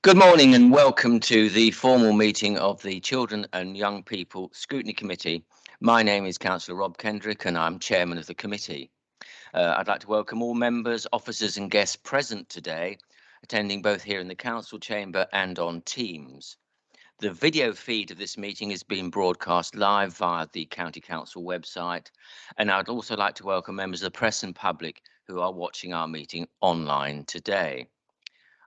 Good morning and welcome to the formal meeting of the Children and Young People Scrutiny Committee. My name is Councillor Rob Kendrick and I'm Chairman of the committee. I'd like to welcome all members, officers and guests present today, attending both here in the Council Chamber and on Teams. The video feed of this meeting is being broadcast live via the County Council website, and I'd also like to welcome members of the press and public who are watching our meeting online today.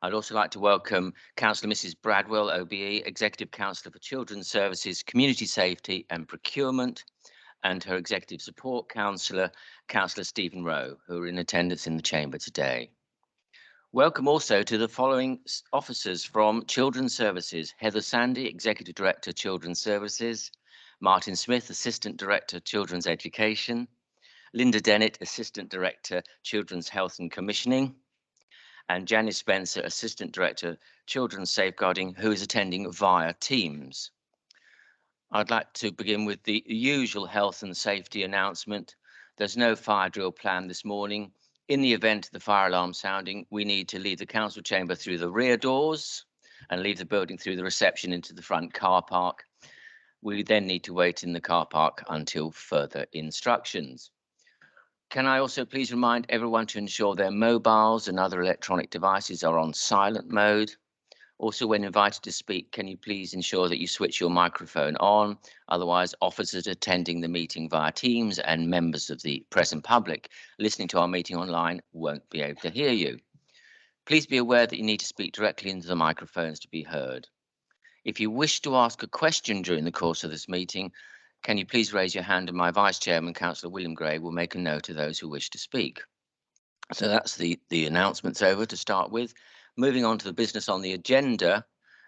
I'd also like to welcome Councillor Mrs Bradwell, OBE, Executive Councillor for Children's Services, Community Safety and Procurement, and her Executive Support Councillor, Councillor Stephen Rowe, who are in attendance in the Chamber today. Welcome also to the following officers from Children's Services: Heather Sandy, Executive Director, Children's Services; Martin Smith, Assistant Director, Children's Education; Linda Dennett, Assistant Director, Children's Health and Commissioning; and Janice Spencer, Assistant Director, Children's Safeguarding, who is attending via Teams. I'd like to begin with the usual health and safety announcement. There's no fire drill planned this morning. In the event of the fire alarm sounding, we need to leave the council chamber through the rear doors and leave the building through the reception into the front car park. We then need to wait in the car park until further instructions. Can I also please remind everyone to ensure their mobiles and other electronic devices are on silent mode? Also, when invited to speak, can you please ensure that you switch your microphone on? Otherwise, officers attending the meeting via Teams and members of the press and public listening to our meeting online won't be able to hear you. Please be aware that you need to speak directly into the microphones to be heard. If you wish to ask a question during the course of this meeting, can you please raise your hand and my Vice Chairman, Councillor William Gray, will make a note of those who wish to speak. So that's the announcements over to start with. Moving on to the business on the agenda.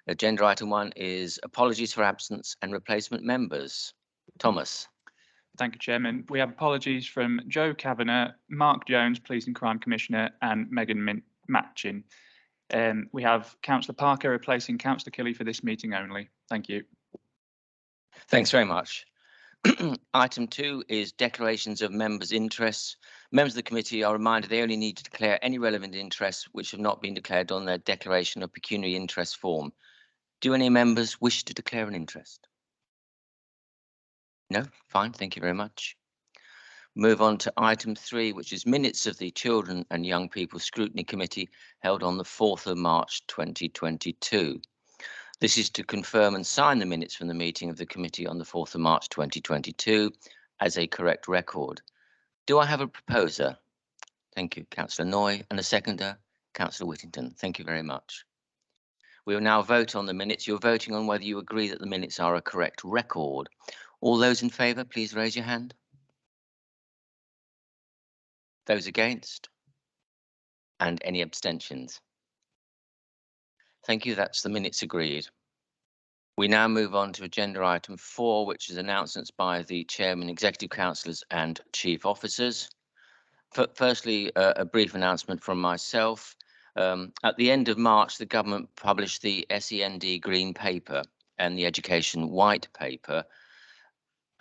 Agenda item 1 is apologies for absence and replacement members. Thomas. Thank you, Chairman. We have apologies from Joe Kavanagh, Mark Jones, Police and Crime Commissioner, and Megan Matchin. We have Councillor Parker replacing Councillor Kelly for this meeting only. Thank you. Thanks very much. Item 2 is declarations of members' interests. Members of the committee are reminded they only need to declare any relevant interests which have not been declared on their declaration of pecuniary interest form. Do any members wish to declare an interest? No? Fine, thank you very much. Move on to item 3, which is minutes of the Children and Young People Scrutiny Committee held on the 4th of March 2022. This is to confirm and sign the minutes from the meeting of the committee on the 4th of March 2022 as a correct record. Do I have a proposer? Thank you, Councillor Noy, and a seconder, Councillor Whittington. Thank you very much. We will now vote on the minutes. You're voting on whether you agree that the minutes are a correct record. All those in favour, please raise your hand. Those against? And any abstentions? Thank you, that's the minutes agreed. We now move on to agenda item 4, which is announcements by the Chairman, Executive Councillors and Chief Officers. Firstly, a brief announcement from myself. At the end of March, the government published the SEND Green Paper and the Education White Paper,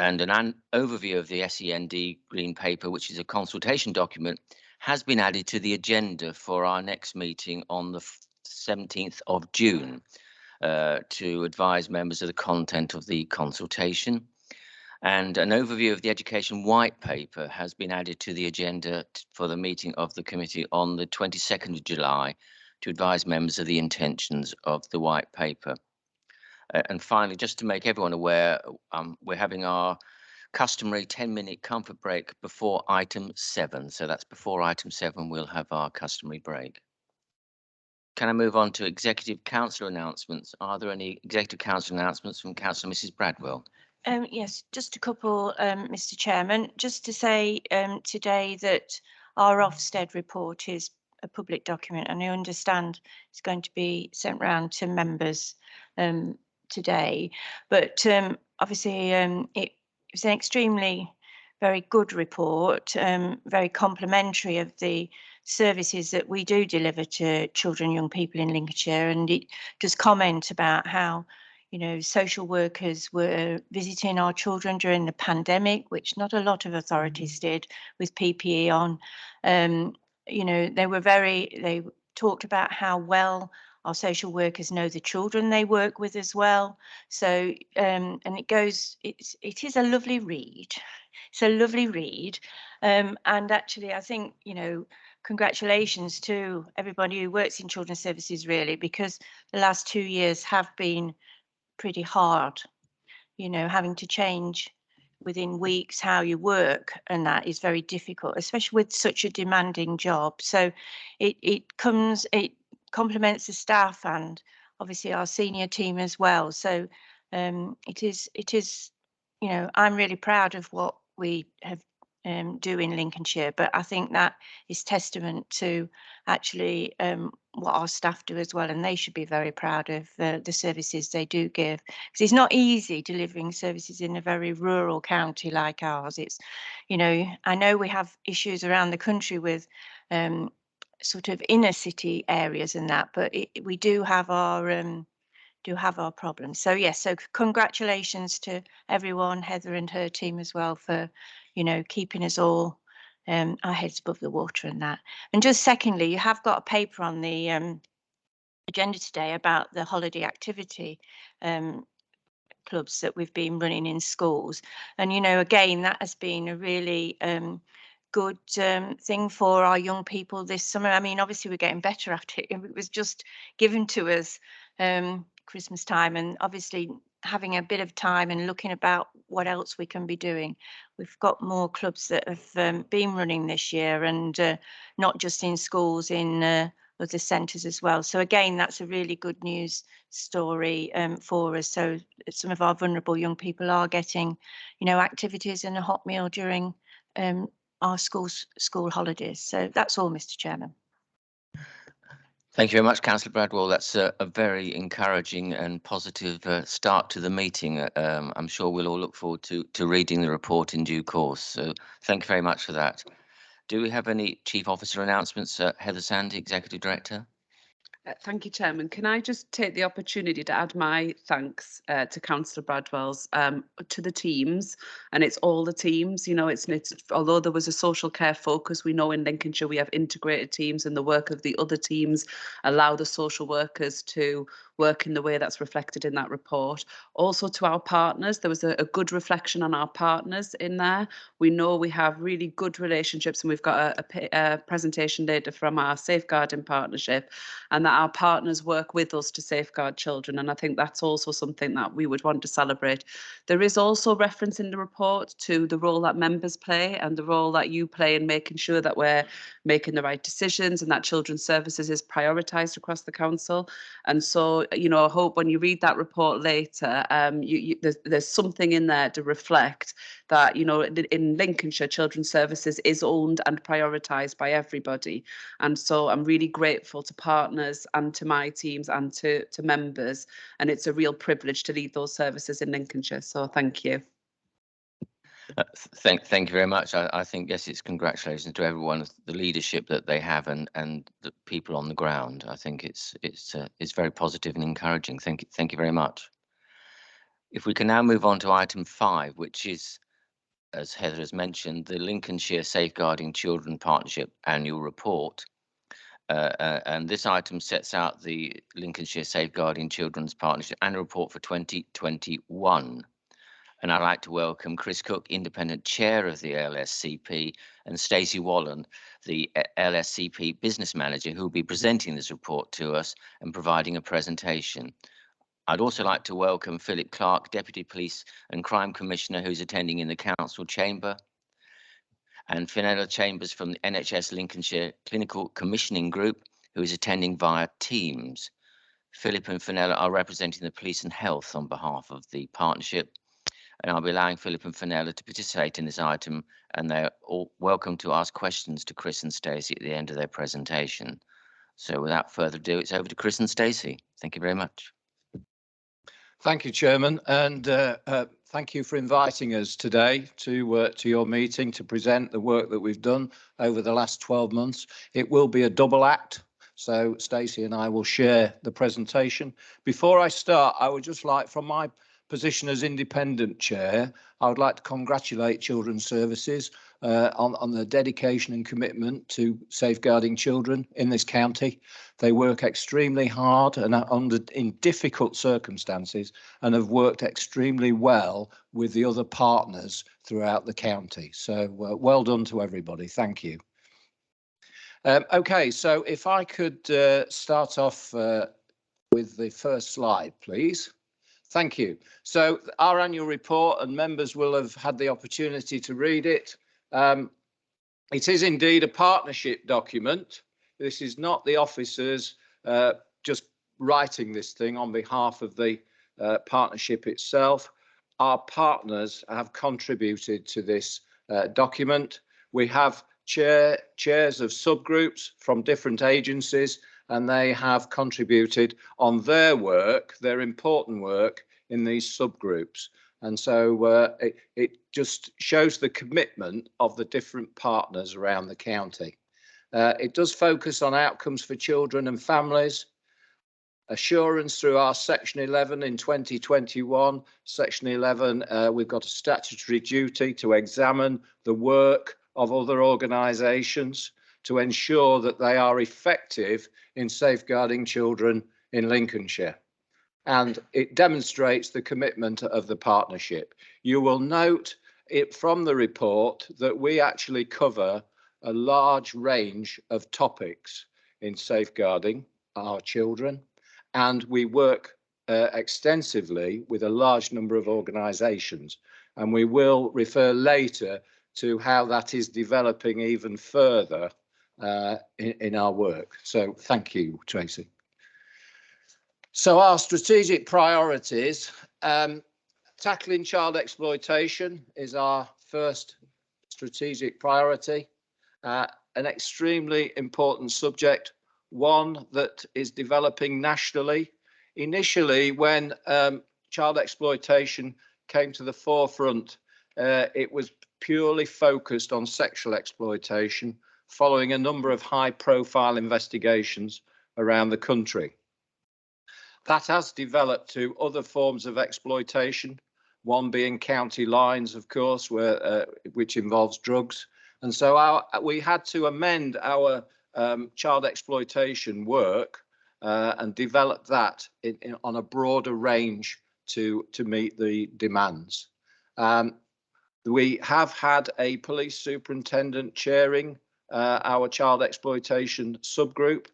and an overview of the SEND Green Paper, which is a consultation document, has been added to the agenda for our next meeting on the 17th of June to advise members of the content of the consultation. And an overview of the Education White Paper has been added to the agenda for the meeting of the committee on the 22nd of July to advise members of the intentions of the White Paper. And finally, just to make everyone aware, we're having our customary 10-minute comfort break before item 7. So that's before item 7, we'll have our customary break. Can I move on to Executive Council announcements? Are there any Executive Council announcements from Councillor Mrs Bradwell? Yes, just a couple, Mr Chairman. Just to say today that our Ofsted report is a public document, and I understand it's going to be sent round to members today. But obviously it was an extremely very good report, very complimentary of the services that we do deliver to children and young people in Lincolnshire, and it does comment about how, you know, social workers were visiting our children during the pandemic, which not a lot of authorities did, with PPE on. You know, they talked about how well our social workers know the children they work with as well. So, and it is a lovely read. It's a lovely read. And actually, I think, congratulations to everybody who works in children's services, really, because the last 2 years have been pretty hard, having to change within weeks how you work, and that is very difficult, especially with such a demanding job. So it complements the staff and obviously our senior team as well. So it is I'm really proud of what we have do in Lincolnshire, but I think that is testament to actually what our staff do as well, and they should be very proud of the services they do give, because it's not easy delivering services in a very rural county like ours. It's, I know we have issues around the country with sort of inner city areas and that, but we do have our problems. So yes, so congratulations to everyone, Heather and her team as well, for keeping us all our heads above the water and that. And just secondly, you have got a paper on the agenda today about the holiday activity clubs that we've been running in schools. And again, that has been a really good thing for our young people this summer. I mean, obviously we're getting better at it. It was just given to us Christmas time, and obviously having a bit of time and looking about what else we can be doing. We've got more clubs that have been running this year, and not just in schools, in other centres as well. So again, that's a really good news story for us. So some of our vulnerable young people are getting, activities and a hot meal during our school holidays. So that's all, Mr. Chairman. Thank you very much, Councillor Bradwell. That's a very encouraging and positive start to the meeting. I'm sure we'll all look forward to reading the report in due course. So thank you very much for that. Do we have any Chief Officer announcements? Heather Sandy, Executive Director. Thank you, Chairman. Can I just take the opportunity to add my thanks to Councillor Bradwell's, to the teams, and it's all the teams. It's although there was a social care focus, we know in Lincolnshire we have integrated teams, and the work of the other teams allow the social workers to work in the way that's reflected in that report. Also to our partners, there was a good reflection on our partners in there. We know we have really good relationships, and we've got a presentation later from our safeguarding partnership, and that our partners work with us to safeguard children. And I think that's also something that we would want to celebrate. There is also reference in the report to the role that members play and the role that you play in making sure that we're making the right decisions and that children's services is prioritised across the council. And so, I hope when you read that report later, there's something in there to reflect that, in Lincolnshire, children's services is owned and prioritised by everybody. And so I'm really grateful to partners and to my teams and to members. And it's a real privilege to lead those services in Lincolnshire. So thank you. Thank you very much. I think, yes, it's congratulations to everyone, the leadership that they have and the people on the ground. I think it's very positive and encouraging. Thank you very much. If we can now move on to item 5, which is, as Heather has mentioned, the Lincolnshire Safeguarding Children Partnership Annual Report. And this item sets out the Lincolnshire Safeguarding Children's Partnership Annual Report for 2021. And I'd like to welcome Chris Cook, Independent Chair of the LSCP, and Stacey Wallen, the LSCP Business Manager, who will be presenting this report to us and providing a presentation. I'd also like to welcome Philip Clark, Deputy Police and Crime Commissioner, who's attending in the Council Chamber, and Fenella Chambers from the NHS Lincolnshire Clinical Commissioning Group, who is attending via Teams. Philip and Fenella are representing the Police and Health on behalf of the partnership, and I'll be allowing Philip and Fenella to participate in this item, and they're all welcome to ask questions to Chris and Stacey at the end of their presentation. So without further ado, it's over to Chris and Stacey. Thank you very much. Thank you, Chairman, and thank you for inviting us today to your meeting to present the work that we've done over the last 12 months. It will be a double act, so Stacey and I will share the presentation. Before I start, I would just like, from my position as independent chair, I would like to congratulate Children's Services on the dedication and commitment to safeguarding children in this county. They work extremely hard and are in difficult circumstances, and have worked extremely well with the other partners throughout the county. So well done to everybody. Thank you. Okay, so if I could start off with the first slide, please. Thank you. So our annual report, and members will have had the opportunity to read it. It is indeed a partnership document. This is not the officers just writing this thing on behalf of the partnership itself. Our partners have contributed to this document. We have chairs of subgroups from different agencies, and they have contributed on their work, their important work in these subgroups. And so it just shows the commitment of the different partners around the county. It does focus on outcomes for children and families, assurance through our Section 11 in 2021. Section 11, we've got a statutory duty to examine the work of other organisations to ensure that they are effective in safeguarding children in Lincolnshire. And it demonstrates the commitment of the partnership. You will note it from the report that we actually cover a large range of topics in safeguarding our children, and we work extensively with a large number of organisations, and we will refer later to how that is developing even further in our work. So thank you, Tracy. So our strategic priorities, tackling child exploitation is our first strategic priority, an extremely important subject, one that is developing nationally. Initially, when child exploitation came to the forefront, it was purely focused on sexual exploitation, following a number of high-profile investigations around the country. That has developed to other forms of exploitation, one being county lines, of course, which involves drugs. And so we had to amend our child exploitation work and develop that on a broader range to meet the demands. We have had a police superintendent chairing our child exploitation subgroup.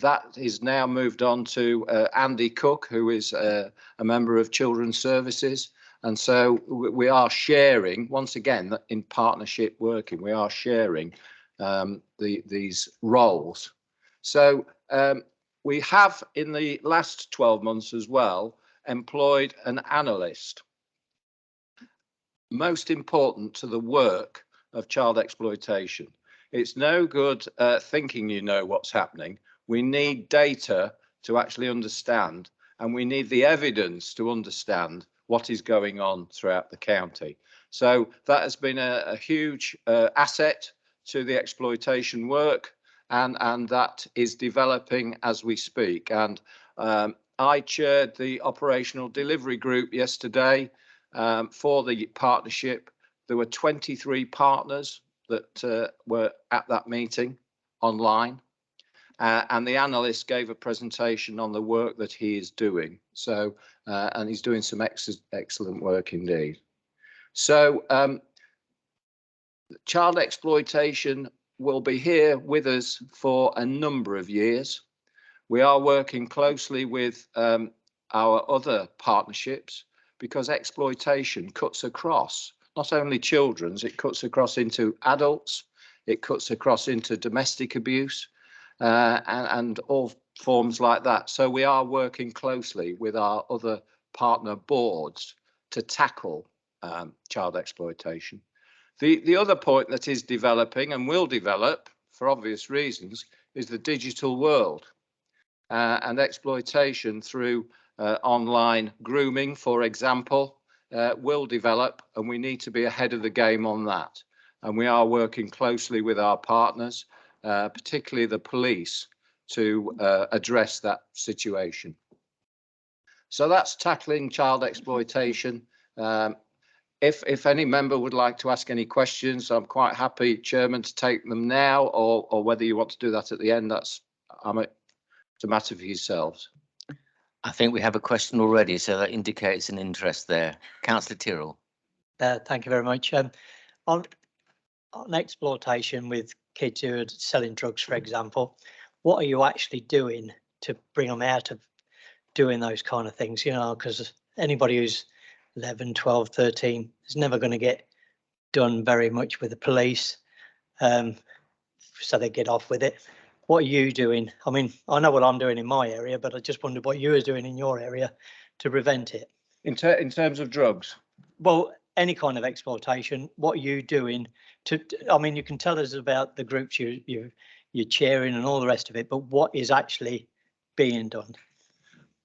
That is now moved on to Andy Cook, who is a member of Children's Services. And so we are sharing, once again, in partnership working, we are sharing these roles. So we have, in the last 12 months as well, employed an analyst. Most important to the work of child exploitation. It's no good thinking you know what's happening. We need data to actually understand, and we need the evidence to understand what is going on throughout the county. So that has been a huge asset to the exploitation work, and that is developing as we speak. And I chaired the operational delivery group yesterday for the partnership. There were 23 partners that were at that meeting online. And the analyst gave a presentation on the work that he is doing. So, and he's doing some excellent work indeed. So, child exploitation will be here with us for a number of years. We are working closely with our other partnerships, because exploitation cuts across not only children's, it cuts across into adults, it cuts across into domestic abuse, and all forms like that. So we are working closely with our other partner boards to tackle child exploitation. The other point that is developing and will develop for obvious reasons is the digital world and exploitation through online grooming, for example, will develop, and we need to be ahead of the game on that. And we are working closely with our partners, particularly the police, to address that situation. So that's tackling child exploitation. If any member would like to ask any questions, I'm quite happy, Chairman, to take them now, or whether you want to do that at the end, it's a matter for yourselves. I think we have a question already, so that indicates an interest there. Councillor Tyrrell. Thank you very much. On exploitation with kids who are selling drugs, for example, what are you actually doing to bring them out of doing those kind of things? You know, because anybody who's 11, 12, 13 is never going to get done very much with the police. So they get off with it. What are you doing? I mean, I know what I'm doing in my area, but I just wondered what you are doing in your area to prevent it. In terms of drugs? Well, any kind of exploitation, what are you doing to, I mean, you can tell us about the groups you're chairing and all the rest of it, but what is actually being done?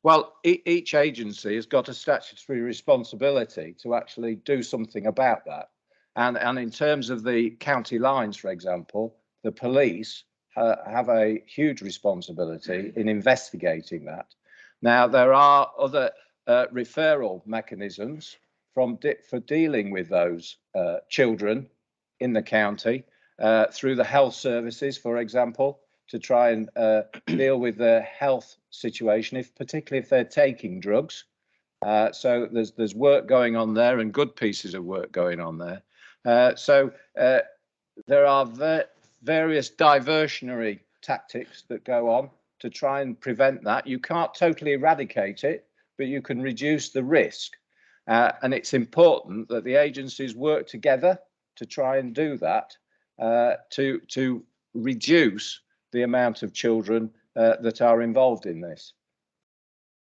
Well, each agency has got a statutory responsibility to actually do something about that. And in terms of the county lines, for example, the police have a huge responsibility in investigating that. Now, there are other referral mechanisms for dealing with those children in the county through the health services, for example, to try and deal with their health situation, particularly if they're taking drugs. So there's work going on there, and good pieces of work going on there. So there are various diversionary tactics that go on to try and prevent that. You can't totally eradicate it, but you can reduce the risk. And it's important that the agencies work together to try and do that, to reduce the amount of children that are involved in this.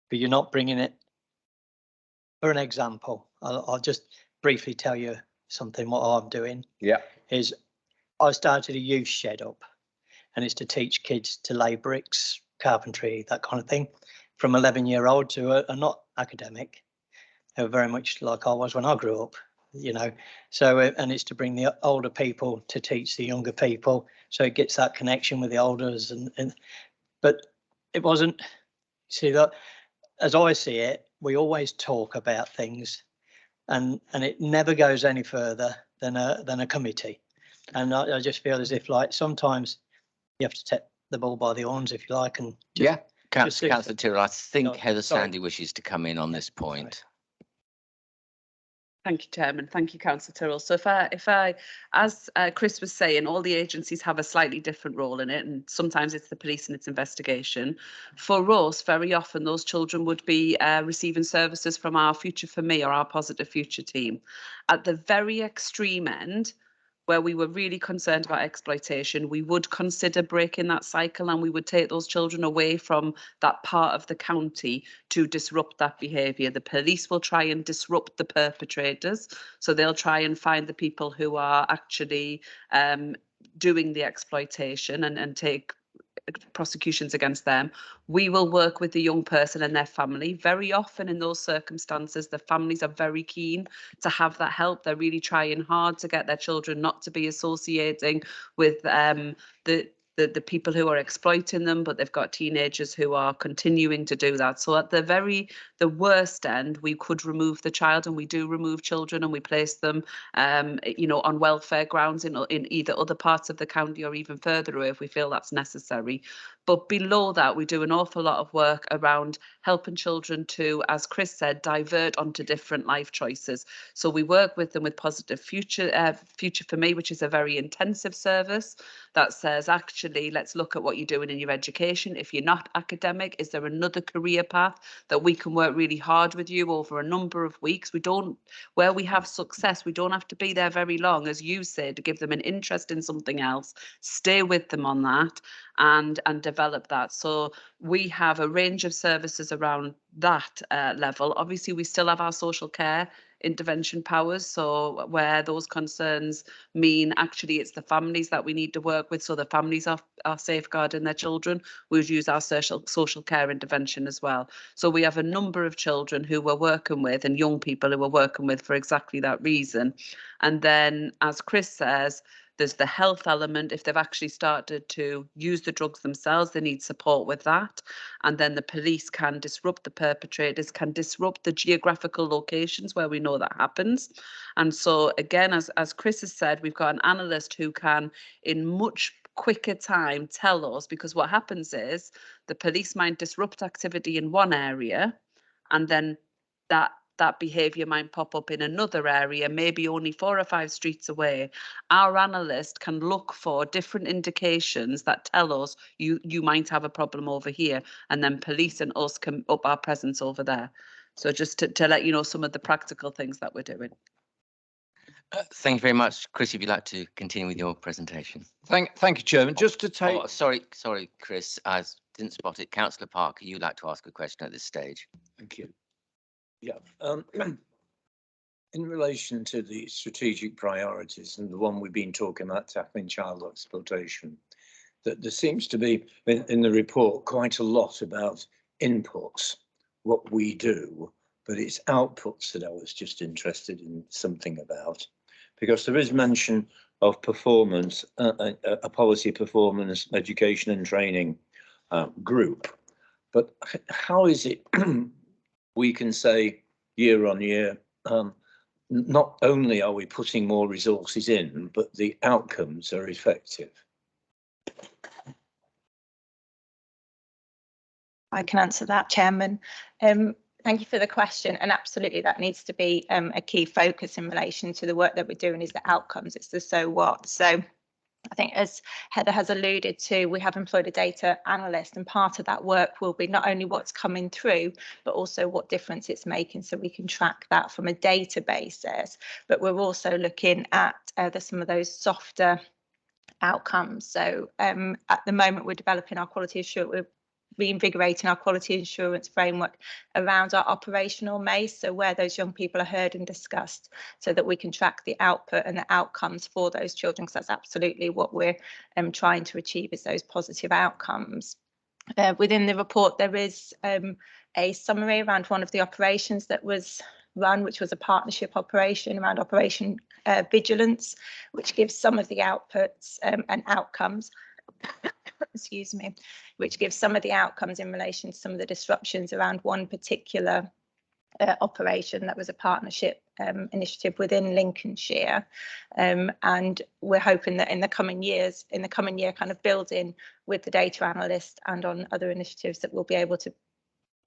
But you're not bringing it. For an example, I'll just briefly tell you something. What I'm doing, yeah, is I started a youth shed up, and it's to teach kids to lay bricks, carpentry, that kind of thing, from 11-year-olds who are not academic. They're very much like I was when I grew up, you know. So, and it's to bring the older people to teach the younger people, so it gets that connection with the elders. But it wasn't. See, that as I see it, we always talk about things, and it never goes any further than a committee. And I just feel as if, like, sometimes you have to take the bull by the horns, if you like, and just, Yeah, Councillor Tyrrell, I think No, Heather sorry. Sandy wishes to come in on this point. Thank you, Chairman. Thank you, Councillor Tyrrell. So if I, as Chris was saying, all the agencies have a slightly different role in it, and sometimes it's the police and its investigation. For us, very often those children would be receiving services from our Future for Me or our Positive Future team. At the very extreme end, where we were really concerned about exploitation, we would consider breaking that cycle, and we would take those children away from that part of the county to disrupt that behaviour. The police will try and disrupt the perpetrators, so they'll try and find the people who are actually doing the exploitation and take prosecutions against them. We will work with the young person and their family. Very often in those circumstances, the families are very keen to have that help. They're really trying hard to get their children not to be associating with the people who are exploiting them, but they've got teenagers who are continuing to do that. So at the worst end, we could remove the child, and we do remove children, and we place them on welfare grounds in either other parts of the county or even further away if we feel that's necessary. But below that, we do an awful lot of work around helping children to, as Chris said, divert onto different life choices. So we work with them with Positive Future, Future for Me, which is a very intensive service that says, actually, let's look at what you're doing in your education. If you're not academic, is there another career path that we can work really hard with you over a number of weeks? Where we have success, we don't have to be there very long, as you said, to give them an interest in something else, stay with them on that and develop that. So we have a range of services around that level. Obviously, we still have our social care intervention powers, so where those concerns mean actually it's the families that we need to work with, so the families are safeguarding their children, we would use our social care intervention as well. So we have a number of children who we're working with and young people who we're working with for exactly that reason. And then, as Chris says, There's the health element. If they've actually started to use the drugs themselves, they need support with that. And then the police can disrupt the perpetrators, can disrupt the geographical locations where we know that happens. And so again, as Chris has said, we've got an analyst who can, in much quicker time, tell us, because what happens is the police might disrupt activity in one area, and then that behaviour might pop up in another area, maybe only 4 or 5 streets away. Our analyst can look for different indications that tell us you might have a problem over here, and then police and us can up our presence over there. So just to let you know some of the practical things that we're doing. Thank you very much. Chris, if you'd like to continue with your presentation. Thank you, Chairman. Just to take. Oh, sorry, Chris, I didn't spot it. Councillor Parker, you'd like to ask a question at this stage. Thank you. Yeah. In relation to the strategic priorities and the one we've been talking about, tackling child exploitation, that there seems to be in the report quite a lot about inputs, what we do, but it's outputs that I was just interested in something about, because there is mention of performance, a policy performance, education and training group. But how is it we can say year on year, not only are we putting more resources in, but the outcomes are effective? I can answer that, Chairman. Thank you for the question, and absolutely that needs to be a key focus in relation to the work that we're doing, is the outcomes, it's the so what. So I think, as Heather has alluded to, we have employed a data analyst, and part of that work will be not only what's coming through, but also what difference it's making, so we can track that from a data basis. But we're also looking at some of those softer outcomes. So at the moment, we're developing our quality assurance, we're reinvigorating our quality assurance framework around our operational MACE, so where those young people are heard and discussed, so that we can track the output and the outcomes for those children, because that's absolutely what we're trying to achieve, is those positive outcomes. Within the report, there is a summary around one of the operations that was run, which was a partnership operation around Operation Vigilance, which gives some of the outputs and outcomes excuse me, which gives some of the outcomes in relation to some of the disruptions around one particular operation that was a partnership initiative within Lincolnshire. And we're hoping that in the coming year, kind of building with the data analyst and on other initiatives, that we'll be able to,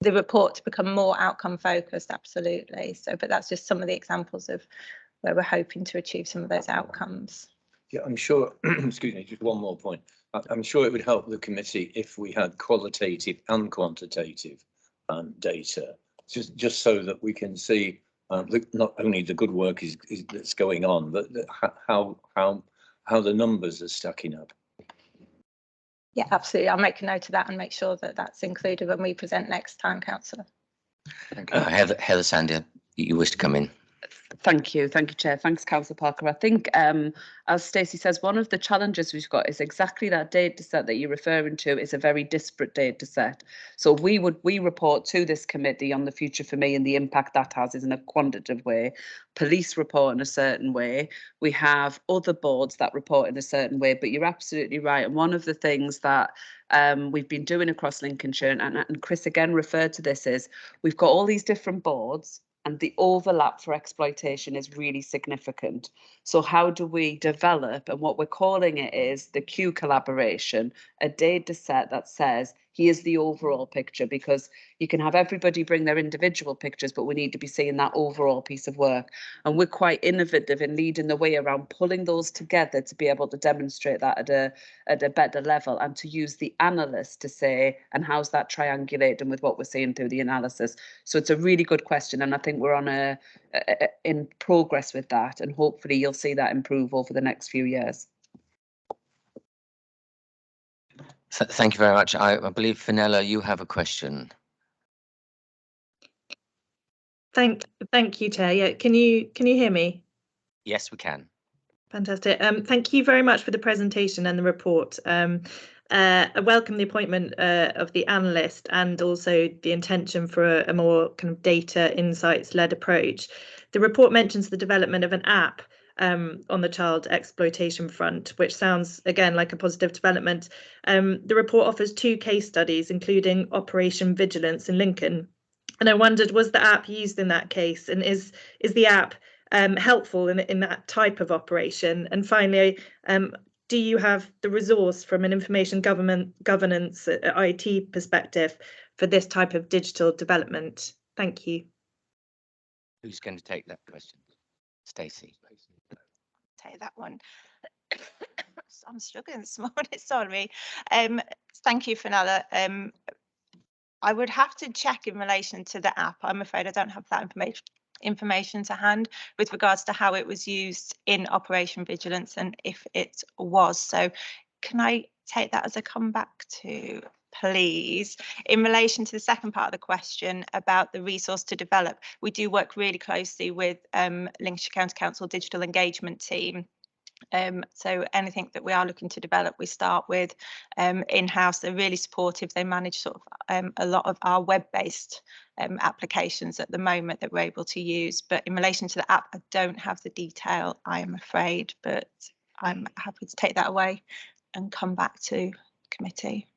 the report to become more outcome focused, absolutely. So, but that's just some of the examples of where we're hoping to achieve some of those outcomes. Yeah, I'm sure, excuse me, just one more point. I'm sure it would help the committee if we had qualitative and quantitative data, just so that we can see not only the good work that's going on, but how the numbers are stacking up. Yeah, absolutely. I'll make a note of that and make sure that that's included when we present next time, Councillor. Thank you. Heather Sandia, you wish to come in? Thank you, Chair. Thanks, Councillor Parker. I think, as Stacey says, one of the challenges we've got is exactly that data set that you're referring to is a very disparate data set. So we report to this committee on the Future for Me and the impact that has is in a quantitative way. Police report in a certain way. We have other boards that report in a certain way, but you're absolutely right. And one of the things that we've been doing across Lincolnshire, and Chris again referred to this, is we've got all these different boards, and the overlap for exploitation is really significant. So how do we develop, and what we're calling it is the Q collaboration, a data set that says, here's the overall picture, because you can have everybody bring their individual pictures, but we need to be seeing that overall piece of work. And we're quite innovative in leading the way around pulling those together to be able to demonstrate that at a better level, and to use the analyst to say, and how's that triangulating with what we're seeing through the analysis. So it's a really good question, and I think we're on in progress with that, and hopefully you'll see that improve over the next few years. Thank you very much. I believe, Fenella, you have a question. Thank you, Chair. Yeah, can you hear me? Yes, we can. Fantastic. Thank you very much for the presentation and the report. I welcome the appointment of the analyst, and also the intention for a more kind of data insights led approach. The report mentions the development of an app on the child exploitation front, which sounds again like a positive development. The report offers 2 case studies, including Operation Vigilance in Lincoln. And I wondered, was the app used in that case, and is the app helpful in that type of operation? And finally, do you have the resource from an information governance IT perspective for this type of digital development? Thank you. Who's going to take that question? Stacey. Take that one. I'm struggling this morning, sorry. Thank you, Fenella. I would have to check in relation to the app. I'm afraid I don't have that information to hand with regards to how it was used in Operation Vigilance and if it was. So can I take that as a comeback to, please? In relation to the second part of the question about the resource to develop, we do work really closely with Lincolnshire County Council Digital Engagement Team. So anything that we are looking to develop, we start with in-house. They're really supportive. They manage sort of a lot of our web-based applications at the moment that we're able to use. But in relation to the app, I don't have the detail, I am afraid, but I'm happy to take that away and come back to committee.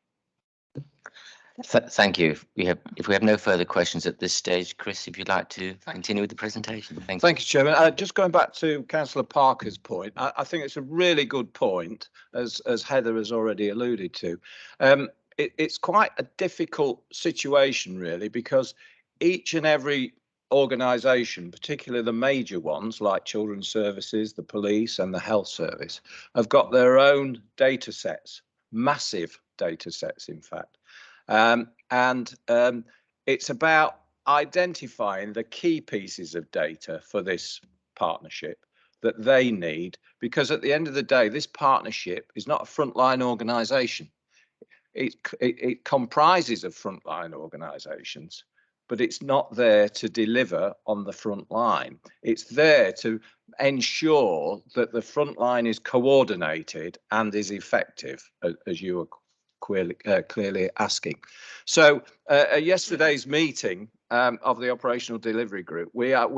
Thank you. If we have no further questions at this stage, Chris, if you'd like to continue with the presentation. Thank you, Chairman. Just going back to Councillor Parker's point, I think it's a really good point, as Heather has already alluded to. It's quite a difficult situation, really, because each and every organisation, particularly the major ones like Children's Services, the police and the health service, have got their own data sets, massive data sets, in fact. It's about identifying the key pieces of data for this partnership that they need, because at the end of the day, this partnership is not a frontline organisation. It comprises of frontline organisations, but it's not there to deliver on the front line. It's there to ensure that the front line is coordinated and is effective, as you were clearly asking. So at yesterday's meeting of the operational delivery group, we are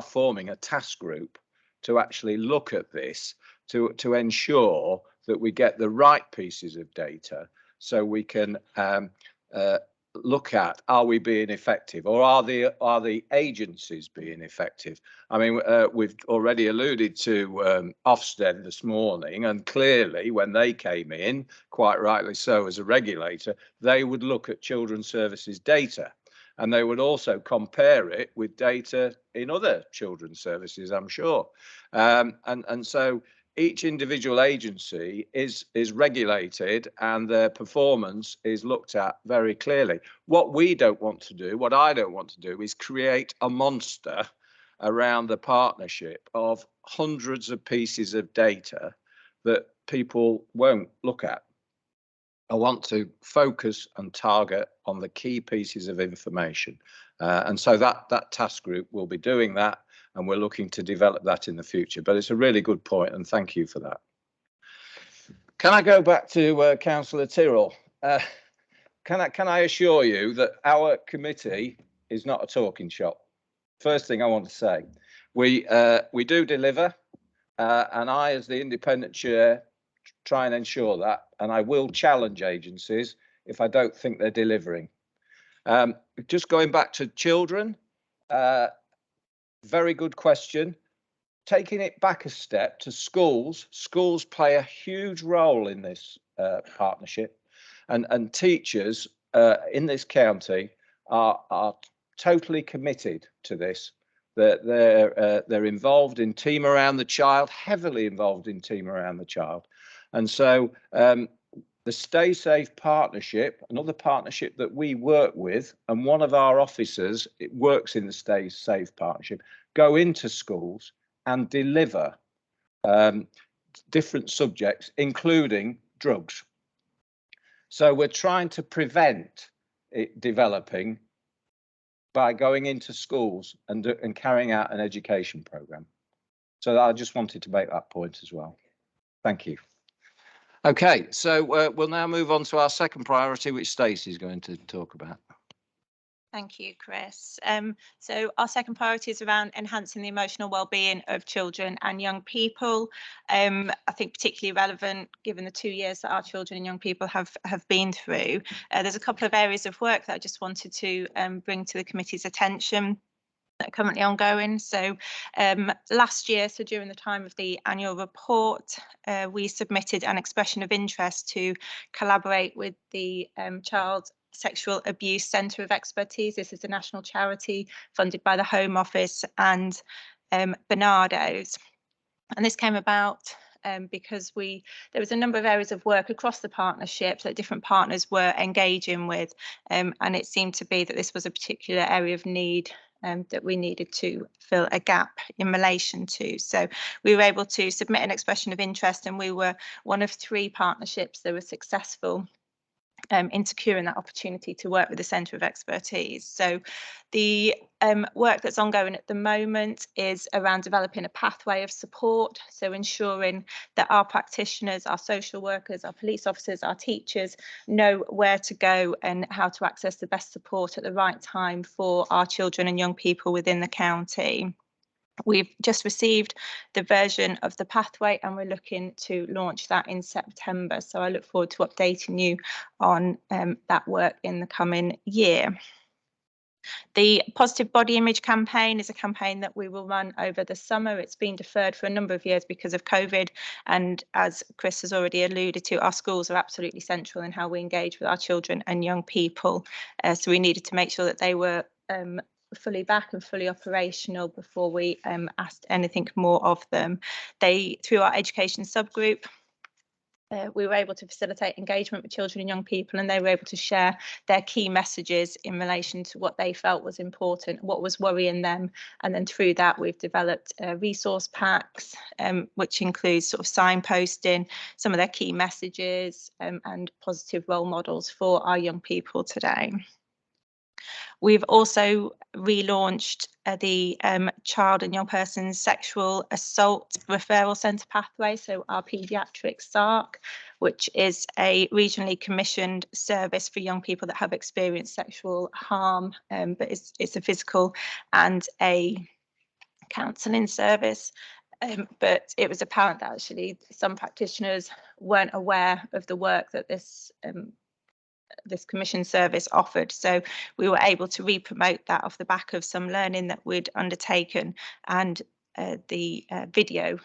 forming a task group to actually look at this, to ensure that we get the right pieces of data, so we can look at, are we being effective, or are the agencies being effective? I mean, we've already alluded to Ofsted this morning, and clearly when they came in, quite rightly so, as a regulator, they would look at Children's Services data, and they would also compare it with data in other children's services, I'm sure. And so each individual agency is regulated, and their performance is looked at very clearly. What we don't want to do, what I don't want to do, is create a monster around the partnership of hundreds of pieces of data that people won't look at. I want to focus and target on the key pieces of information. And so that task group will be doing that, and we're looking to develop that in the future. But it's a really good point, and thank you for that. Can I go back to Councillor Tyrrell? Can I assure you that our committee is not a talking shop? First thing I want to say, we do deliver, and I, as the independent chair, try and ensure that, and I will challenge agencies if I don't think they're delivering. Just going back to children, very good question. Taking it back a step to schools, schools play a huge role in this partnership, and teachers in this county are totally committed to this. They're involved in Team Around the Child, heavily involved in Team Around the Child. And so the Stay Safe partnership, another partnership that we work with, and one of our officers, it works in the Stay Safe partnership, go into schools and deliver different subjects, including drugs. So we're trying to prevent it developing by going into schools and carrying out an education programme. So I just wanted to make that point as well. Thank you. Okay, so we'll now move on to our second priority, which Stacey is going to talk about. Thank you, Chris. So our second priority is around enhancing the emotional well-being of children and young people. I think particularly relevant given the 2 years that our children and young people have been through. There's a couple of areas of work that I just wanted to bring to the committee's attention that are currently ongoing. So last year, so during the time of the annual report, we submitted an expression of interest to collaborate with the Child Sexual Abuse Centre of Expertise. This is a national charity funded by the Home Office and Barnardo's. And this came about because there was a number of areas of work across the partnership that different partners were engaging with, and it seemed to be that this was a particular area of need that we needed to fill a gap in relation to. So we were able to submit an expression of interest, and we were one of 3 partnerships that were successful in securing that opportunity to work with the Centre of Expertise. So the work that's ongoing at the moment is around developing a pathway of support, so ensuring that our practitioners, our social workers, our police officers, our teachers know where to go and how to access the best support at the right time for our children and young people within the county. We've just received the version of the pathway and we're looking to launch that in September. So I look forward to updating you on that work in the coming year. The Positive Body Image campaign is a campaign that we will run over the summer. It's been deferred for a number of years because of COVID. And as Chris has already alluded to, our schools are absolutely central in how we engage with our children and young people. So we needed to make sure that they were fully back and fully operational before we asked anything more of them. Through our education subgroup, we were able to facilitate engagement with children and young people, and they were able to share their key messages in relation to what they felt was important, what was worrying them. And then through that, we've developed resource packs, which includes sort of signposting some of their key messages and positive role models for our young people today. We've also relaunched the Child and Young Persons Sexual Assault Referral Centre pathway, so our paediatric SARC, which is a regionally commissioned service for young people that have experienced sexual harm, but it's a physical and a counselling service. But it was apparent that actually some practitioners weren't aware of the work that this commission service offered. So we were able to re-promote that off the back of some learning that we'd undertaken, and the video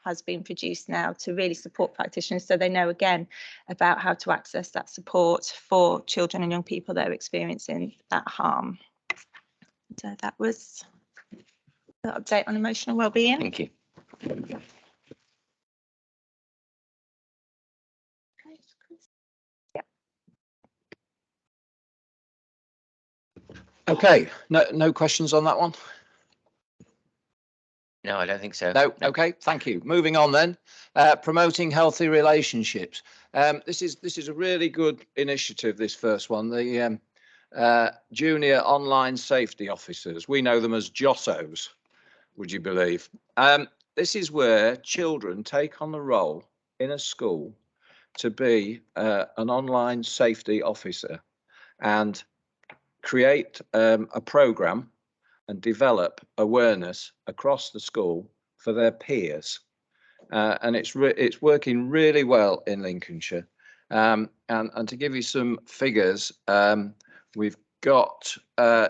has been produced now to really support practitioners so they know again about how to access that support for children and young people that are experiencing that harm. So that was the update on emotional wellbeing. Thank you. Okay, no questions on that one? No, I don't think so. No. Okay, thank you. Moving on then, promoting healthy relationships. This is a really good initiative, this first one, the junior online safety officers. We know them as JOSOs, would you believe? This is where children take on the role in a school to be an online safety officer and create a program and develop awareness across the school for their peers, and it's working really well in Lincolnshire. And to give you some figures, we've got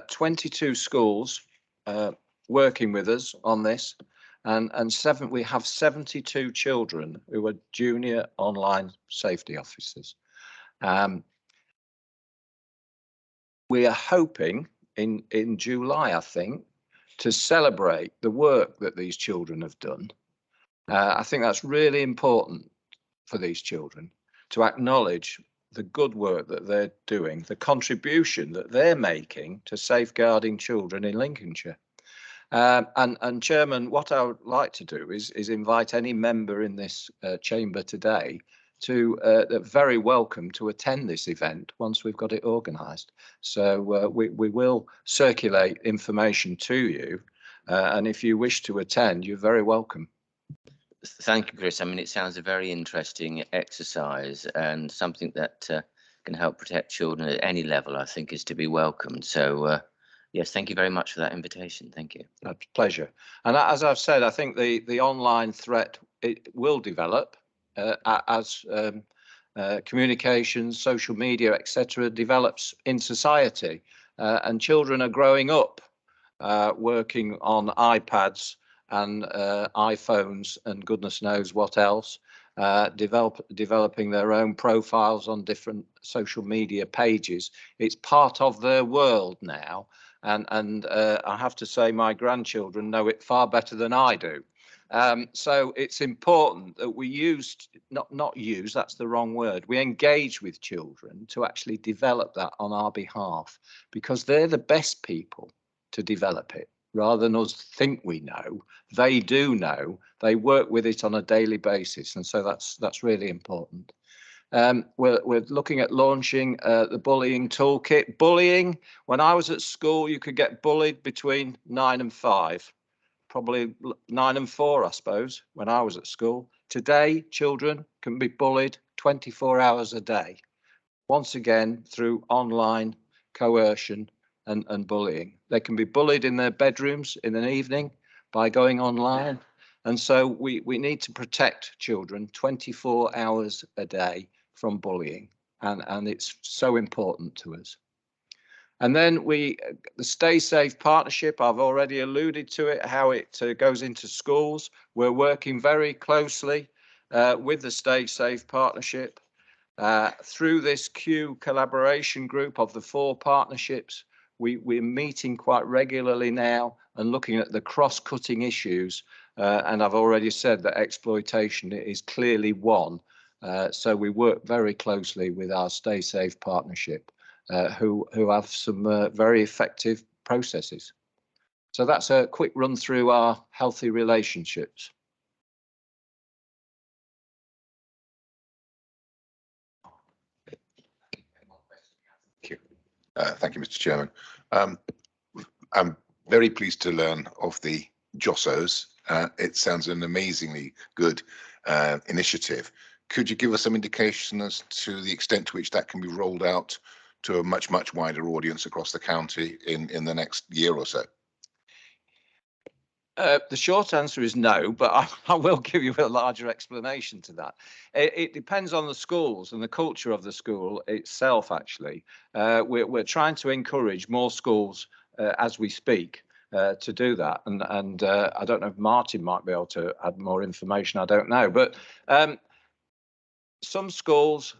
22 schools working with us on this, and we have 72 children who are junior online safety officers. We are hoping in July, I think, to celebrate the work that these children have done. I think that's really important for these children to acknowledge the good work that they're doing, the contribution that they're making to safeguarding children in Lincolnshire. And Chairman, what I would like to do is invite any member in this chamber today to very welcome to attend this event once we've got it organised. So we will circulate information to you, and if you wish to attend, you're very welcome. Thank you, Chris. I mean, it sounds a very interesting exercise and something that can help protect children at any level, I think is to be welcomed. So yes, thank you very much for that invitation. Thank you. A pleasure. And as I've said, I think the online threat, it will develop as communications, social media, etc., develops in society, and children are growing up working on iPads and iPhones and goodness knows what else, developing their own profiles on different social media pages. It's part of their world now, and I have to say my grandchildren know it far better than I do. So it's important that we not use, that's the wrong word, we engage with children to actually develop that on our behalf, because they're the best people to develop it. Rather than us think we know, they do know, they work with it on a daily basis, and so that's really important. We're looking at launching the bullying toolkit. Bullying, when I was at school, you could get bullied between 9 and 5. Probably 9 and 4, I suppose, when I was at school. Today, children can be bullied 24 hours a day, once again through online coercion and bullying. They can be bullied in their bedrooms in an evening by going online. And so we need to protect children 24 hours a day from bullying. And it's so important to us. And then the Stay Safe Partnership, I've already alluded to it, how it goes into schools. We're working very closely with the Stay Safe Partnership through this Q collaboration group of the 4 partnerships. We're meeting quite regularly now and looking at the cross-cutting issues. And I've already said that exploitation is clearly one. So we work very closely with our Stay Safe Partnership. Who have some very effective processes. So that's a quick run through our healthy relationships. Thank you. Thank you, Mr. Chairman. I'm very pleased to learn of the JOSOs. It sounds an amazingly good initiative. Could you give us some indication as to the extent to which that can be rolled out to a much wider audience across the county in the next year or so? The short answer is no, but I will give you a larger explanation to that. It depends on the schools and the culture of the school itself, actually. We're trying to encourage more schools as we speak to do that. And I don't know if Martin might be able to add more information, I don't know. But some schools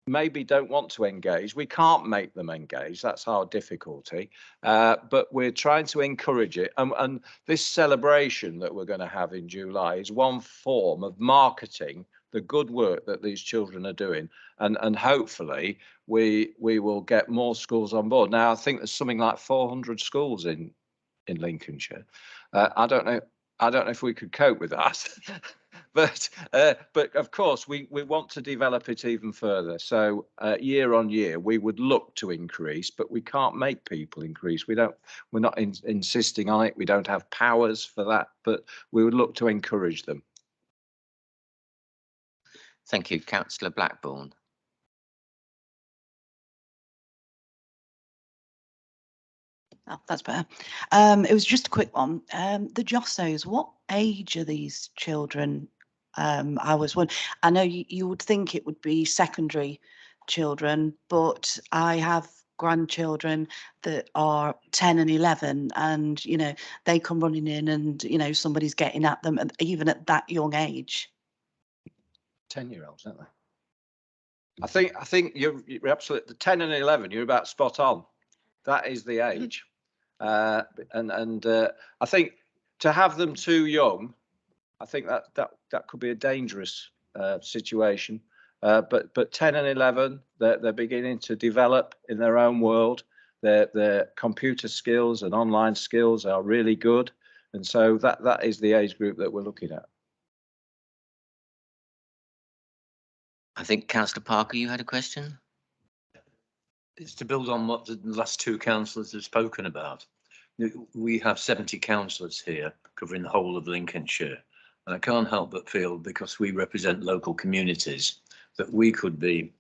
maybe don't want to engage. We can't make them engage. That's our difficulty. But we're trying to encourage it. And this celebration that we're going to have in July is one form of marketing the good work that these children are doing. And hopefully we will get more schools on board. Now, I think there's something like 400 schools in Lincolnshire. I don't know if we could cope with that. But of course, we want to develop it even further. So year on year, we would look to increase, but we can't make people increase. We're not insisting on it. We don't have powers for that, but we would look to encourage them. Thank you, Councillor Blackburn. Oh, that's better. It was just a quick one. The JOSOs, what age are these children? I was wondering, I know you would think it would be secondary children, but I have grandchildren that are 10 and 11 and, you know, they come running in and, you know, somebody's getting at them even at that young age. 10-year-olds, aren't they? I think you're absolutely, the 10 and 11, you're about spot on. That is the age. I think to have them too young, I think that could be a dangerous situation. But 10 and 11, they're beginning to develop in their own world. Their computer skills and online skills are really good, and so that is the age group that we're looking at. I think Councillor Parker, you had a question? It's to build on what the last 2 councillors have spoken about. We have 70 councillors here covering the whole of Lincolnshire. And I can't help but feel, because we represent local communities, that we could be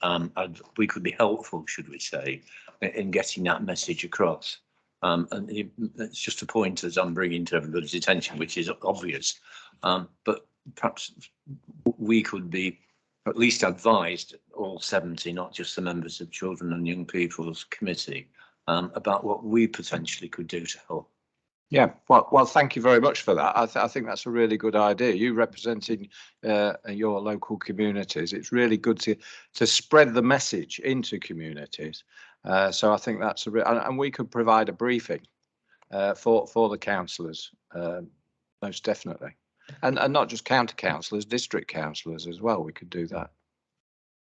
helpful, should we say, in getting that message across. And it's just a point as I'm bringing to everybody's attention, which is obvious, but perhaps we could be at least advised, all 70, not just the members of Children and Young People's Committee, about what we potentially could do to help. Yeah, well, thank you very much for that. I think that's a really good idea. You representing your local communities, it's really good to spread the message into communities. So I think that's and we could provide a briefing for the councillors, most definitely, and not just county councillors, district councillors as well. We could do that.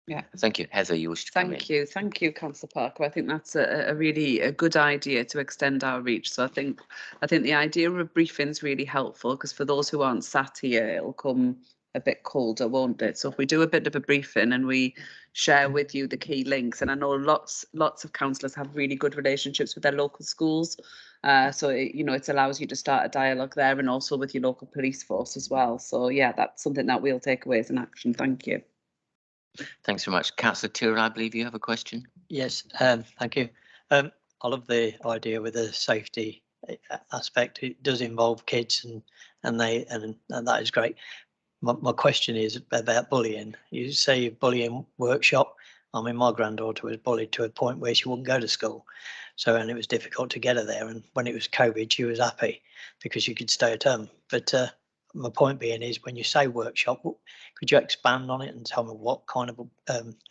Yeah, thank you. Heather, you wish to come in. Thank you, Councillor Parker. I think that's a really good idea to extend our reach. So I think the idea of a briefing is really helpful, because for those who aren't sat here, it'll come a bit colder, won't it? So if we do a bit of a briefing and we share with you the key links, and I know lots of councillors have really good relationships with their local schools, so it allows you to start a dialogue there, and also with your local police force as well. So yeah, that's something that we'll take away as an action. Thank you. Thanks very much. Councillor Tyrrell, I believe you have a question. Yes, thank you. I love the idea with the safety aspect. It does involve kids, and that is great. My question is about bullying. You say bullying workshop. I mean, my granddaughter was bullied to a point where she wouldn't go to school. And it was difficult to get her there. And when it was COVID, she was happy because she could stay at home. But my point being is, when you say workshop, could you expand on it and tell me what kind of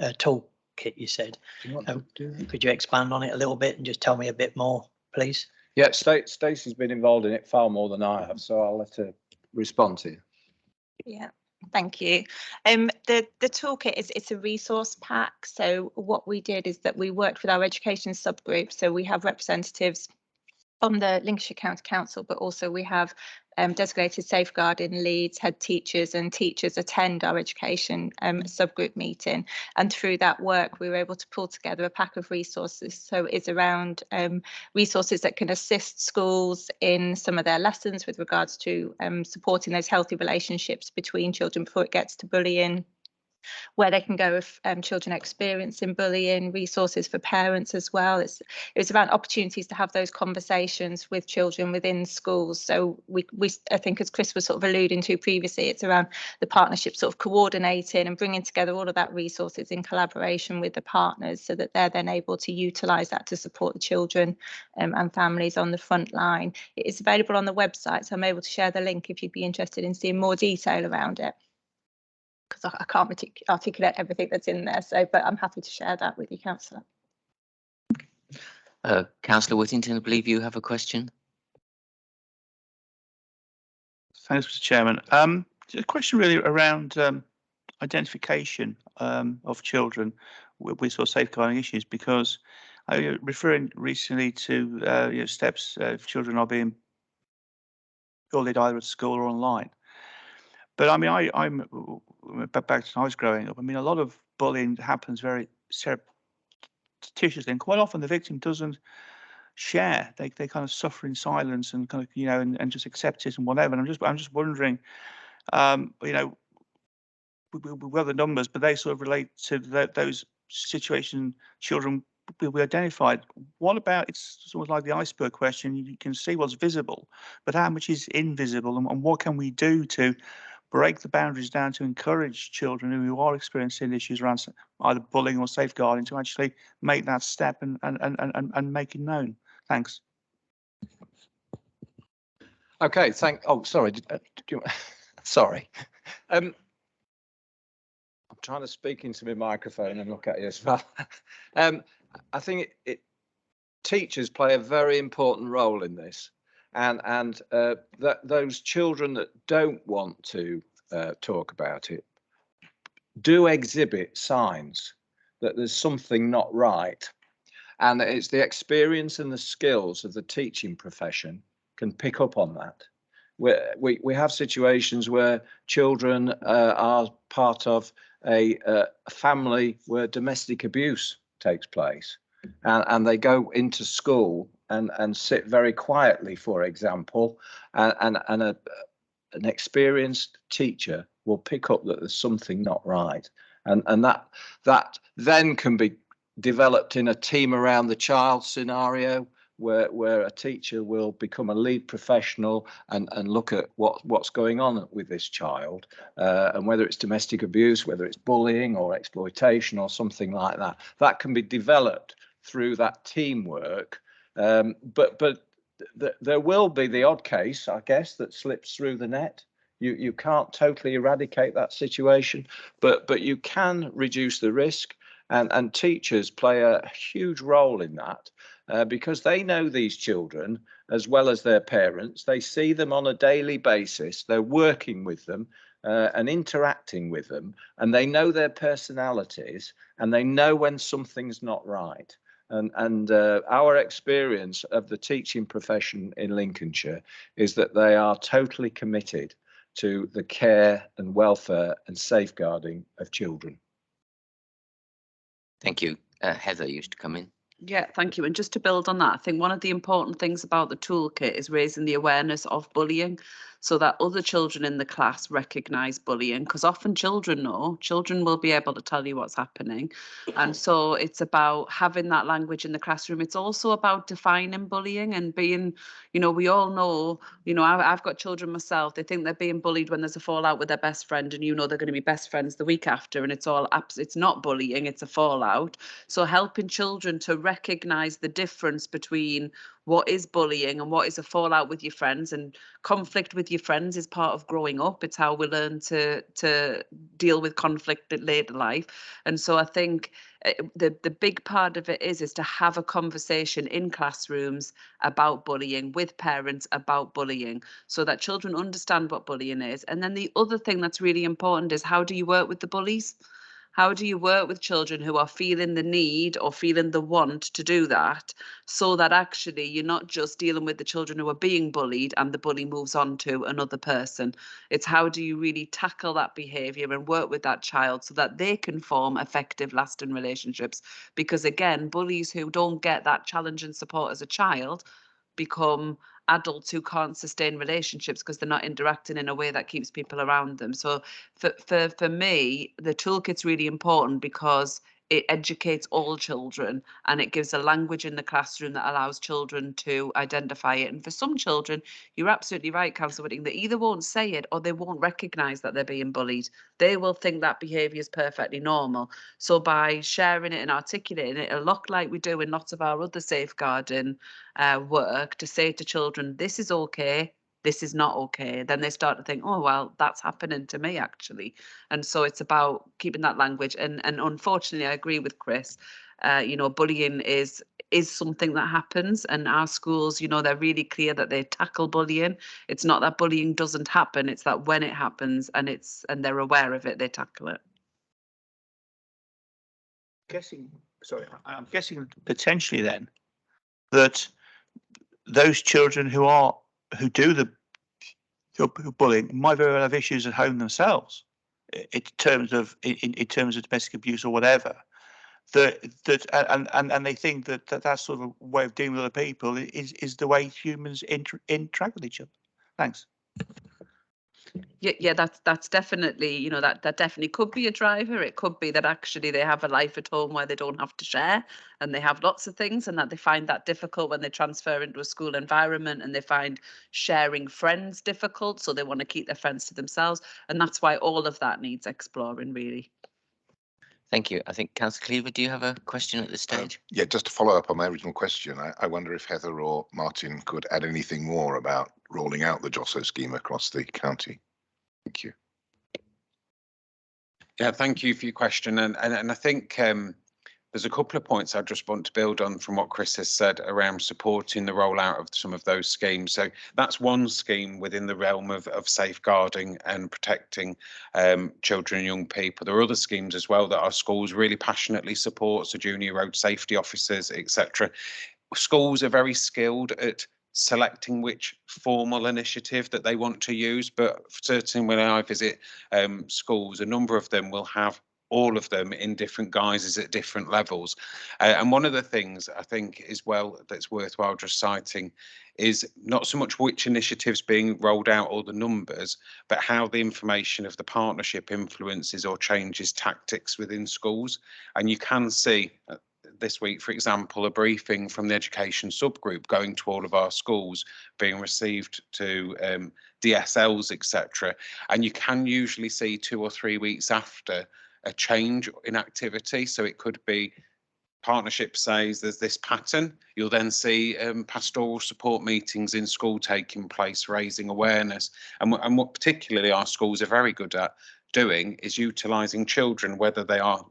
toolkit you said? Could you expand on it a little bit and just tell me a bit more, please? Yeah, Stacey's been involved in it far more than I have, so I'll let her respond to you. Yeah, thank you. The toolkit it's a resource pack. So what we did is that we worked with our education subgroup. So we have representatives on the Lincolnshire County Council, but also we have designated safeguarding leads, head teachers, and teachers attend our education subgroup meeting. And through that work, we were able to pull together a pack of resources. So it's around resources that can assist schools in some of their lessons with regards to supporting those healthy relationships between children before it gets to bullying, where they can go if children experiencing bullying, resources for parents as well. It was around opportunities to have those conversations with children within schools. So we I think, as Chris was sort of alluding to previously, it's around the partnership sort of coordinating and bringing together all of that resources in collaboration with the partners, so that they're then able to utilise that to support the children and families on the front line. It is available on the website, so I'm able to share the link if you'd be interested in seeing more detail around it, because I can't articulate everything that's in there. But I'm happy to share that with you, Councillor. Councillor Whittington, I believe you have a question. Thanks, Mr. Chairman. A question really around identification of children with sort of safeguarding issues, because I referring recently to steps if children are being bullied either at school or online. But I mean, I'm back to when I was growing up. I mean, a lot of bullying happens very surreptitiously, and quite often the victim doesn't share. They kind of suffer in silence and kind of and just accept it and whatever. And I'm just wondering, we have the numbers, but they sort of relate to those situations children will be identified. What about, it's sort of like the iceberg question, you can see what's visible, but how much is invisible, and what can we do to break the boundaries down to encourage children who are experiencing issues around either bullying or safeguarding to actually make that step and make it known? Thanks. Okay, oh, sorry. Sorry. I'm trying to speak into my microphone and look at you as well. I think teachers play a very important role in this, and those children that don't want to talk about it do exhibit signs that there's something not right, and it's the experience and the skills of the teaching profession can pick up on that. We have situations where children are part of a family where domestic abuse takes place, and they go into school and sit very quietly, for example, and an experienced teacher will pick up that there's something not right, and that then can be developed in a team around the child scenario, where a teacher will become a lead professional and look at what's going on with this child, and whether it's domestic abuse, whether it's bullying or exploitation or something like that. That can be developed through that teamwork, but there will be the odd case, I guess, that slips through the net. You can't totally eradicate that situation, but you can reduce the risk, and teachers play a huge role in that, because they know these children as well as their parents. They see them on a daily basis. They're working with them and interacting with them, and they know their personalities, and they know when something's not right. And our experience of the teaching profession in Lincolnshire is that they are totally committed to the care and welfare and safeguarding of children. Thank you. Heather used to come in. Yeah, thank you. And just to build on that, I think one of the important things about the toolkit is raising the awareness of bullying so that other children in the class recognise bullying, because often children will be able to tell you what's happening. And so it's about having that language in the classroom. It's also about defining bullying and being, we all know, I've got children myself. They think they're being bullied when there's a fallout with their best friend, and they're going to be best friends the week after, and it's not bullying, it's a fallout. So helping children to recognise the difference between what is bullying and what is a fallout with your friends, and conflict with your friends is part of growing up. It's how we learn to deal with conflict in later life. And so I think the big part of it is to have a conversation in classrooms about bullying, with parents about bullying, so that children understand what bullying is. And then the other thing that's really important is, how do you work with the bullies? How do you work with children who are feeling the need or feeling the want to do that, so that actually you're not just dealing with the children who are being bullied and the bully moves on to another person? It's how do you really tackle that behaviour and work with that child so that they can form effective, lasting relationships? Because again, bullies who don't get that challenge and support as a child become adults who can't sustain relationships because they're not interacting in a way that keeps people around them. So for me, the toolkit's really important because it educates all children, and it gives a language in the classroom that allows children to identify it. And for some children, you're absolutely right, Councillor Whitting, they either won't say it or they won't recognise that they're being bullied. They will think that behaviour is perfectly normal. So by sharing it and articulating it a lot like we do in lots of our other safeguarding work, to say to children, this is okay, this is not okay, then they start to think, oh, well, that's happening to me actually. And so it's about keeping that language. And unfortunately, I agree with Chris, bullying is something that happens, and our schools, they're really clear that they tackle bullying. It's not that bullying doesn't happen, it's that when it happens and they're aware of it, they tackle it. I'm guessing potentially then that those children who do the bullying might very well have issues at home themselves, in terms of domestic abuse or whatever. And they think that sort of way of dealing with other people is the way humans interact with each other. Thanks. Yeah, that's definitely, that definitely could be a driver. It could be that actually they have a life at home where they don't have to share, and they have lots of things, and that they find that difficult when they transfer into a school environment, and they find sharing friends difficult, so they want to keep their friends to themselves. And that's why all of that needs exploring, really. Thank you. I think Councillor Cleaver, do you have a question at this stage? Yeah, just to follow up on my original question, I wonder if Heather or Martin could add anything more about rolling out the JOSO scheme across the county. Thank you. Yeah, thank you for your question. And I think there's a couple of points I just want to build on from what Chris has said around supporting the rollout of some of those schemes. So that's one scheme within the realm of safeguarding and protecting children and young people. There are other schemes as well that our schools really passionately support, so junior road safety officers, etc. Schools are very skilled at selecting which formal initiative that they want to use, but certainly when I visit schools, a number of them will have all of them in different guises at different levels. And one of the things I think as well that's worthwhile just citing is not so much which initiatives being rolled out or the numbers, but how the information of the partnership influences or changes tactics within schools. And you can see this week, for example, a briefing from the education subgroup going to all of our schools, being received to DSLs, etc. And you can usually see 2 or 3 weeks after a change in activity. So it could be partnership says there's this pattern. You'll then see pastoral support meetings in school taking place, raising awareness. And what particularly our schools are very good at doing is utilising children, whether they are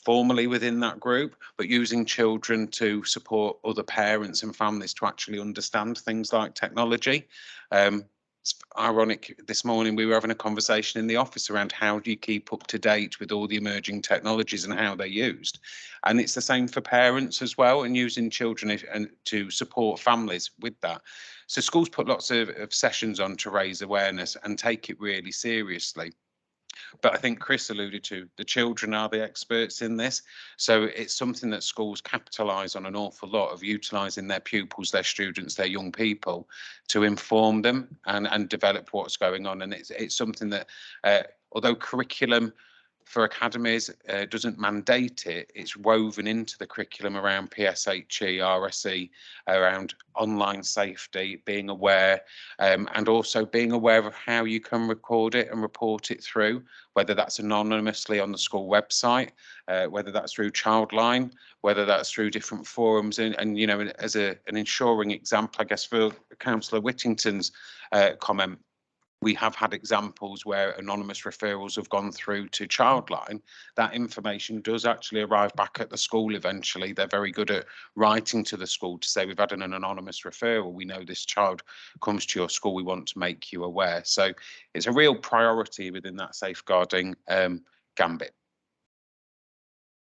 formally within that group, but using children to support other parents and families to actually understand things like technology. It's ironic, this morning we were having a conversation in the office around how do you keep up to date with all the emerging technologies and how they're used. And it's the same for parents as well, and using children and to support families with that. So schools put lots of sessions on to raise awareness and take it really seriously. But I think Chris alluded to, the children are the experts in this. So it's something that schools capitalise on an awful lot of utilising their pupils, their students, their young people to inform them and develop what's going on. And it's something that, although curriculum for academies doesn't mandate it, it's woven into the curriculum around PSHE, RSE, around online safety, being aware, and also being aware of how you can record it and report it through, whether that's anonymously on the school website, whether that's through Childline, whether that's through different forums, and you know, as an ensuring example, I guess, for Councillor Whittington's comment, we have had examples where anonymous referrals have gone through to Childline. That information does actually arrive back at the school eventually. They're very good at writing to the school to say, we've had an anonymous referral. We know this child comes to your school. We want to make you aware. So it's a real priority within that safeguarding gambit.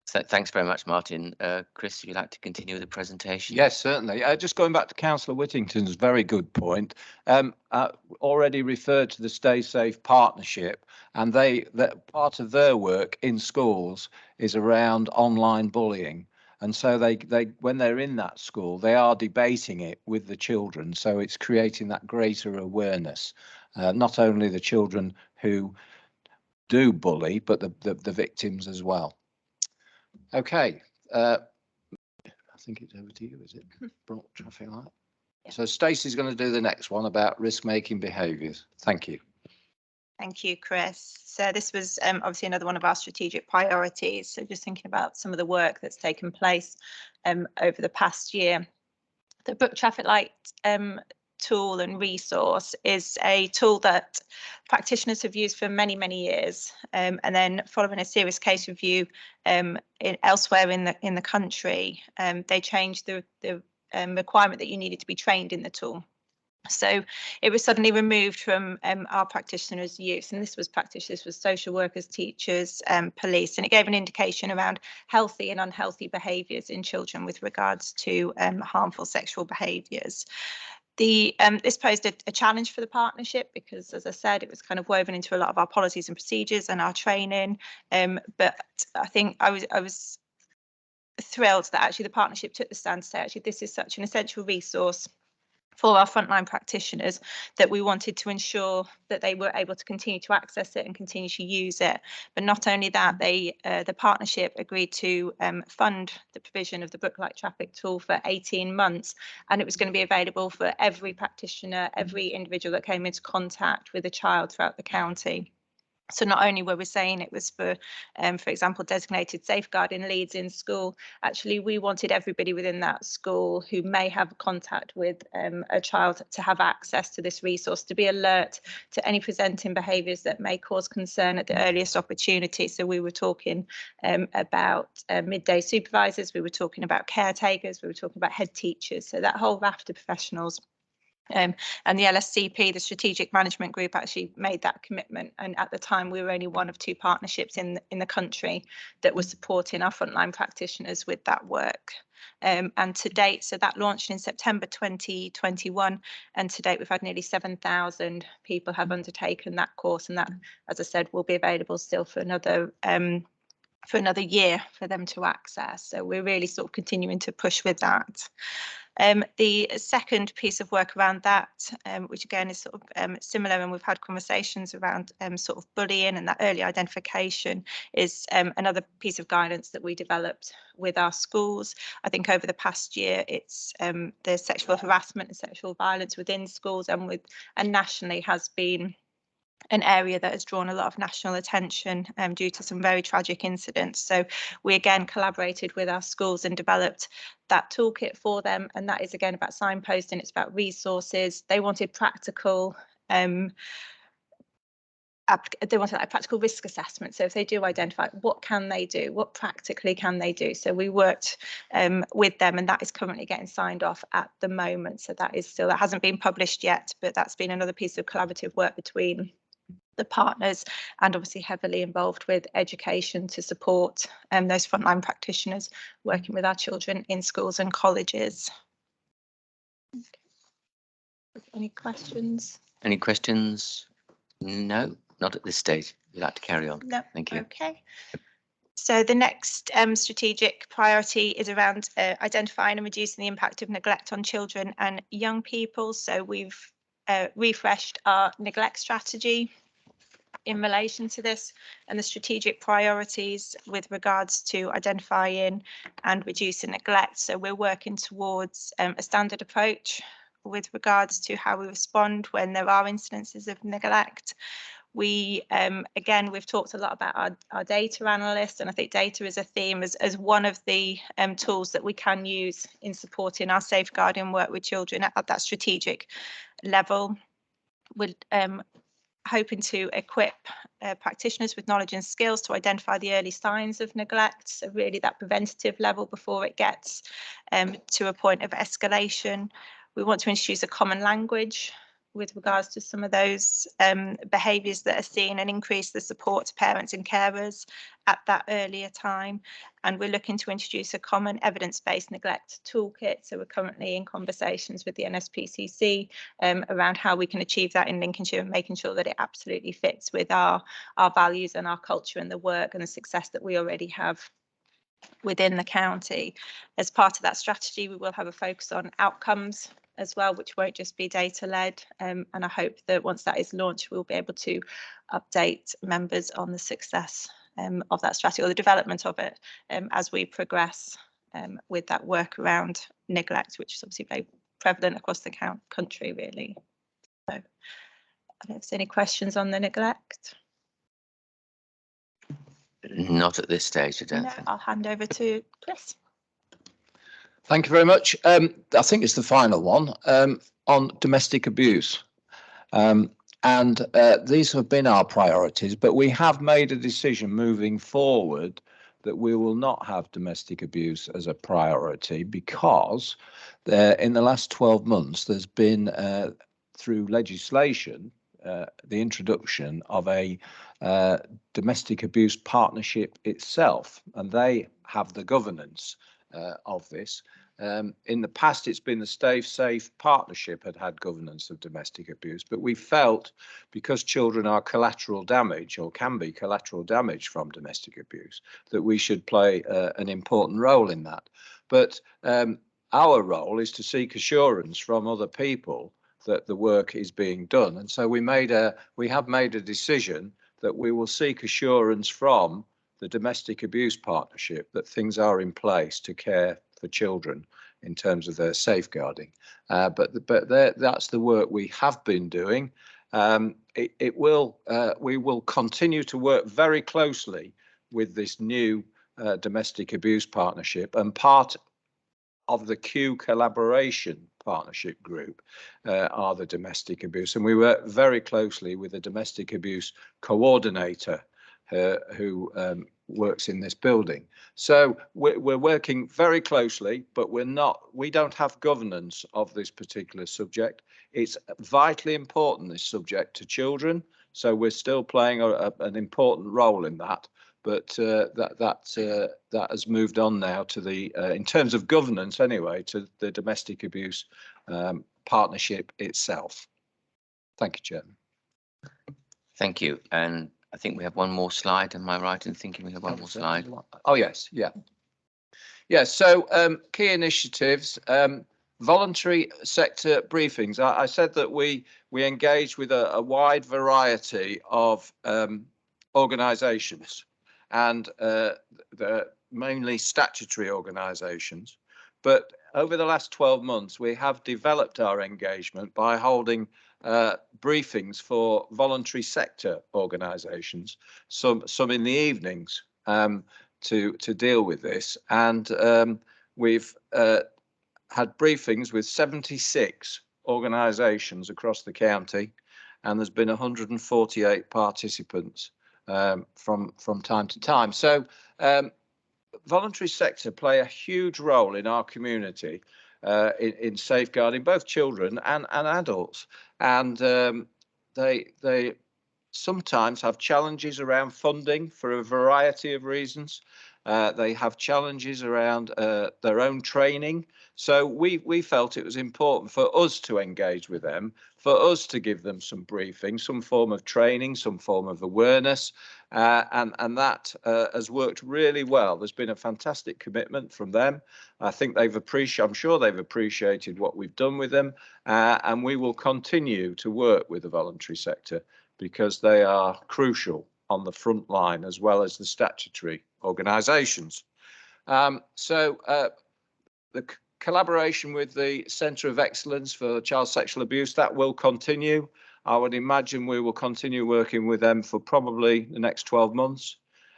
So thanks very much, Martin. Chris, would you like to continue with the presentation? Yes, certainly. Just going back to Councillor Whittington's very good point, already referred to the Stay Safe Partnership, and that part of their work in schools is around online bullying. And so they when they're in that school, they are debating it with the children. So it's creating that greater awareness, not only the children who do bully, but the victims as well. Okay, I think it's over to you, is it? Brought traffic light. Yeah. So Stacey's going to do the next one about risk-making behaviours. Thank you. Thank you, Chris. So this was obviously another one of our strategic priorities. So just thinking about some of the work that's taken place over the past year. The Book Traffic Light tool and resource is a tool that practitioners have used for many, many years, and then following a serious case review elsewhere in the country, they changed the requirement that you needed to be trained in the tool. So it was suddenly removed from our practitioners' use, and this was practitioners, was social workers, teachers, police, and it gave an indication around healthy and unhealthy behaviours in children with regards to harmful sexual behaviours. This posed a challenge for the partnership because, as I said, it was kind of woven into a lot of our policies and procedures and our training. But I think I was thrilled that actually the partnership took the stand to say, actually, this is such an essential resource for our frontline practitioners that we wanted to ensure that they were able to continue to access it and continue to use it. But not only that, the partnership agreed to fund the provision of the Book Light Traffic tool for 18 months, and it was going to be available for every practitioner, every individual that came into contact with a child throughout the county. So not only were we saying it was for example, designated safeguarding leads in school, actually we wanted everybody within that school who may have contact with a child to have access to this resource, to be alert to any presenting behaviours that may cause concern at the earliest opportunity. So we were talking about midday supervisors, we were talking about caretakers, we were talking about head teachers, so that whole raft of professionals. And the LSCP, the Strategic Management Group, actually made that commitment. And at the time, we were only one of 2 partnerships in the country that was supporting our frontline practitioners with that work. And to date, so that launched in September 2021, and to date we've had nearly 7,000 people have undertaken that course, and that, as I said, will be available still for another year for them to access. So we're really sort of continuing to push with that. The second piece of work around that, which again is sort of similar, and we've had conversations around sort of bullying and that early identification, is another piece of guidance that we developed with our schools. I think over the past year, it's the sexual harassment and sexual violence within schools and nationally has been an area that has drawn a lot of national attention due to some very tragic incidents. So we again collaborated with our schools and developed that toolkit for them. And that is again about signposting, it's about resources. They wanted practical practical risk assessment. So if they do identify, what can they do? What practically can they do? So we worked with them, and that is currently getting signed off at the moment. So that hasn't been published yet, but that's been another piece of collaborative work between the partners, and obviously heavily involved with education to support those frontline practitioners working with our children in schools and colleges. Any questions? Any questions? No, not at this stage. You'd like to carry on? No. Thank you. Okay. So the next strategic priority is around identifying and reducing the impact of neglect on children and young people. So we've refreshed our neglect strategy in relation to this, and the strategic priorities with regards to identifying and reducing neglect. So we're working towards a standard approach with regards to how we respond when there are incidences of neglect. We again, we've talked a lot about our data analysts, and I think data is a theme as one of the tools that we can use in supporting our safeguarding work with children at that strategic level. We're hoping to equip practitioners with knowledge and skills to identify the early signs of neglect, so really that preventative level before it gets to a point of escalation. We want to introduce a common language with regards to some of those behaviours that are seen, and increase the support to parents and carers at that earlier time. And we're looking to introduce a common evidence-based neglect toolkit. So we're currently in conversations with the NSPCC around how we can achieve that in Lincolnshire, and making sure that it absolutely fits with our values and our culture and the work and the success that we already have within the county. As part of that strategy, we will have a focus on outcomes as well, which won't just be data led, and I hope that once that is launched, we'll be able to update members on the success of that strategy, or the development of it, as we progress with that work around neglect, which is obviously very prevalent across the country really. So I don't know if there's any questions on the neglect. Not at this stage, I don't No, think. I'll hand over to Chris. Thank you very much. I think it's the final one on domestic abuse. And these have been our priorities, but we have made a decision moving forward that we will not have domestic abuse as a priority, because in the last 12 months, there's been, through legislation, the introduction of a domestic abuse partnership itself, and they have the governance of this. In the past, it's been the Stay Safe Partnership had governance of domestic abuse, but we felt, because children are collateral damage, or can be collateral damage from domestic abuse, that we should play an important role in that. But our role is to seek assurance from other people that the work is being done, and so we have made a decision that we will seek assurance from the Domestic Abuse Partnership that things are in place to care for children in terms of their safeguarding. But that's the work we have been doing. We will continue to work very closely with this new Domestic Abuse Partnership, and part of the Q Collaboration Partnership Group are the domestic abuse, and we work very closely with the domestic abuse coordinator who works in this building. So we're working very closely, but we don't have governance of this particular subject. It's vitally important, this subject, to children. So we're still playing an important role in that. But that has moved on now to the, in terms of governance anyway, to the domestic abuse partnership itself. Thank you, Chairman. Thank you. And I think we have one more slide. Am I right in thinking we have one more slide? Oh, yes. Yeah. Yeah. So key initiatives, voluntary sector briefings. I said that we engage with a wide variety of organisations, and the mainly statutory organisations. But over the last 12 months, we have developed our engagement by holding briefings for voluntary sector organisations, some in the evenings, to deal with this. And we've had briefings with 76 organisations across the county, and there's been 148 participants from time to time. So voluntary sector play a huge role in our community in safeguarding both children and adults, and they sometimes have challenges around funding for a variety of reasons. They have challenges around their own training. So we felt it was important for us to engage with them, for us to give them some briefing, some form of training, some form of awareness, and that has worked really well. There's been a fantastic commitment from them. I think I'm sure they've appreciated what we've done with them, and we will continue to work with the voluntary sector because they are crucial on the front line as well as the statutory organisations. The collaboration with the Centre of Excellence for Child Sexual Abuse, that will continue. I would imagine we will continue working with them for probably the next 12 months.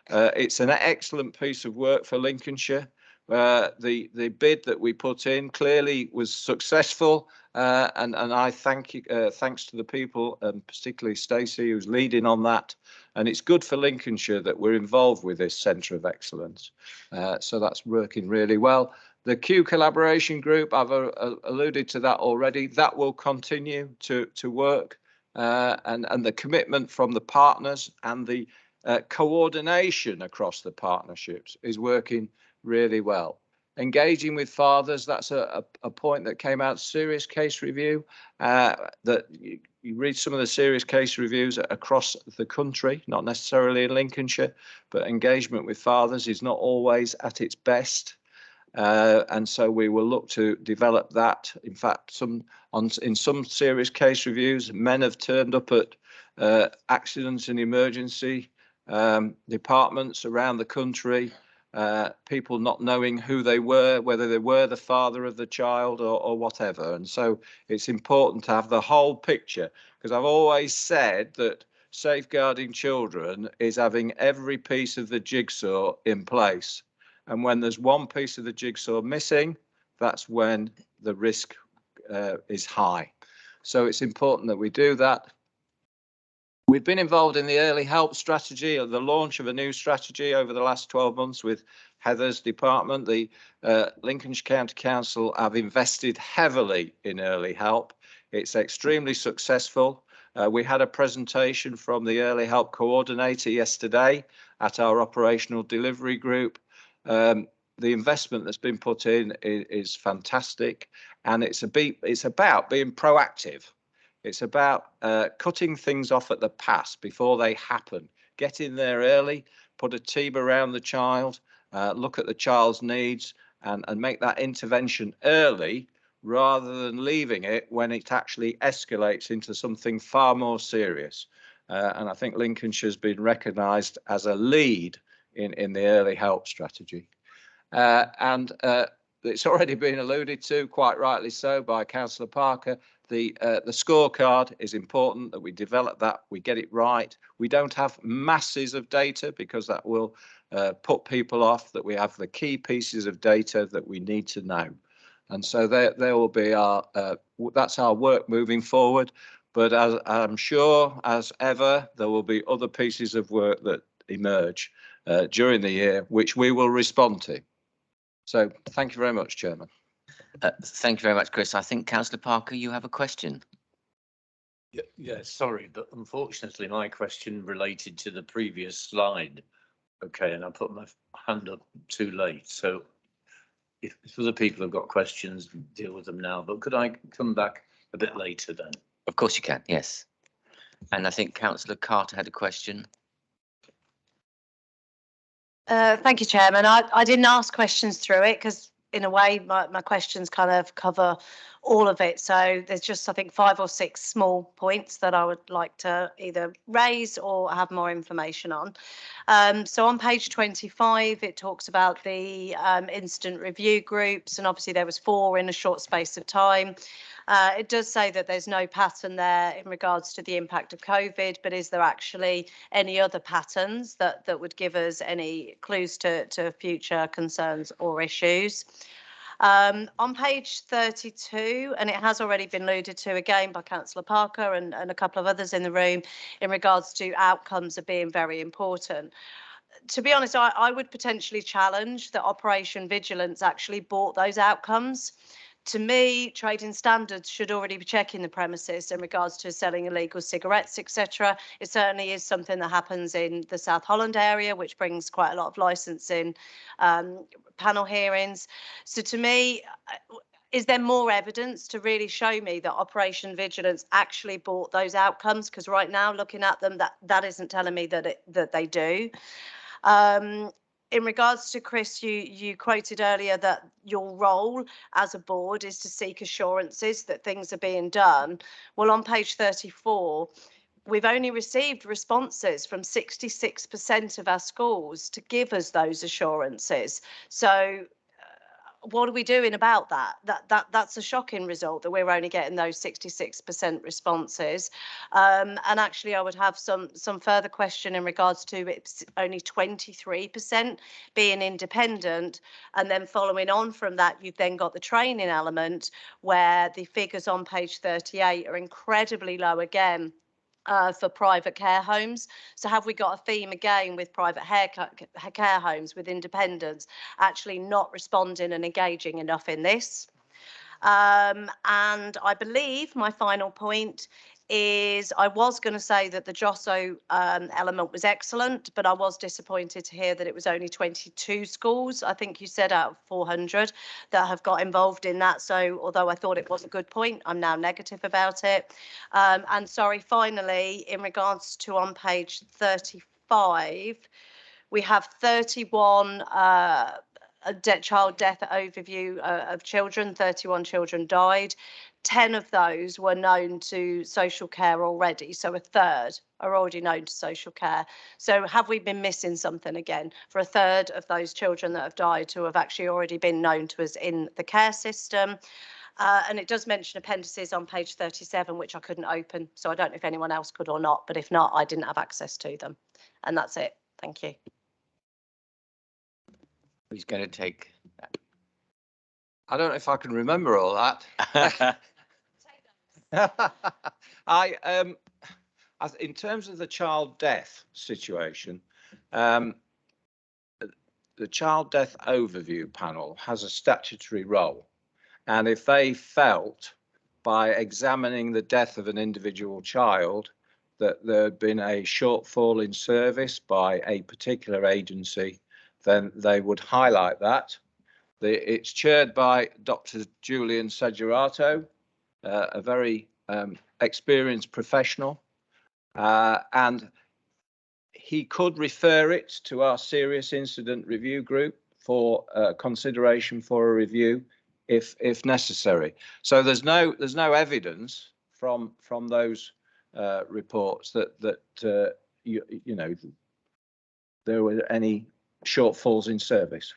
It's an excellent piece of work for Lincolnshire. The bid that we put in clearly was successful, and I thank you, thanks to the people, and particularly Stacey, who's leading on that. And it's good for Lincolnshire that we're involved with this Centre of Excellence. So that's working really well. The Q collaboration group, I've alluded to that already. That will continue to work, and the commitment from the partners and the coordination across the partnerships is working really well. Engaging with fathers, that's a point that came out serious case review, that you read some of the serious case reviews across the country, not necessarily in Lincolnshire, but engagement with fathers is not always at its best. And so we will look to develop that. In fact, in some serious case reviews, men have turned up at accidents and emergency departments around the country, people not knowing who they were, whether they were the father of the child or whatever. And so it's important to have the whole picture, because I've always said that safeguarding children is having every piece of the jigsaw in place. And when there's one piece of the jigsaw missing, that's when the risk is high. So it's important that we do that. We've been involved in the early help strategy, or the launch of a new strategy over the last 12 months with Heather's department. The Lincolnshire County Council have invested heavily in early help. It's extremely successful. We had a presentation from the early help coordinator yesterday at our operational delivery group. The investment that's been put in is fantastic, and it's about being proactive. It's about cutting things off at the pass before they happen. Get in there early, put a team around the child, look at the child's needs, and make that intervention early, rather than leaving it when it actually escalates into something far more serious. And I think Lincolnshire's been recognised as a lead in the early help strategy. And it's already been alluded to, quite rightly so, by Councillor Parker. The scorecard is important, that we develop that, we get it right. We don't have masses of data because that will put people off, that we have the key pieces of data that we need to know. And so there will be that's our work moving forward. But as I'm sure, as ever, there will be other pieces of work that emerge. during the year, which we will respond to. So thank you very much, Chairman. Thank you very much, Chris. I think Councillor Parker, you have a question. Yeah, sorry, but unfortunately my question related to the previous slide. Okay, and I put my hand up too late. So if other people have got questions, deal with them now. But could I come back a bit later then? Of course you can, yes. And I think Councillor Carter had a question. Thank you, Chairman. I didn't ask questions through it because in a way my questions kind of cover all of it. So there's just, I think, 5 or 6 small points that I would like to either raise or have more information on. So on page 25, it talks about the incident review groups, and obviously there was 4 in a short space of time. It does say that there's no pattern there in regards to the impact of COVID, but is there actually any other patterns that would give us any clues to future concerns or issues? On page 32, and it has already been alluded to again by Councillor Parker and a couple of others in the room in regards to outcomes of being very important. To be honest, I would potentially challenge that Operation Vigilance actually brought those outcomes. To me, trading standards should already be checking the premises in regards to selling illegal cigarettes, etc. It certainly is something that happens in the South Holland area, which brings quite a lot of licensing panel hearings. So to me, is there more evidence to really show me that Operation Vigilance actually brought those outcomes? Because right now, looking at them, that isn't telling me that they do. In regards to Chris, you quoted earlier that your role as a board is to seek assurances that things are being done. Well, on page 34, we've only received responses from 66% of our schools to give us those assurances. So what are we doing about that? That's a shocking result that we're only getting those 66% responses. And actually, I would have some further question in regards to it's only 23% being independent. And then following on from that, you've then got the training element where the figures on page 38 are incredibly low again. For private care homes. So have we got a theme again with private care homes, with independents actually not responding and engaging enough in this? And I believe my final point is I was going to say that the JOSO element was excellent, but I was disappointed to hear that it was only 22 schools, I think you said, out of 400 that have got involved in that. So although I thought it was a good point, I'm now negative about it. And sorry, finally, in regards to on page 35, we have 31 child death overview of children. 31 children died. 10 of those were known to social care already, so a third are already known to social care. So have we been missing something again for a third of those children that have died who have actually already been known to us in the care system? And it does mention appendices on page 37, which I couldn't open, so I don't know if anyone else could or not, but if not, I didn't have access to them. And that's it. Thank you. Who's going to take that? I don't know if I can remember all that. In terms of the child death situation, the child death overview panel has a statutory role, and if they felt by examining the death of an individual child that there had been a shortfall in service by a particular agency, then they would highlight that. It's chaired by Dr. Julian Segerato, a very experienced professional, and he could refer it to our serious incident review group for consideration for a review if necessary. So there's no evidence from those reports that you know there were any shortfalls in service.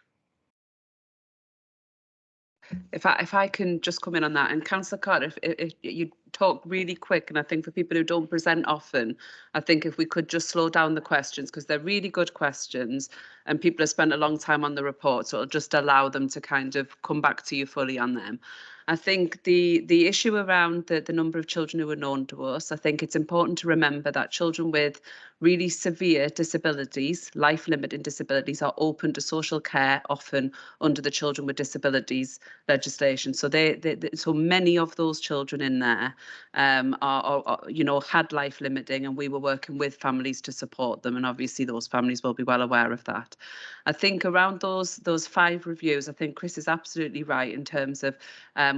If I can just come in on that, and Councillor Carter, if you talk really quick, and I think for people who don't present often, I think if we could just slow down the questions, because they're really good questions and people have spent a long time on the report, so it'll just allow them to kind of come back to you fully on them. I think the issue around the number of children who are known to us, I think it's important to remember that children with really severe disabilities, life-limiting disabilities, are open to social care often under the Children with Disabilities legislation. So so many of those children in there are you know, had life-limiting, and we were working with families to support them, and obviously those families will be well aware of that. I think around those 5 reviews, I think Chris is absolutely right in terms of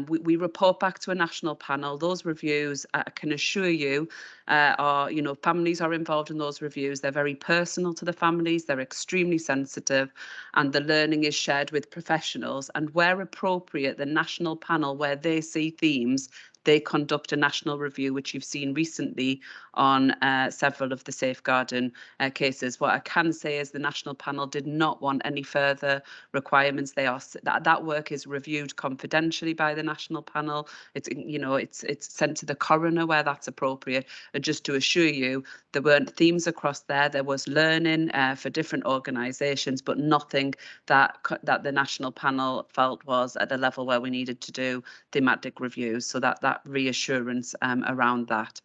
we report back to a national panel. Those reviews, I can assure you, are, you know, families are involved in those reviews. They're very personal to the families. They're extremely sensitive, and the learning is shared with professionals. And where appropriate, the national panel, where they see themes, they conduct a national review, which you've seen recently on several of the safeguarding cases. What I can say is the national panel did not want any further requirements. That work is reviewed confidentially by the national panel. It's, you know, it's sent to the coroner where that's appropriate. And just to assure you, there weren't themes across there. There was learning for different organisations, but nothing that the national panel felt was at a level where we needed to do thematic reviews. So that reassurance around that.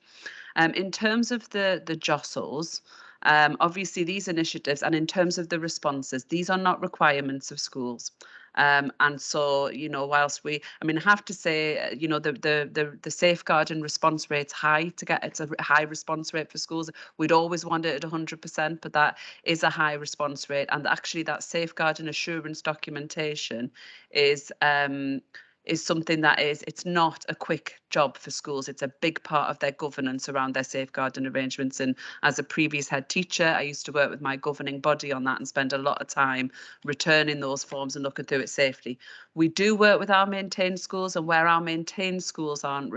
In terms of the jostles, obviously these initiatives, and in terms of the responses, these are not requirements of schools. And so, you know, whilst I mean, I have to say, you know, the safeguarding response rate's high it's a high response rate for schools. We'd always want it at 100%, but that is a high response rate. And actually that safeguarding assurance documentation is something that it's not a quick job for schools. It's a big part of their governance around their safeguarding arrangements. And as a previous head teacher, I used to work with my governing body on that and spend a lot of time returning those forms and looking through it safely. We do work with our maintained schools, and where our maintained schools aren't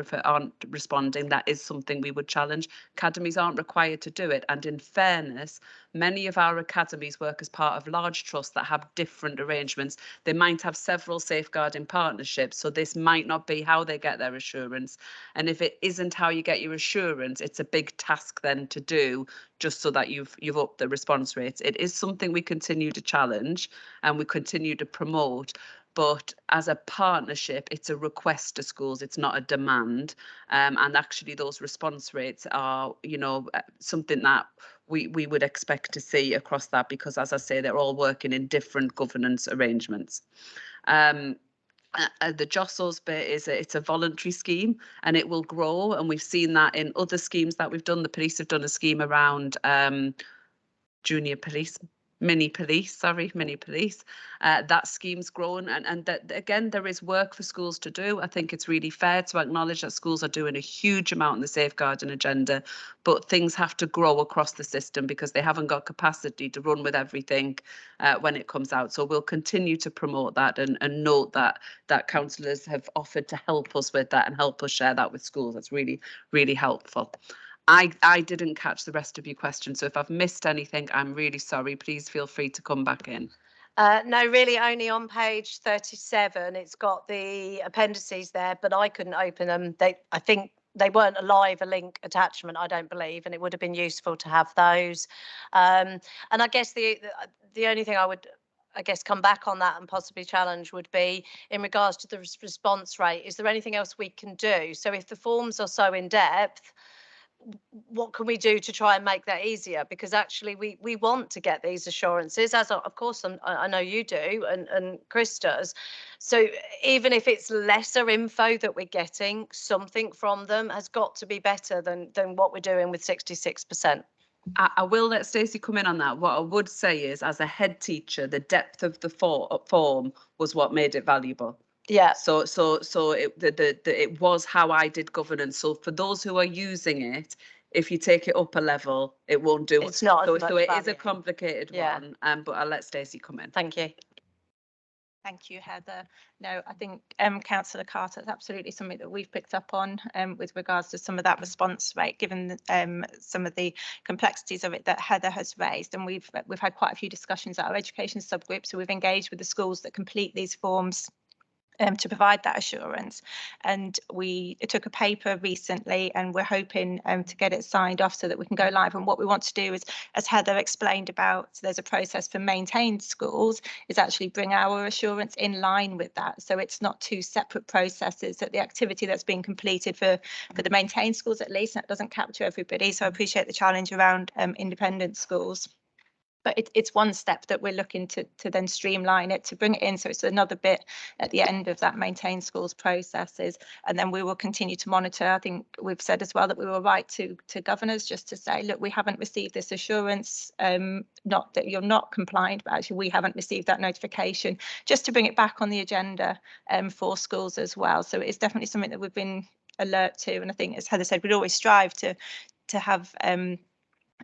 responding, that is something we would challenge. Academies aren't required to do it. And in fairness, many of our academies work as part of large trusts that have different arrangements. They might have several safeguarding partnerships, so this might not be how they get their assurance. And if it isn't how you get your assurance, it's a big task then to do, just so that you've upped the response rates. It is something we continue to challenge and we continue to promote. But as a partnership, it's a request to schools, it's not a demand. And actually those response rates are, you know, something that we would expect to see across that, because as I say, they're all working in different governance arrangements. The jostles bit it's a voluntary scheme, and it will grow, and we've seen that in other schemes that we've done. The police have done a scheme around junior police, mini police. That scheme's grown, and that again, there is work for schools to do. I think it's really fair to acknowledge that schools are doing a huge amount in the safeguarding agenda, but things have to grow across the system because they haven't got capacity to run with everything when it comes out. So we'll continue to promote that and note that councillors have offered to help us with that and help us share that with schools. That's really, really helpful. I didn't catch the rest of your question, so if I've missed anything, I'm really sorry. Please feel free to come back in. No, really only on page 37. It's got the appendices there, but I couldn't open them. I think they weren't a link attachment, I don't believe, and it would have been useful to have those. And I guess the only thing I would come back on that and possibly challenge would be in regards to the response rate. Is there anything else we can do? So if the forms are so in depth, what can we do to try and make that easier? Because actually we want to get these assurances, as of course I know you do and Chris does. So even if it's lesser info that we're getting, something from them has got to be better than what we're doing with 66%. I will let Stacey come in on that. What I would say is, as a head teacher, the depth of the form was what made it valuable. Yeah. So it was how I did governance. So for those who are using it, if you take it up a level, it won't do. It's not as much so it is value. a complicated one. But I'll let Stacey come in. Thank you. Thank you, Heather. No, I think Councillor Carter is absolutely something that we've picked up on with regards to some of that response rate, given some of the complexities of it that Heather has raised. And we've had quite a few discussions at our education subgroup. So we've engaged with the schools that complete these forms to provide that assurance. And we took a paper recently, and we're hoping to get it signed off so that we can go live. And what we want to do is, as Heather explained about, so there's a process for maintained schools, is actually bring our assurance in line with that. So it's not two separate processes, that the activity that's being completed for the maintained schools, at least, that doesn't capture everybody. So I appreciate the challenge around independent schools. But it's one step that we're looking to then streamline it, to bring it in. So it's another bit at the end of that maintained schools processes. And then we will continue to monitor. I think we've said as well that we will write to governors just to say, look, we haven't received this assurance, not that you're not compliant, but actually we haven't received that notification, just to bring it back on the agenda for schools as well. So it's definitely something that we've been alert to. And I think, as Heather said, we'd always strive to have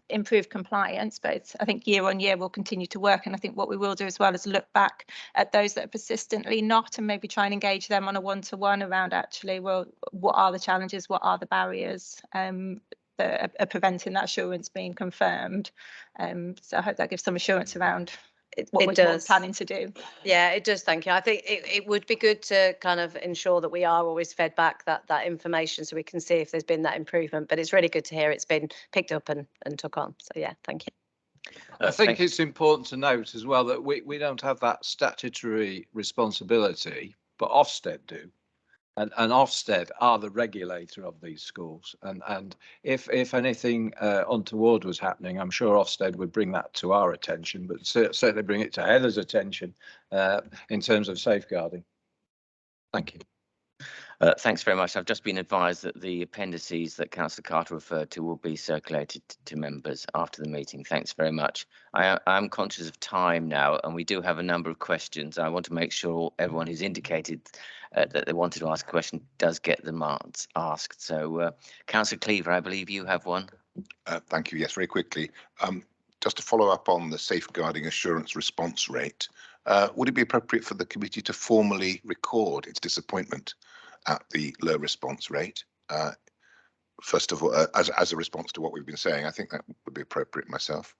improve compliance, but I think year on year we'll continue to work. And I think what we will do as well is look back at those that are persistently not, and maybe try and engage them on a one-to-one around, actually, well, what are the challenges, what are the barriers that are preventing that assurance being confirmed. So I hope that gives some assurance around what we're planning to do. Yeah, it does. Thank you. I think it would be good to kind of ensure that we are always fed back that information so we can see if there's been that improvement. But it's really good to hear it's been picked up and took on. So yeah, thank you. I think it's important to note as well that we don't have that statutory responsibility, but Ofsted do. And Ofsted are the regulator of these schools, and if anything untoward was happening, I'm sure Ofsted would bring that to our attention, but certainly bring it to Heather's attention in terms of safeguarding. Thank you. Thanks very much. I've just been advised that the appendices that Councillor Carter referred to will be circulated to members after the meeting. Thanks very much. I am conscious of time now, and we do have a number of questions. I want to make sure everyone who's indicated that they wanted to ask a question does get them asked. So, Councillor Cleaver, I believe you have one. Thank you. Yes, very quickly. Just to follow up on the safeguarding assurance response rate, would it be appropriate for the committee to formally record its disappointment at the low response rate? First of all, as a response to what we've been saying, I think that would be appropriate myself.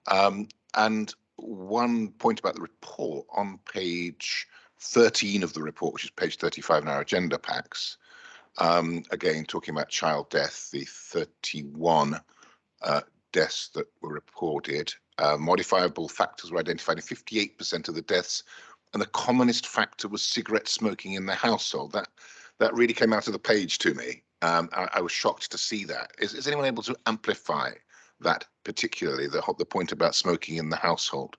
And one point about the report on page 13 of the report, which is page 35 in our agenda packs, again, talking about child death, the 31 deaths that were reported, modifiable factors were identified in 58% of the deaths, and the commonest factor was cigarette smoking in the household. That really came out of the page to me. I was shocked to see that. Is anyone able to amplify that, particularly the point about smoking in the household?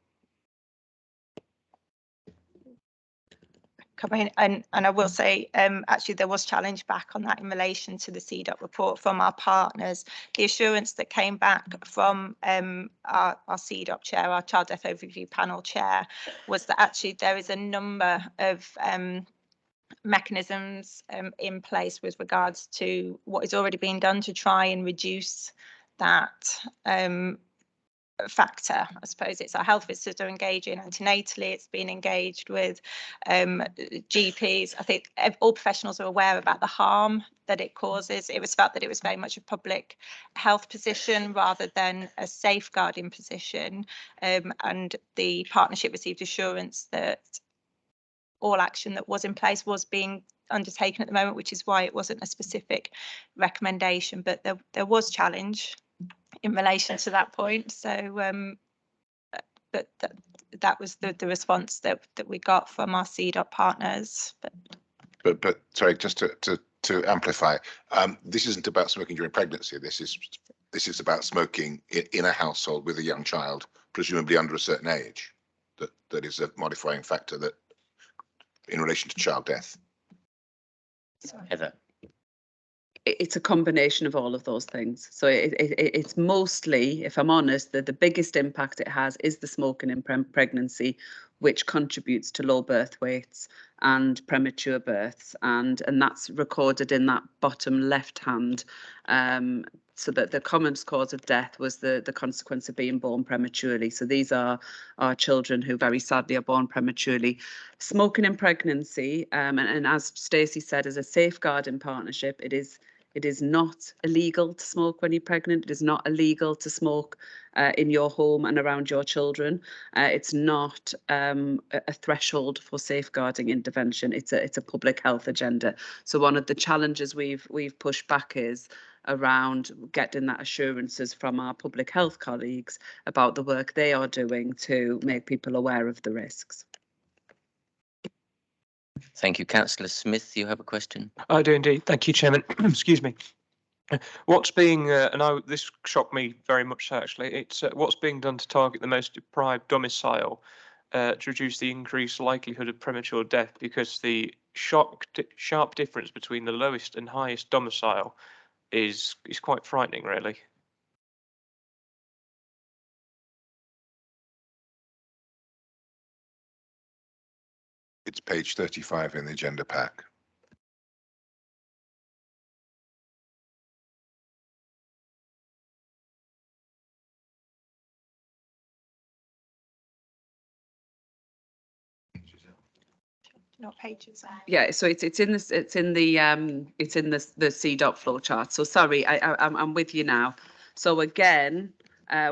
Come in, and I will say, actually, there was challenge back on that in relation to the CDOT report from our partners. The assurance that came back from our CDOT chair, our Child Death Overview Panel chair, was that actually there is a number of mechanisms in place with regards to what is already being done to try and reduce that factor. I suppose it's our health visitors are engaging antenatally, it's been engaged with GPs. I think all professionals are aware about the harm that it causes. It was felt that it was very much a public health position rather than a safeguarding position, and the partnership received assurance that all action that was in place was being undertaken at the moment, which is why it wasn't a specific recommendation, but there was challenge in relation to that point. So but that was the response that we got from our CDOT partners. But sorry, just to amplify, this isn't about smoking during pregnancy. This is about smoking in a household with a young child, presumably under a certain age. That is a modifying factor that in relation to child death. Heather. It's a combination of all of those things. So it's mostly, if I'm honest, the biggest impact it has is the smoking in pregnancy, which contributes to low birth weights and premature births, and that's recorded in that bottom left hand. So that the commonest cause of death was the consequence of being born prematurely. So these are our children who very sadly are born prematurely. Smoking in pregnancy, and as Stacey said, as a safeguarding partnership, it is It is not illegal to smoke when you're pregnant. It is not illegal to smoke in your home and around your children. It's not a threshold for safeguarding intervention. It's a public health agenda. So one of the challenges we've pushed back is around getting that assurances from our public health colleagues about the work they are doing to make people aware of the risks. Thank you. Councillor Smith, you have a question? I do indeed. Thank you, Chairman. Excuse me. What's being, this shocked me very much actually, it's what's being done to target the most deprived domicile to reduce the increased likelihood of premature death, because the sharp difference between the lowest and highest domicile is quite frightening, really. It's page 35 in the agenda pack. Not pages. Yeah, so it's in the C dot flow chart. So sorry, I'm with you now. So again,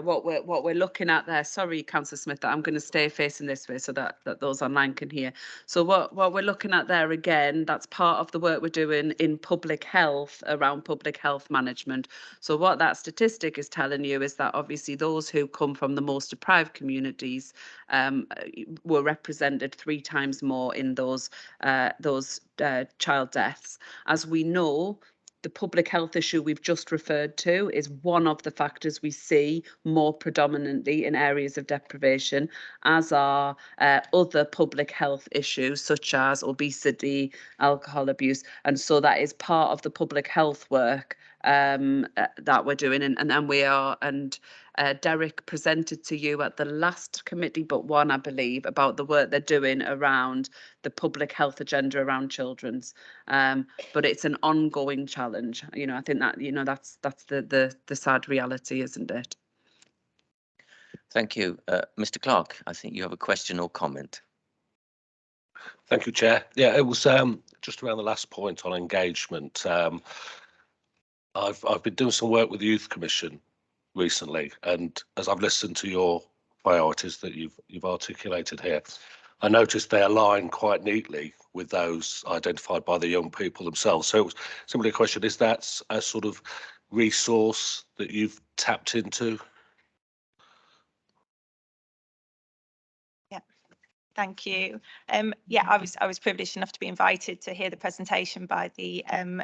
what we're looking at there. Sorry, Councillor Smith, I'm going to stay facing this way so that those online can hear. So what we're looking at there again, that's part of the work we're doing in public health around public health management. So what that statistic is telling you is that obviously those who come from the most deprived communities were represented 3 times more in those child deaths. As we know, the public health issue we've just referred to is one of the factors we see more predominantly in areas of deprivation, as are other public health issues such as obesity, alcohol abuse. And so that is part of the public health work that we're doing. And we are, and Derek presented to you at the last committee, but one, I believe, about the work they're doing around the public health agenda around children's. But it's an ongoing challenge. You know, I think that, you know, that's the sad reality, isn't it? Thank you. Mr. Clark, I think you have a question or comment. Thank you, Chair. Yeah, it was just around the last point on engagement. I've been doing some work with the Youth Commission recently, and as I've listened to your priorities that you've articulated here, I noticed they align quite neatly with those identified by the young people themselves. So it was simply a question: is that a sort of resource that you've tapped into? Thank you. Yeah, I was privileged enough to be invited to hear the presentation by the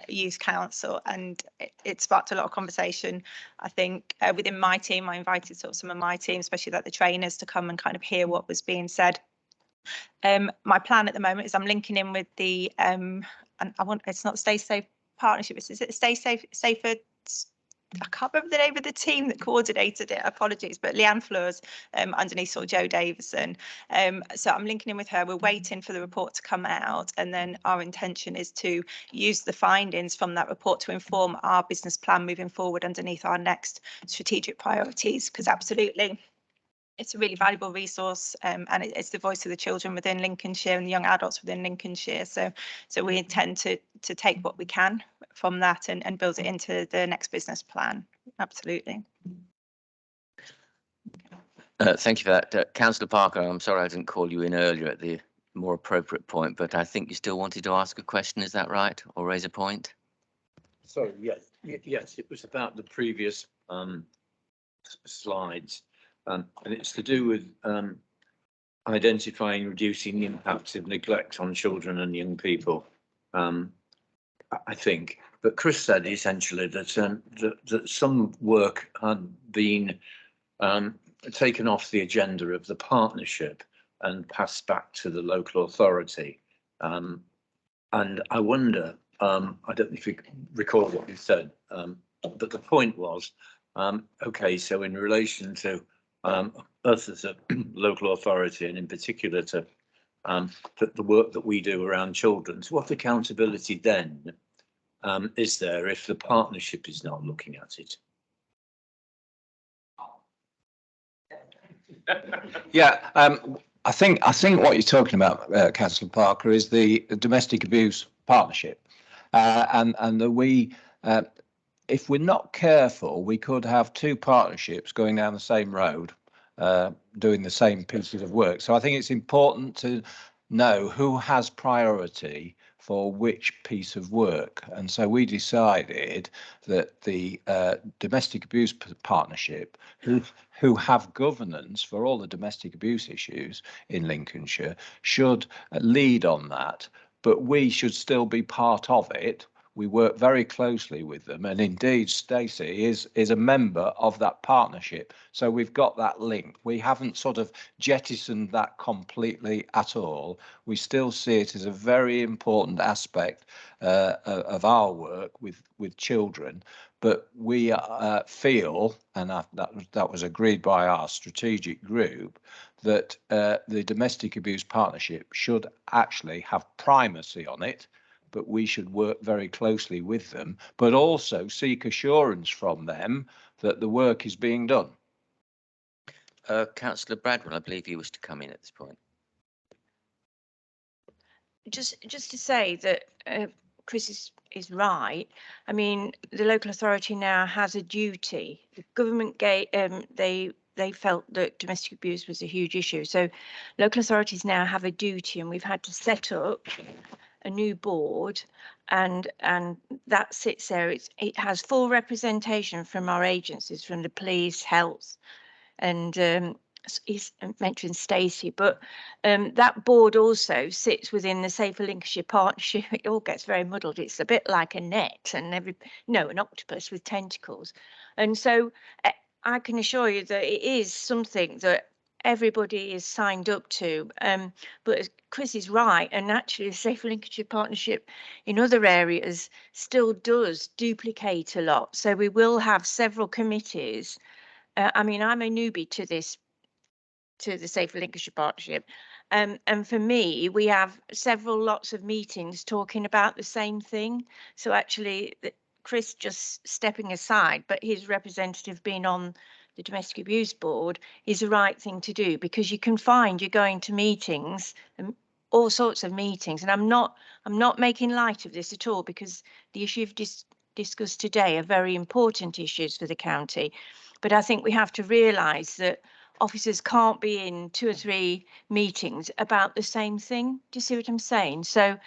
Youth Council, and it sparked a lot of conversation. I think within my team, I invited sort of some of my team, especially like the trainers, to come and kind of hear what was being said. My plan at the moment is I'm linking in with the and it's not the Stay Safe Partnership, is it Stay Safer? I can't remember the name of the team that coordinated it. Apologies, but Leanne Fleurs underneath saw Joe Davison. So I'm linking in with her. We're waiting for the report to come out, and then our intention is to use the findings from that report to inform our business plan moving forward underneath our next strategic priorities, because absolutely it's a really valuable resource, and it's the voice of the children within Lincolnshire and the young adults within Lincolnshire. So we intend to take what we can from that and build it into the next business plan. Absolutely. Thank you for that. Councillor Parker, I'm sorry I didn't call you in earlier at the more appropriate point, but I think you still wanted to ask a question, is that right? Or raise a point? Sorry, yes, it was about the previous slides. And it's to do with identifying and reducing the impacts of neglect on children and young people, I think. But Chris said essentially that, that some work had been taken off the agenda of the partnership and passed back to the local authority. And I wonder, I don't know if you recall what you said, but the point was, okay, so in relation to us as a local authority, and in particular to the work that we do around children, so what accountability then is there if the partnership is not looking at it? Yeah, I think what you're talking about, Councillor Parker, is the domestic abuse partnership, and that we If we're not careful, we could have two partnerships going down the same road, doing the same pieces of work. So I think it's important to know who has priority for which piece of work. And so we decided that the domestic abuse partnership, who have governance for all the domestic abuse issues in Lincolnshire, should lead on that, but we should still be part of it. We work very closely with them, and indeed Stacey is a member of that partnership, so we've got that link. We haven't sort of jettisoned that completely at all. We still see it as a very important aspect of our work with children, but we feel, and that was agreed by our strategic group, that the domestic abuse partnership should actually have primacy on it, but we should work very closely with them, but also seek assurance from them that the work is being done. Councillor Bradwell, I believe you wish to come in at this point. Just to say that Chris is right. I mean, the local authority now has a duty. The government they felt that domestic abuse was a huge issue. So local authorities now have a duty, and we've had to set up a new board, and that sits there. It has full representation from our agencies, from the police, health, and he's mentioned Stacey, but that board also sits within the Safer Lincolnshire Partnership. It all gets very muddled. It's a bit like a net and an octopus with tentacles. And so I can assure you that it is something that everybody is signed up to. But Chris is right, and actually the Safer Lincolnshire Partnership in other areas still does duplicate a lot. So we will have several committees. I mean, I'm a newbie to this, to the Safer Lincolnshire Partnership. And for me, we have several lots of meetings talking about the same thing. So actually, Chris just stepping aside, but his representative being on the Domestic Abuse Board is the right thing to do, because you can find you're going to meetings, and all sorts of meetings. And I'm not making light of this at all, because the issue you've discussed today are very important issues for the county. But I think we have to realise that officers can't be in 2 or 3 meetings about the same thing. Do you see what I'm saying? So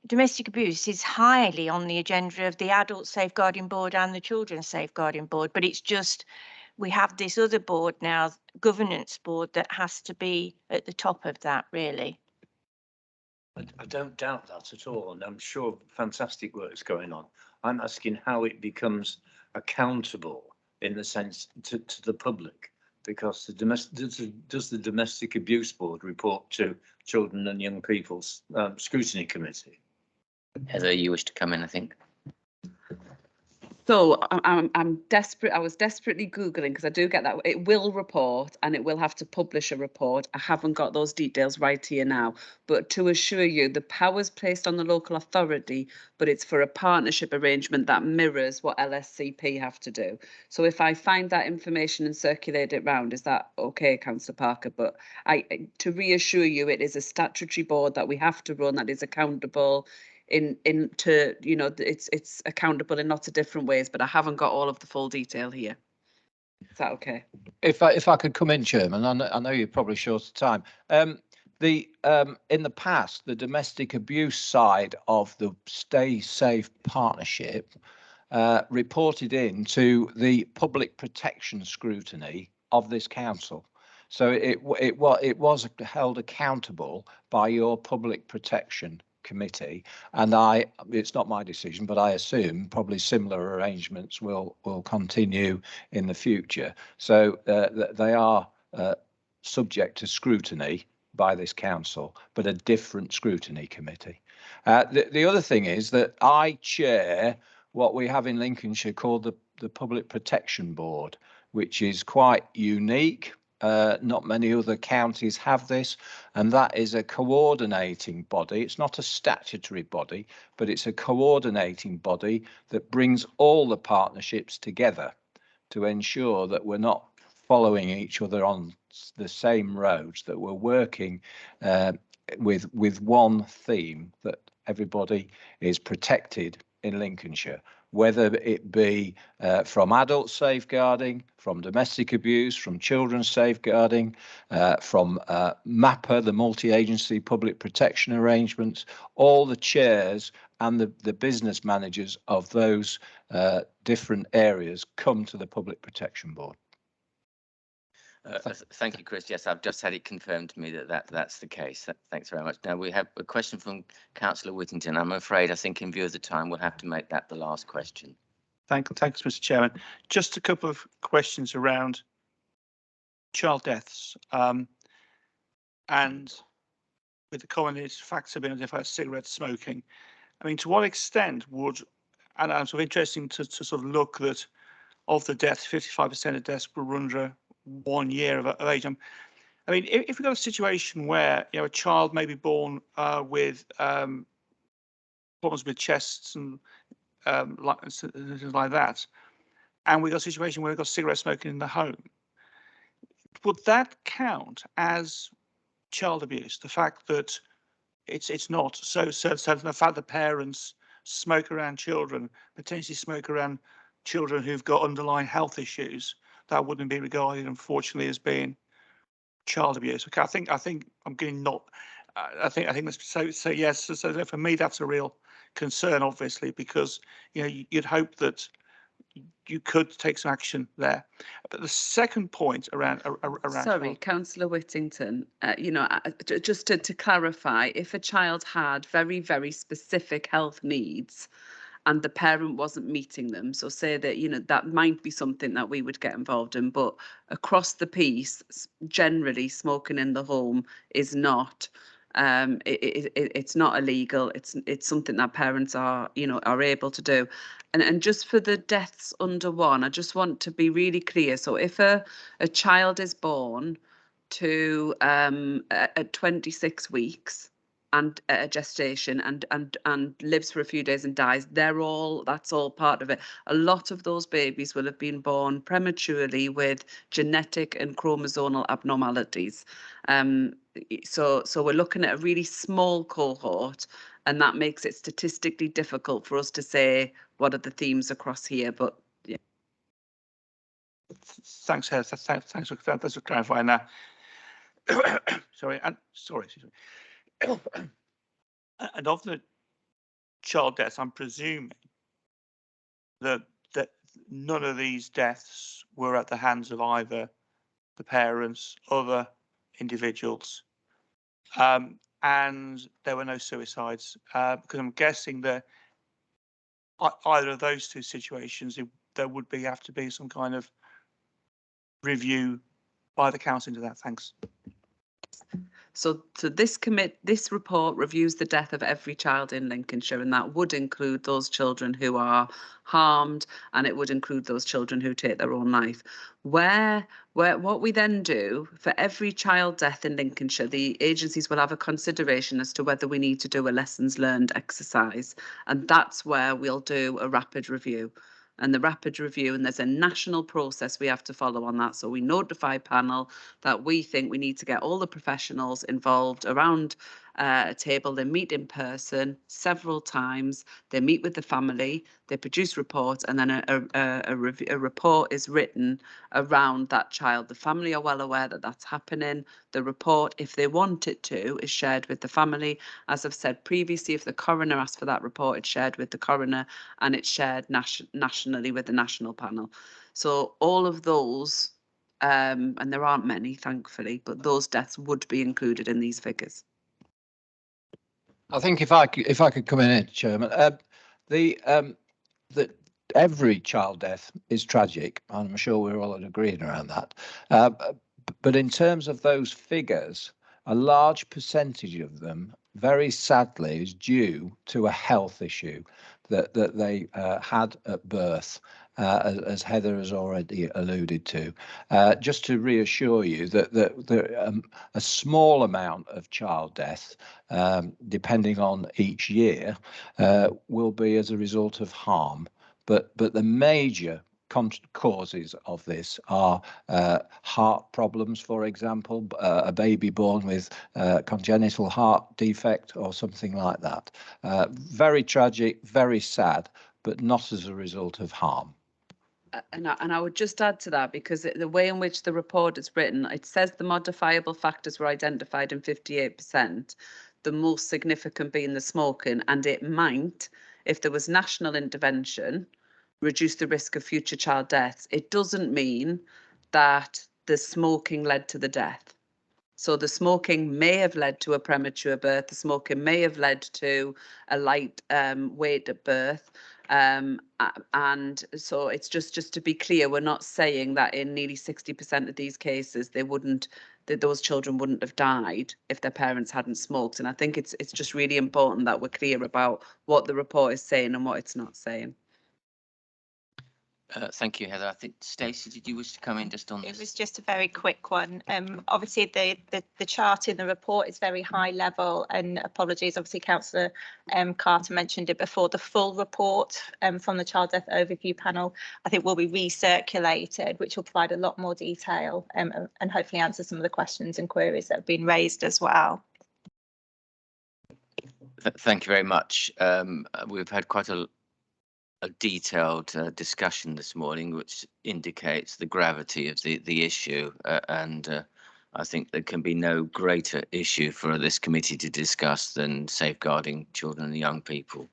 domestic abuse is highly on the agenda of the Adult Safeguarding Board and the Children's Safeguarding Board, but it's just we have this other board now, governance board, that has to be at the top of that, really. I don't doubt that at all, and I'm sure fantastic work's going on. I'm asking how it becomes accountable in the sense to the public, because does the Domestic Abuse Board report to Children and Young People's Scrutiny Committee? Heather, you wish to come in, I think. So I'm desperate. I was desperately Googling, because I do get that it will report and it will have to publish a report. I haven't got those details right here now, but to assure you, the power's placed on the local authority, but it's for a partnership arrangement that mirrors what LSCP have to do. So if I find that information and circulate it round, is that okay, Councillor Parker? But to reassure you, it is a statutory board that we have to run, that is accountable into, you know, it's accountable in lots of different ways, but I haven't got all of the full detail here. Is that okay? If I could come in, Chairman, I know you're probably short of time. In the past, the domestic abuse side of the Stay Safe Partnership reported in to the public protection scrutiny of this council. So it was held accountable by your public protection committee, and it's not my decision, but I assume probably similar arrangements will continue in the future. So they are subject to scrutiny by this council, but a different scrutiny committee. The other thing is that I chair what we have in Lincolnshire called the Public Protection Board, which is quite unique. Not many other counties have this, and that is a coordinating body. It's not a statutory body, but it's a coordinating body that brings all the partnerships together to ensure that we're not following each other on the same roads, that we're working with one theme, that everybody is protected in Lincolnshire. whether it be from adult safeguarding, from domestic abuse, from children's safeguarding, from MAPA, the multi-agency public protection arrangements. All the chairs and the business managers of those different areas come to the Public Protection Board. Thank you, Chris. Yes, I've just had it confirmed to me that that's the case. Thanks very much. Now we have a question from Councillor Whittington. I think in view of the time, we'll have to make that the last question. Thanks, Mr. Chairman. Just a couple of questions around child deaths, and with the comment factor being identified cigarette smoking. I mean, to what extent would, and I'm sort of interesting to sort of look that of the deaths, 55% of deaths were under 1 year of age. I mean, if we've got a situation where, you know, a child may be born with problems with chests and things like that, and we've got a situation where we've got cigarette smoking in the home, would that count as child abuse? The fact that it's not so the fact that parents smoke around children, potentially smoke around children who've got underlying health issues, that wouldn't be regarded, unfortunately, as being child abuse. Okay, I think I'm getting not. I think that's so yes. So for me, that's a real concern, obviously, because you know you'd hope that you could take some action there. But the second point around sorry, Councillor Whittington, you know, just to clarify, if a child had very, very specific health needs and the parent wasn't meeting them, so say that, you know, that might be something that we would get involved in, but across the piece, generally smoking in the home is not. It's not illegal. It's something that parents are, you know, are able to do. And just for the deaths under 1, I just want to be really clear. So if a child is born to at 26 weeks and a gestation and lives for a few days and dies, that's all part of it. A lot of those babies will have been born prematurely with genetic and chromosomal abnormalities. So we're looking at a really small cohort, and that makes it statistically difficult for us to say what are the themes across here. But yeah. Thanks, Heather. Thanks for clarifying that. Sorry. And of the child deaths, I'm presuming that none of these deaths were at the hands of either the parents, other individuals, and there were no suicides, because I'm guessing that either of those two situations, there would have to be some kind of review by the council into that. Thanks. So this report reviews the death of every child in Lincolnshire, and that would include those children who are harmed, and it would include those children who take their own life. What we then do for every child death in Lincolnshire, the agencies will have a consideration as to whether we need to do a lessons learned exercise, and that's where we'll do a rapid review. And the rapid review, and there's a national process we have to follow on that. So we notify panel that we think we need to get all the professionals involved around a table. They meet in person several times. They meet with the family. They produce reports, and then a report is written around that child. The family are well aware that that's happening. The report, if they want it to, is shared with the family. As I've said previously, if the coroner asks for that report, it's shared with the coroner, and it's shared nationally with the national panel. So all of those, and there aren't many, thankfully, but those deaths would be included in these figures. I think if I could come in, Chairman, that every child death is tragic. I'm sure we're all agreeing around that. But in terms of those figures, a large percentage of them, very sadly, is due to a health issue that they had at birth, as Heather has already alluded to. Just to reassure you that a small amount of child death, depending on each year, will be as a result of harm. But the major causes of this are heart problems, for example, a baby born with congenital heart defect or something like that. Very tragic, very sad, but not as a result of harm. And I would just add to that, because the way in which the report is written, it says the modifiable factors were identified in 58%, the most significant being the smoking, and it might, if there was national intervention, reduce the risk of future child deaths. It doesn't mean that the smoking led to the death. So the smoking may have led to a premature birth, the smoking may have led to a light weight at birth. And so it's just to be clear, we're not saying that in nearly 60% of these cases that those children wouldn't have died if their parents hadn't smoked. And I think it's just really important that we're clear about what the report is saying and what it's not saying. Thank you, Heather. I think, Stacey, did you wish to come in just on It this? was just a very quick one. Obviously, the chart in the report is very high level, and apologies, obviously, Councillor Carter mentioned it before. The full report from the Child Death Overview Panel, I think, will be recirculated, which will provide a lot more detail and hopefully answer some of the questions and queries that have been raised as well. Thank you very much. We've had quite a detailed discussion this morning, which indicates the gravity of the issue, and I think there can be no greater issue for this committee to discuss than safeguarding children and young people.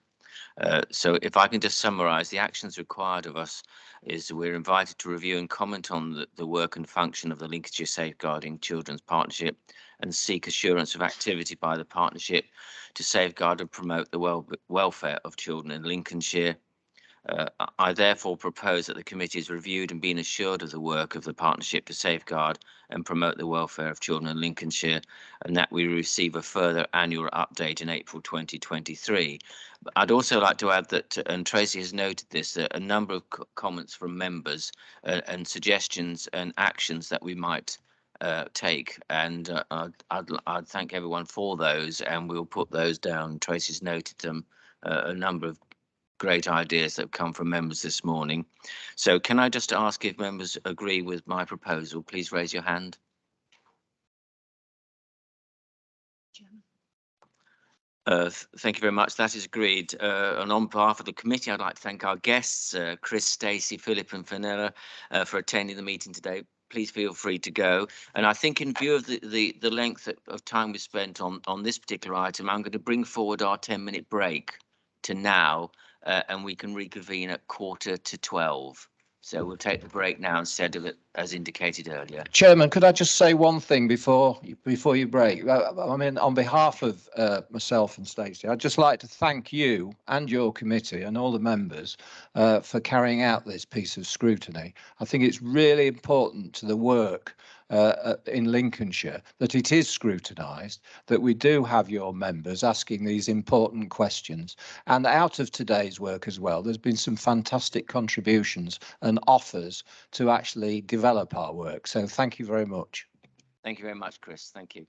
So if I can just summarise, the actions required of us is we're invited to review and comment on the work and function of the Lincolnshire Safeguarding Children's Partnership and seek assurance of activity by the partnership to safeguard and promote the welfare of children in Lincolnshire. I therefore propose that the committee is reviewed and been assured of the work of the partnership to safeguard and promote the welfare of children in Lincolnshire, and that we receive a further annual update in April 2023. But I'd also like to add that, and Tracy has noted this, a number of comments from members and suggestions and actions that we might take, and I'd thank everyone for those, and we'll put those down. Tracy's noted them, a number of great ideas that have come from members this morning. So can I just ask if members agree with my proposal? Please raise your hand. Thank you very much. That is agreed. And on behalf of the committee, I'd like to thank our guests, Chris, Stacey, Philip and Fenella, for attending the meeting today. Please feel free to go. And I think in view of the length of time we spent on this particular item, I'm going to bring forward our 10-minute break to now, and we can reconvene at 11:45. So we'll take the break now instead of it as indicated earlier. Chairman, could I just say one thing before you break? I mean, on behalf of myself and Stacey, I'd just like to thank you and your committee and all the members for carrying out this piece of scrutiny. I think it's really important to the work in Lincolnshire that it is scrutinised, that we do have your members asking these important questions. And out of today's work as well, there's been some fantastic contributions and offers to actually develop our work. So thank you very much. Thank you very much, Chris. Thank you.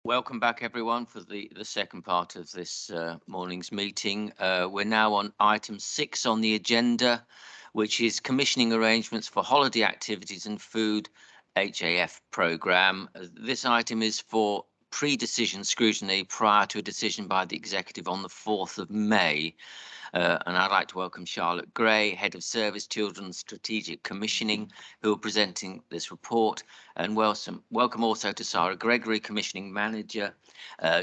Welcome back, everyone, for the second part of this morning's meeting. We're now on item 6 on the agenda, which is commissioning arrangements for holiday activities and food HAF programme. This item is for pre-decision scrutiny prior to a decision by the executive on the 4th of May. And I'd like to welcome Charlotte Gray, Head of Service Children's Strategic Commissioning, who are presenting this report. And welcome also to Sarah Gregory, Commissioning Manager,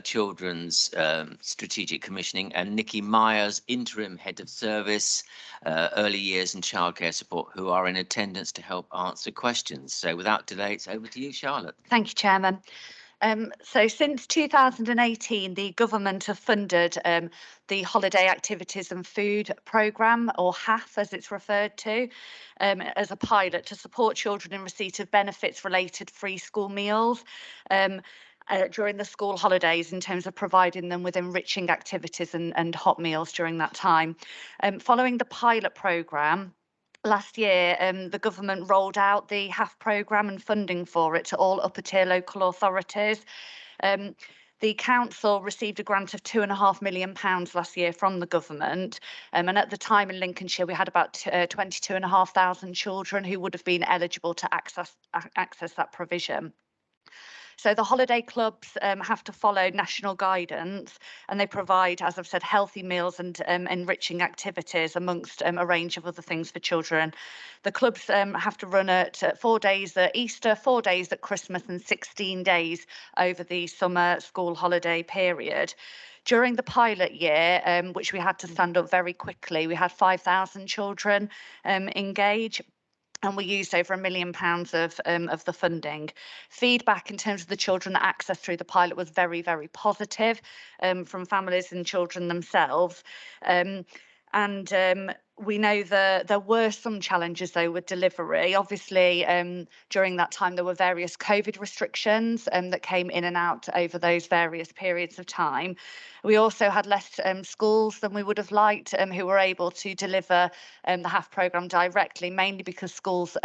Children's Strategic Commissioning, and Nikki Myers, Interim Head of Service, Early Years and Childcare Support, who are in attendance to help answer questions. So without delay, it's over to you, Charlotte. Thank you, Chairman. So since 2018, the government have funded the Holiday Activities and Food Programme, or HAF as it's referred to, as a pilot to support children in receipt of benefits related free school meals during the school holidays, in terms of providing them with enriching activities and hot meals during that time. Following the pilot programme, last year, the government rolled out the HAF programme and funding for it to all upper tier local authorities. The council received a grant of £2.5 million last year from the government, and at the time in Lincolnshire we had about 22,500 children who would have been eligible to access that provision. So the holiday clubs have to follow national guidance, and they provide, as I've said, healthy meals and enriching activities amongst a range of other things for children. The clubs have to run at 4 days at Easter, 4 days at Christmas, and 16 days over the summer school holiday period. During the pilot year, which we had to stand up very quickly, we had 5,000 children engage. And we used over £1 million of the funding. Feedback in terms of the children access through the pilot was very, very positive from families and children themselves. We know that there were some challenges though with delivery. Obviously, during that time there were various COVID restrictions that came in and out over those various periods of time. We also had less schools than we would have liked who were able to deliver the HAF programme directly, mainly because schools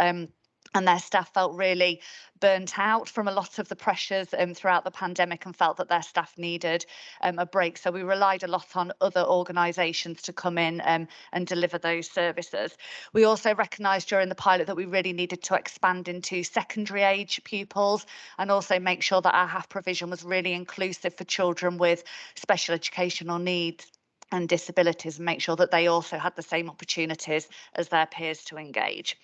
and their staff felt really burnt out from a lot of the pressures throughout the pandemic and felt that their staff needed a break. So we relied a lot on other organisations to come in and deliver those services. We also recognised during the pilot that we really needed to expand into secondary age pupils and also make sure that our HAF provision was really inclusive for children with special educational needs and disabilities, and make sure that they also had the same opportunities as their peers to engage.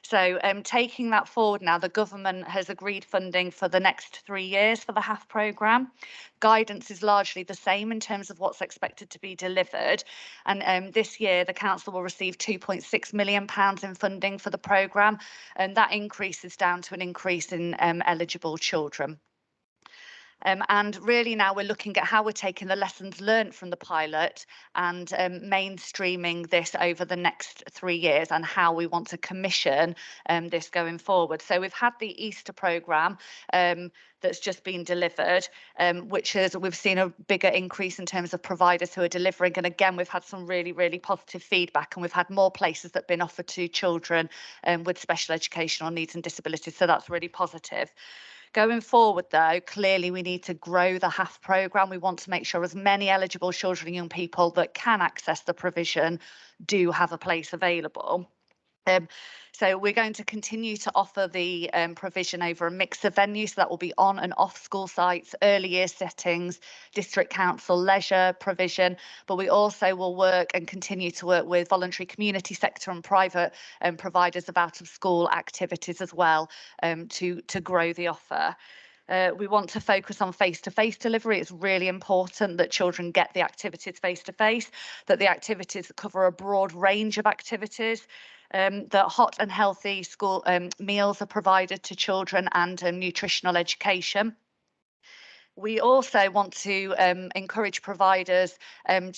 So taking that forward now, the government has agreed funding for the next 3 years for the HAF programme. Guidance is largely the same in terms of what's expected to be delivered. And this year, the council will receive £2.6 million in funding for the programme. And that increase is down to an increase in eligible children. And really now we're looking at how we're taking the lessons learned from the pilot and mainstreaming this over the next 3 years and how we want to commission this going forward. So we've had the Easter programme that's just been delivered, which is we've seen a bigger increase in terms of providers who are delivering. And again, we've had some really, really positive feedback, and we've had more places that have been offered to children with special educational needs and disabilities. So that's really positive. Going forward, though, clearly we need to grow the HAF programme. We want to make sure as many eligible children and young people that can access the provision do have a place available. So we're going to continue to offer the provision over a mix of venues. So that will be on and off school sites, early year settings, district council, leisure provision. But we also will work and continue to work with voluntary community sector and private providers of out of school activities as well to grow the offer. We want to focus on face-to-face delivery. It's really important that children get the activities face-to-face, that the activities cover a broad range of activities, that hot and healthy school meals are provided to children, and nutritional education. We also want to encourage providers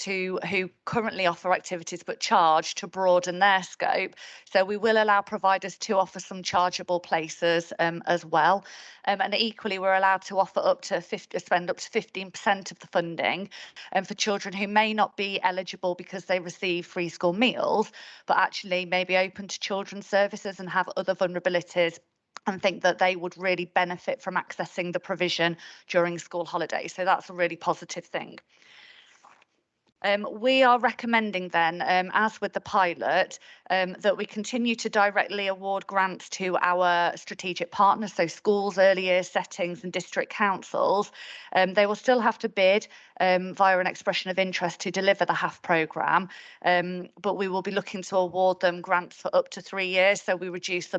who currently offer activities but charge to broaden their scope. So we will allow providers to offer some chargeable places as well. And equally, we're allowed to offer spend up to 15% of the funding for children who may not be eligible because they receive free school meals, but actually may be open to children's services and have other vulnerabilities and think that they would really benefit from accessing the provision during school holidays. So that's a really positive thing. We are recommending then, as with the pilot, that we continue to directly award grants to our strategic partners, so schools, early years settings and district councils. They will still have to bid via an expression of interest to deliver the HAF programme, but we will be looking to award them grants for up to 3 years, so we reduce the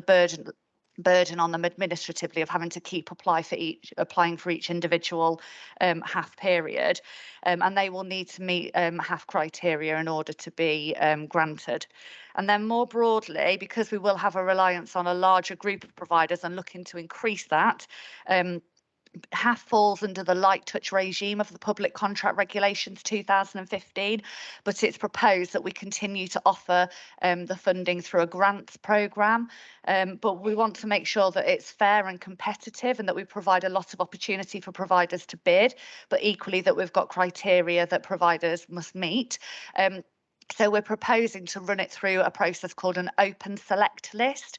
burden on them administratively of having to keep applying for each individual HAF period, and they will need to meet HAF criteria in order to be granted. And then more broadly, because we will have a reliance on a larger group of providers and looking to increase that, HAF falls under the light touch regime of the Public Contract Regulations 2015, but it's proposed that we continue to offer the funding through a grants programme, but we want to make sure that it's fair and competitive and that we provide a lot of opportunity for providers to bid, but equally that we've got criteria that providers must meet. So we're proposing to run it through a process called an open select list,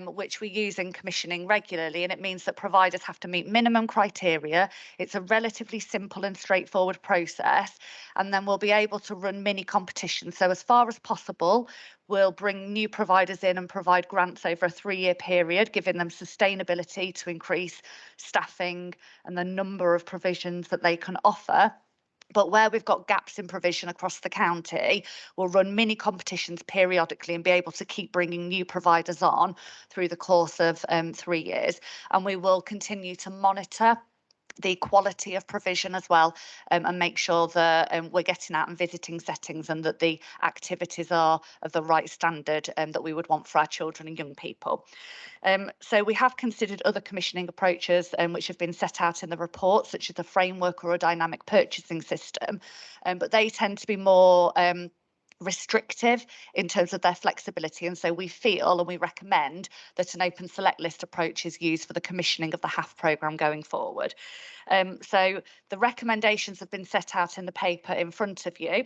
which we use in commissioning regularly, and it means that providers have to meet minimum criteria. It's a relatively simple and straightforward process, and then we'll be able to run mini competitions. So as far as possible, we'll bring new providers in and provide grants over a 3-year period, giving them sustainability to increase staffing and the number of provisions that they can offer. But where we've got gaps in provision across the county, we'll run mini competitions periodically and be able to keep bringing new providers on through the course of 3 years. And we will continue to monitor the quality of provision as well, and make sure that we're getting out and visiting settings and that the activities are of the right standard that we would want for our children and young people. So we have considered other commissioning approaches which have been set out in the report, such as a framework or a dynamic purchasing system, but they tend to be more restrictive in terms of their flexibility, and so we feel and we recommend that an open select list approach is used for the commissioning of the HAF programme going forward. So the recommendations have been set out in the paper in front of you.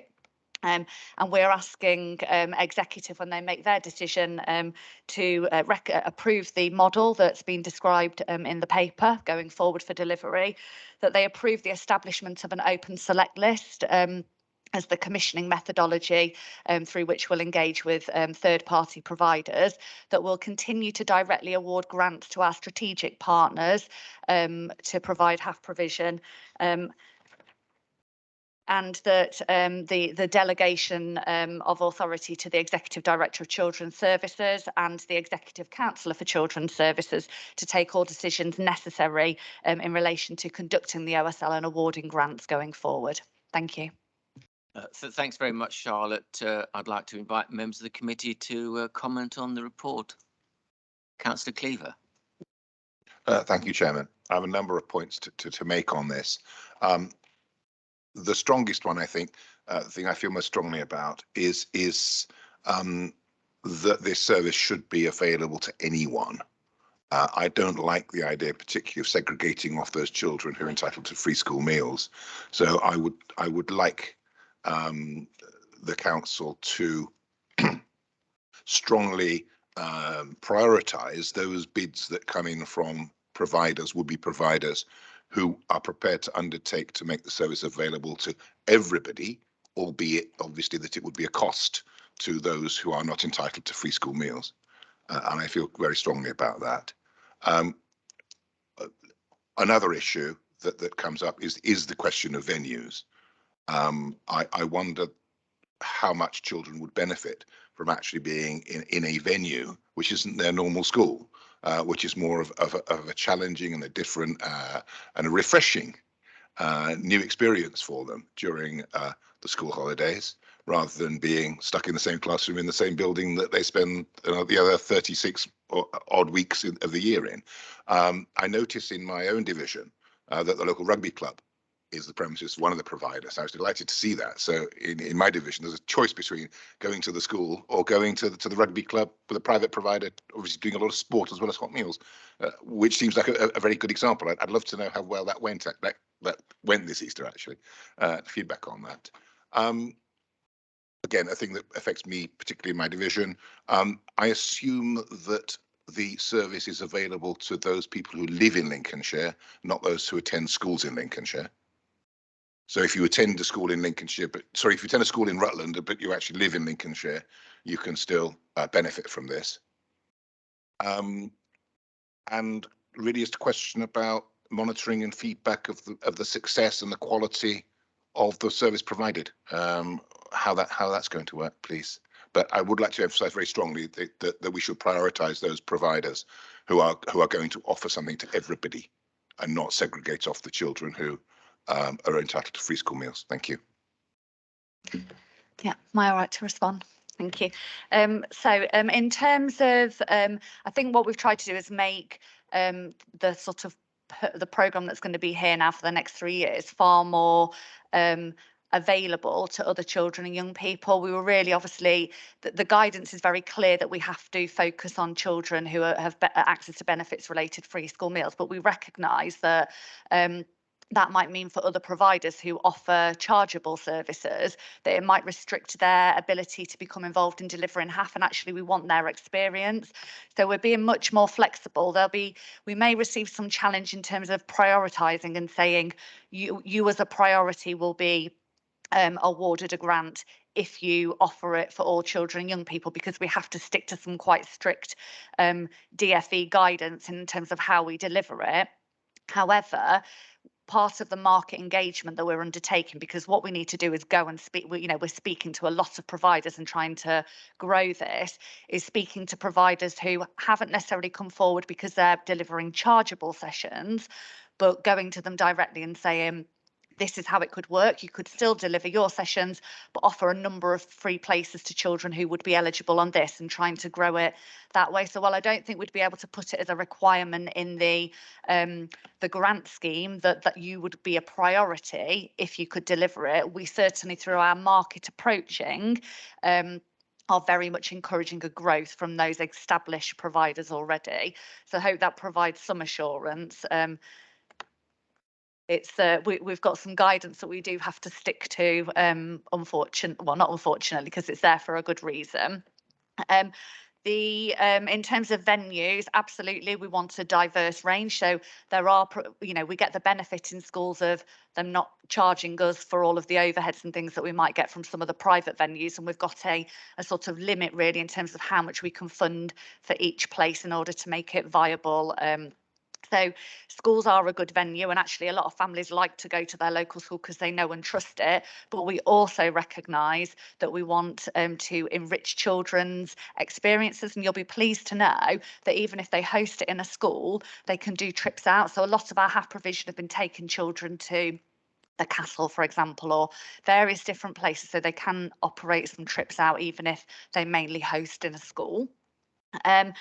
And we're asking executive, when they make their decision, to approve the model that's been described in the paper going forward for delivery, that they approve the establishment of an open select list as the commissioning methodology through which we'll engage with third-party providers, that will continue to directly award grants to our strategic partners to provide HAF provision, and that the delegation of authority to the Executive Director of Children's Services and the Executive Counsellor for Children's Services to take all decisions necessary in relation to conducting the OSL and awarding grants going forward. Thank you. So thanks very much, Charlotte. I'd like to invite members of the committee to comment on the report. Councillor Cleaver. Thank you, Chairman. I have a number of points to make on this. The strongest one, I think, the thing I feel most strongly about is that this service should be available to anyone. I don't like the idea, particularly of segregating off those children who are entitled to free school meals. So I would like the council to strongly prioritise those bids that come in from providers, would-be providers, who are prepared to undertake to make the service available to everybody, albeit obviously that it would be a cost to those who are not entitled to free school meals. And I feel very strongly about that. Another issue that comes up is the question of venues. I wonder how much children would benefit from actually being in a venue which isn't their normal school, which is more of a challenging and a different and a refreshing new experience for them during the school holidays, rather than being stuck in the same classroom in the same building that they spend the other 36 odd weeks of the year in. I notice in my own division that the local rugby club is the premises, one of the providers. I was delighted to see that. So in my division, there's a choice between going to the school or going to the rugby club with a private provider, obviously doing a lot of sport as well as hot meals, which seems like a very good example. I'd love to know how well that went. That went this Easter, actually. Feedback on that. Again, a thing that affects me, particularly in my division. I assume that the service is available to those people who live in Lincolnshire, not those who attend schools in Lincolnshire. So if you attend a school in Lincolnshire, if you attend a school in Rutland, but you actually live in Lincolnshire, you can still benefit from this. And really just a question about monitoring and feedback of the success and the quality of the service provided. How that's going to work, please. But I would like to emphasise very strongly that we should prioritise those providers who are going to offer something to everybody, and not segregate off the children who are entitled to free school meals. Thank you. Yeah, am I all right to respond? Thank you. In terms of, I think what we've tried to do is make the sort of the programme that's going to be here now for the next 3 years far more available to other children and young people. We were really, obviously, the guidance is very clear that we have to focus on children who have access to benefits related free school meals, but we recognise that that might mean for other providers who offer chargeable services that it might restrict their ability to become involved in delivering half, and actually we want their experience. So we're being much more flexible. We may receive some challenge in terms of prioritising and saying you as a priority will be awarded a grant if you offer it for all children and young people, because we have to stick to some quite strict DFE guidance in terms of how we deliver it. However, part of the market engagement that we're undertaking, because what we need to do is go and speak, we're speaking to a lot of providers and trying to grow this, is speaking to providers who haven't necessarily come forward because they're delivering chargeable sessions, but going to them directly and saying, this is how it could work. You could still deliver your sessions, but offer a number of free places to children who would be eligible on this, and trying to grow it that way. So while I don't think we'd be able to put it as a requirement in the grant scheme that you would be a priority if you could deliver it, we certainly, through our market approaching, are very much encouraging a growth from those established providers already. So I hope that provides some assurance. We've got some guidance that we do have to stick to, not unfortunately, because it's there for a good reason. In terms of venues, absolutely, we want a diverse range. So there are, we get the benefit in schools of them not charging us for all of the overheads and things that we might get from some of the private venues. And we've got a sort of limit really in terms of how much we can fund for each place in order to make it viable. So schools are a good venue, and actually a lot of families like to go to their local school because they know and trust it. But we also recognise that we want to enrich children's experiences, and you'll be pleased to know that even if they host it in a school, they can do trips out. So a lot of our HAF provision have been taking children to the castle, for example, or various different places, so they can operate some trips out even if they mainly host in a school. And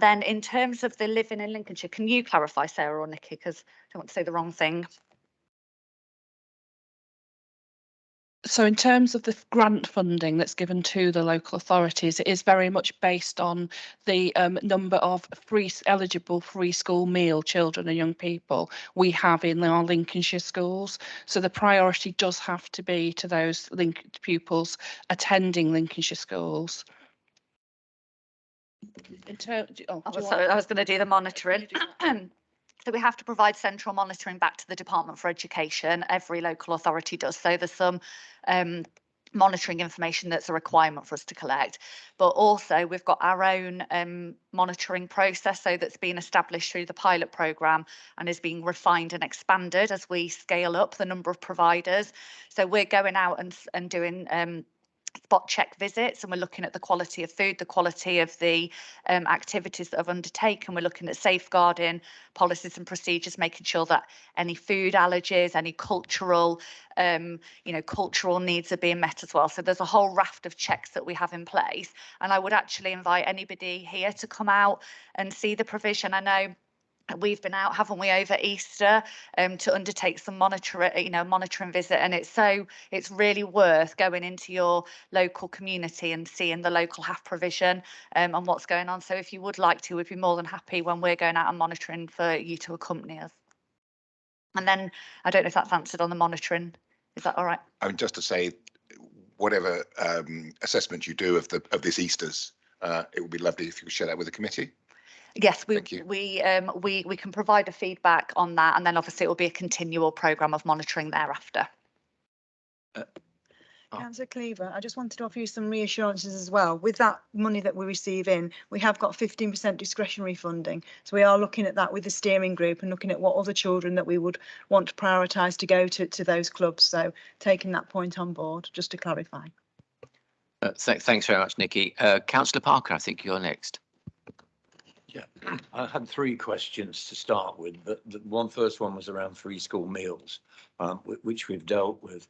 then in terms of the living in Lincolnshire, can you clarify, Sarah or Nikki, because I don't want to say the wrong thing. So in terms of the grant funding that's given to the local authorities, it is very much based on the number of eligible free school meal children and young people we have in our Lincolnshire schools. So the priority does have to be to those pupils attending Lincolnshire schools. I was going to do the monitoring. So we have to provide central monitoring back to the Department for Education. Every local authority does. So there's some monitoring information that's a requirement for us to collect, but also we've got our own monitoring process, so that's been established through the pilot programme and is being refined and expanded as we scale up the number of providers. So we're going out and doing spot check visits, and we're looking at the quality of food, the quality of the activities that I've undertaken. We're looking at safeguarding policies and procedures, making sure that any food allergies, any cultural cultural needs are being met as well. So there's a whole raft of checks that we have in place, and I would actually invite anybody here to come out and see the provision. I know we've been out, haven't we, over Easter to undertake some monitoring visit, and it's really worth going into your local community and seeing the local HAF provision and what's going on. So if you would like to, we'd be more than happy when we're going out and monitoring for you to accompany us. And then I don't know if that's answered on the monitoring. Is that all right? I mean, just to say, whatever assessment you do of this Easter's, it would be lovely if you could share that with the committee. Yes, we Thank you. we can provide a feedback on that, and then obviously it will be a continual programme of monitoring thereafter. Councillor Cleaver, I just wanted to offer you some reassurances as well. With that money that we receive in, we have got 15% discretionary funding. So we are looking at that with the steering group and looking at what other children that we would want to prioritise to go to those clubs. So taking that point on board, just to clarify. Thanks very much, Nikki. Councillor Parker, I think you're next. Yeah, I had three questions to start with. The first one was around free school meals, which we've dealt with.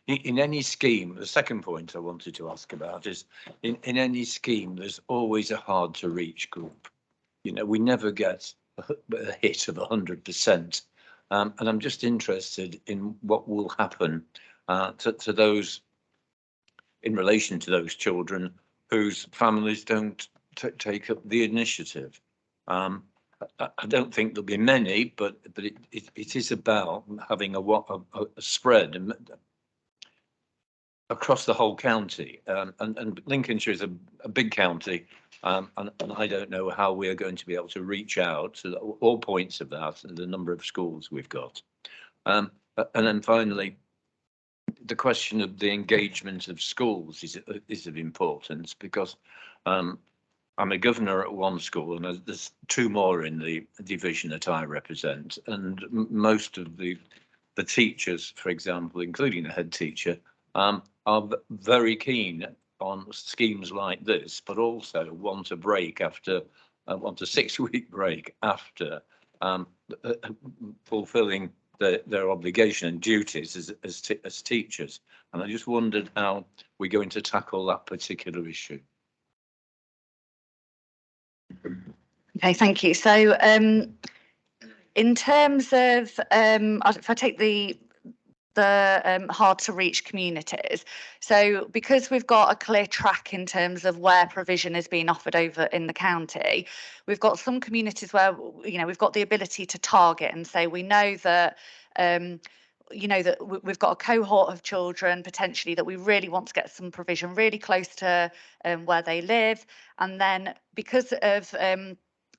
In any scheme, the second point I wanted to ask about is in any scheme, there's always a hard to reach group. You know, we never get a hit of 100%. And I'm just interested in what will happen to those in relation to those children whose families don't take up the initiative. I don't think there'll be many, but it is about having a spread across the whole county. And Lincolnshire is a big county, and I don't know how we are going to be able to reach out to all points of that and the number of schools we've got. And then finally, the question of the engagement of schools is of importance, because I'm a governor at one school and there's two more in the division that I represent, and most of the teachers, for example, including the head teacher, are very keen on schemes like this, but also want a break after, want a 6-week break after fulfilling their obligation and duties as teachers. And I just wondered how we're going to tackle that particular issue. Okay, thank you. So in terms of, if I take the hard to reach communities, so because we've got a clear track in terms of where provision is being offered over in the county, we've got some communities where, you know, we've got the ability to target and say we know that you know, that we've got a cohort of children potentially that we really want to get some provision really close to where they live. And then because of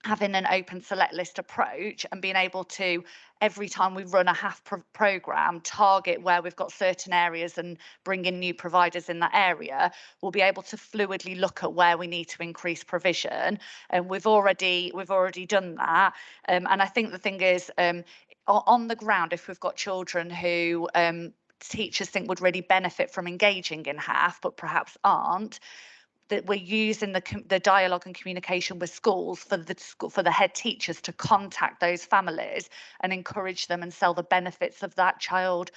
having an open select list approach and being able to, every time we run a half programme, target where we've got certain areas and bring in new providers in that area, we'll be able to fluidly look at where we need to increase provision. And we've already done that. And I think the thing is, on the ground, if we've got children who teachers think would really benefit from engaging in half, but perhaps aren't, that we're using the dialogue and communication with schools for the head teachers to contact those families and encourage them and sell the benefits of that child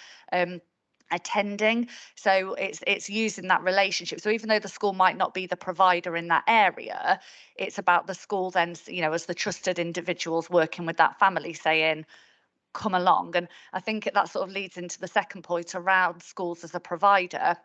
attending. So it's using that relationship. So even though the school might not be the provider in that area, it's about the school then, you know, as the trusted individuals working with that family, saying, come along. And I think that sort of leads into the second point around schools as a provider.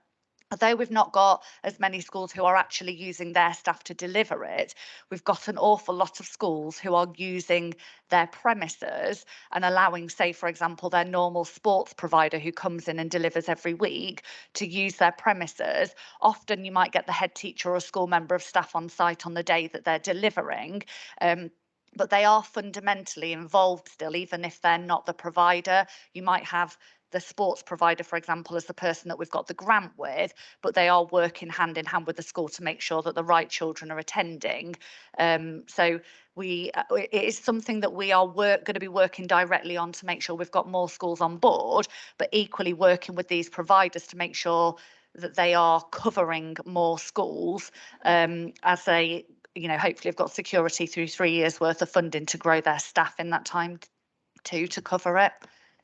Although we've not got as many schools who are actually using their staff to deliver it, we've got an awful lot of schools who are using their premises and allowing, say, for example, their normal sports provider who comes in and delivers every week to use their premises. Often you might get the head teacher or a school member of staff on site on the day that they're delivering. But they are fundamentally involved still, even if they're not the provider. You might have the sports provider, for example, as the person that we've got the grant with, but they are working hand in hand with the school to make sure that the right children are attending. So it is something that we are going to be working directly on to make sure we've got more schools on board, but equally working with these providers to make sure that they are covering more schools as they, you know, hopefully have got security through 3 years worth of funding to grow their staff in that time to cover it.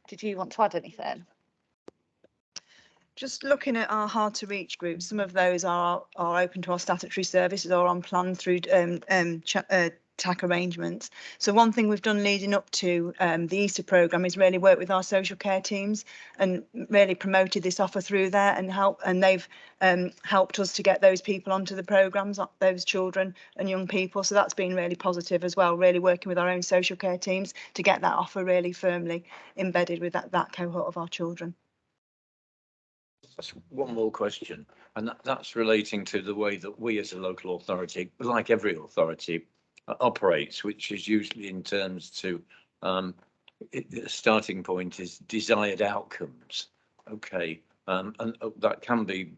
Did you want to add anything? Just looking at our hard to reach groups, some of those are open to our statutory services or on plan through TAC arrangements. So one thing we've done leading up to the Easter programme is really work with our social care teams and really promoted this offer through there and they've helped us to get those people onto the programmes, those children and young people. So that's been really positive as well, really working with our own social care teams to get that offer really firmly embedded with that cohort of our children. That's one more question, and that's relating to the way that we as a local authority, like every authority, operates, which is usually in terms to the starting point is desired outcomes. Okay, and that can be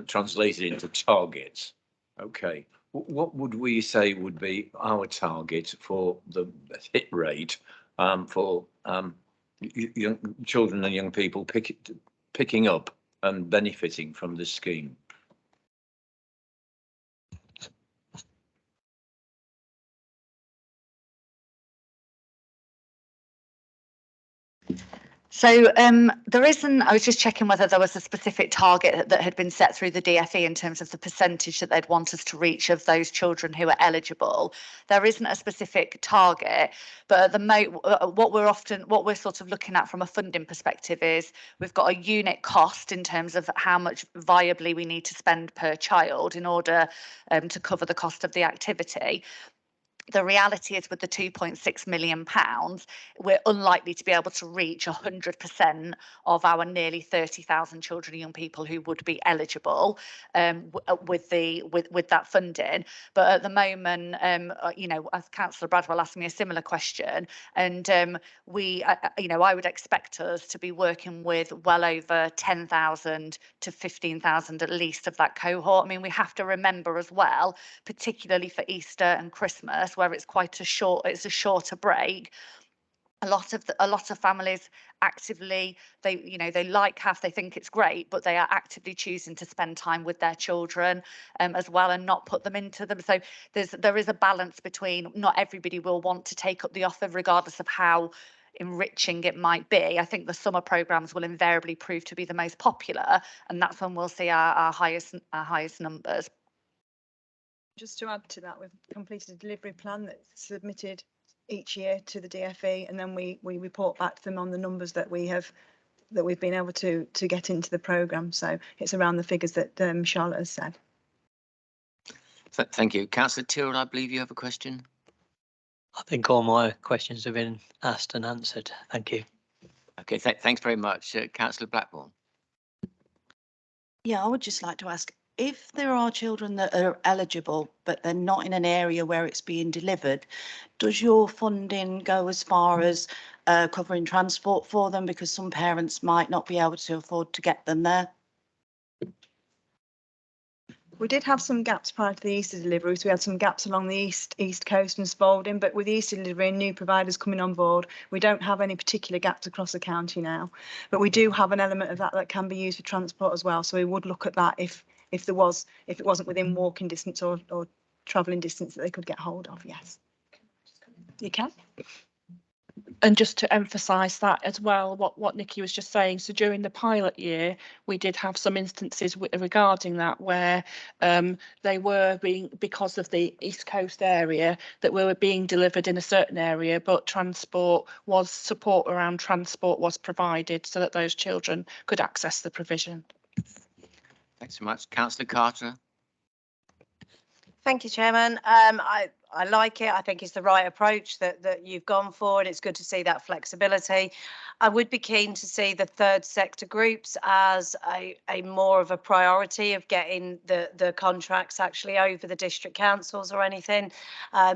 translated into targets. Okay, what would we say would be our target for the hit rate for young children and young people picking up and benefiting from the scheme? So there isn't, I was just checking whether there was a specific target that had been set through the DfE in terms of the percentage that they'd want us to reach of those children who are eligible. There isn't a specific target, but at the what we're sort of looking at from a funding perspective is we've got a unit cost in terms of how much viably we need to spend per child in order to cover the cost of the activity. The reality is with the £2.6 million, we're unlikely to be able to reach 100% of our nearly 30,000 children and young people who would be eligible with that funding. But at the moment, you know, as Councillor Bradwell asked me a similar question, and you know, I would expect us to be working with well over 10,000 to 15,000 at least of that cohort. I mean, we have to remember as well, particularly for Easter and Christmas, where it's quite a shorter break. A lot of families actively, they like HAF, they think it's great, but they are actively choosing to spend time with their children as well and not put them into them. So there is a balance between, not everybody will want to take up the offer regardless of how enriching it might be. I think the summer programmes will invariably prove to be the most popular, and that's when we'll see our highest numbers. Just to add to that, we've completed a delivery plan that's submitted each year to the DfE, and then we report back to them on the numbers that we've been able to get into the programme. So it's around the figures that Charlotte has said. Thank you. Councillor Tyrrell, I believe you have a question. I think all my questions have been asked and answered. Thank you. Okay, thanks very much. Councillor Blackburn. Yeah, I would just like to ask, if there are children that are eligible, but they're not in an area where it's being delivered, does your funding go as far as covering transport for them? Because some parents might not be able to afford to get them there. We did have some gaps prior to the Easter delivery, so we had some gaps along the east coast and Spalding, but with the Easter delivery and new providers coming on board, we don't have any particular gaps across the county now. But we do have an element of that can be used for transport as well, so we would look at that if it wasn't within walking distance or travelling distance that they could get hold of. Yes, you can. And just to emphasise that as well, what Nikki was just saying, so during the pilot year, we did have some instances regarding that where they were being, because of the East Coast area, that we were being delivered in a certain area, but support around transport was provided so that those children could access the provision. Thanks so much. Councillor Carter. Thank you, Chairman. I like it. I think it's the right approach that you've gone for, and it's good to see that flexibility. I would be keen to see the third sector groups as a more of a priority of getting the contracts actually over the district councils or anything,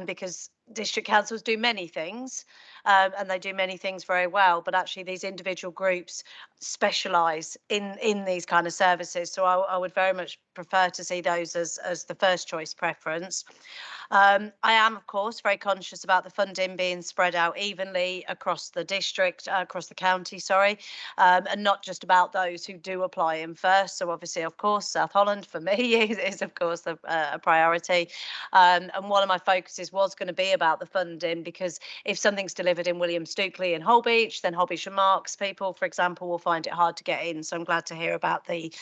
because district councils do many things and they do many things very well, but actually these individual groups specialise in these kind of services. So I would very much prefer to see those as the first choice preference. I am, of course, very conscious about the funding being spread out evenly across the district, across the county, sorry, and not just about those who do apply in first. So obviously, of course, South Holland for me is of course a priority. And one of my focuses was going to be about the funding, because if something's delivered in William Stukeley and Holbeach, then Holbeach and Marks people, for example, will find it hard to get in. So I'm glad to hear about the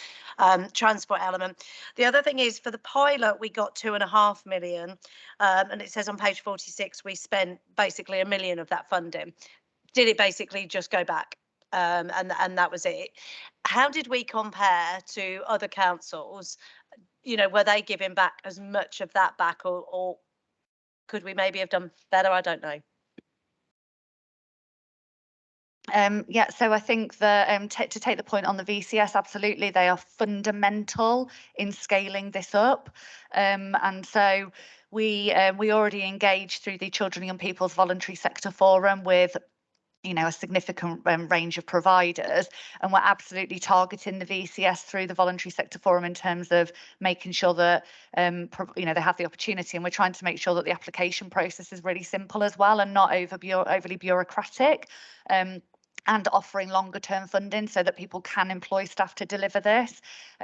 transport element. The other thing is, for the pilot, we got £2.5 million. And it says on page 46, we spent basically £1 million of that funding. Did it basically just go back? And that was it. How did we compare to other councils? You know, were they giving back as much of that back, or could we maybe have done better? I don't know. Yeah, so I think that to take the point on the VCS, absolutely, they are fundamental in scaling this up. And so we already engaged through the Children and Young People's Voluntary Sector Forum with a significant range of providers, and we're absolutely targeting the VCS through the Voluntary Sector Forum in terms of making sure that they have the opportunity, and we're trying to make sure that the application process is really simple as well and not overly bureaucratic. And offering longer term funding so that people can employ staff to deliver this.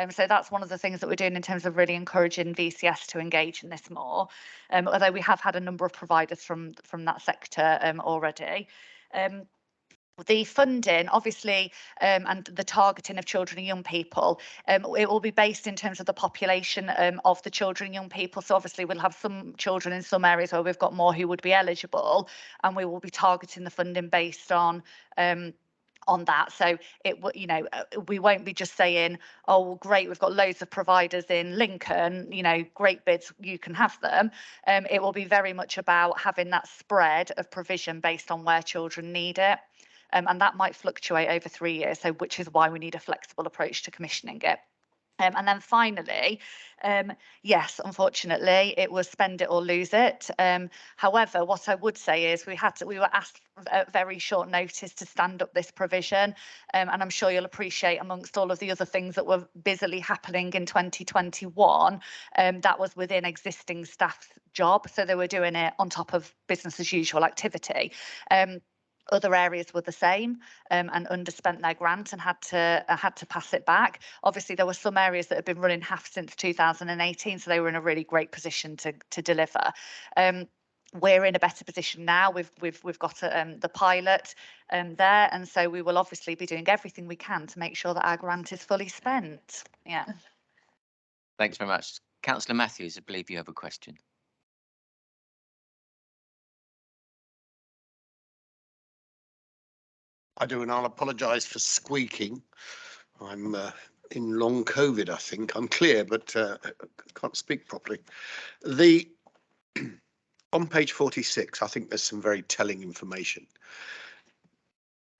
So that's one of the things that we're doing in terms of really encouraging VCS to engage in this more. Although we have had a number of providers from that sector already. The funding, obviously, and the targeting of children and young people, it will be based in terms of the population of the children and young people. So obviously we'll have some children in some areas where we've got more who would be eligible, and we will be targeting the funding based on that. So we won't be just saying, oh, well, great, we've got loads of providers in Lincoln, great bids, you can have them. It will be very much about having that spread of provision based on where children need it. And that might fluctuate over 3 years, so which is why we need a flexible approach to commissioning it. And then finally, yes, unfortunately, it was spend it or lose it. However, what I would say is we were asked at very short notice to stand up this provision. And I'm sure you'll appreciate, amongst all of the other things that were busily happening in 2021, that was within existing staff's job. So they were doing it on top of business as usual activity. Other areas were the same and underspent their grant and had to pass it back. Obviously, there were some areas that had been running half since 2018, so they were in a really great position to deliver. We're in a better position now. We've got the pilot there, and so we will obviously be doing everything we can to make sure that our grant is fully spent. Yeah. Thanks very much. Councillor Matthews, I believe you have a question. I do, and I'll apologise for squeaking. I'm in long COVID, I think. I'm clear, but can't speak properly. On page 46, I think there's some very telling information.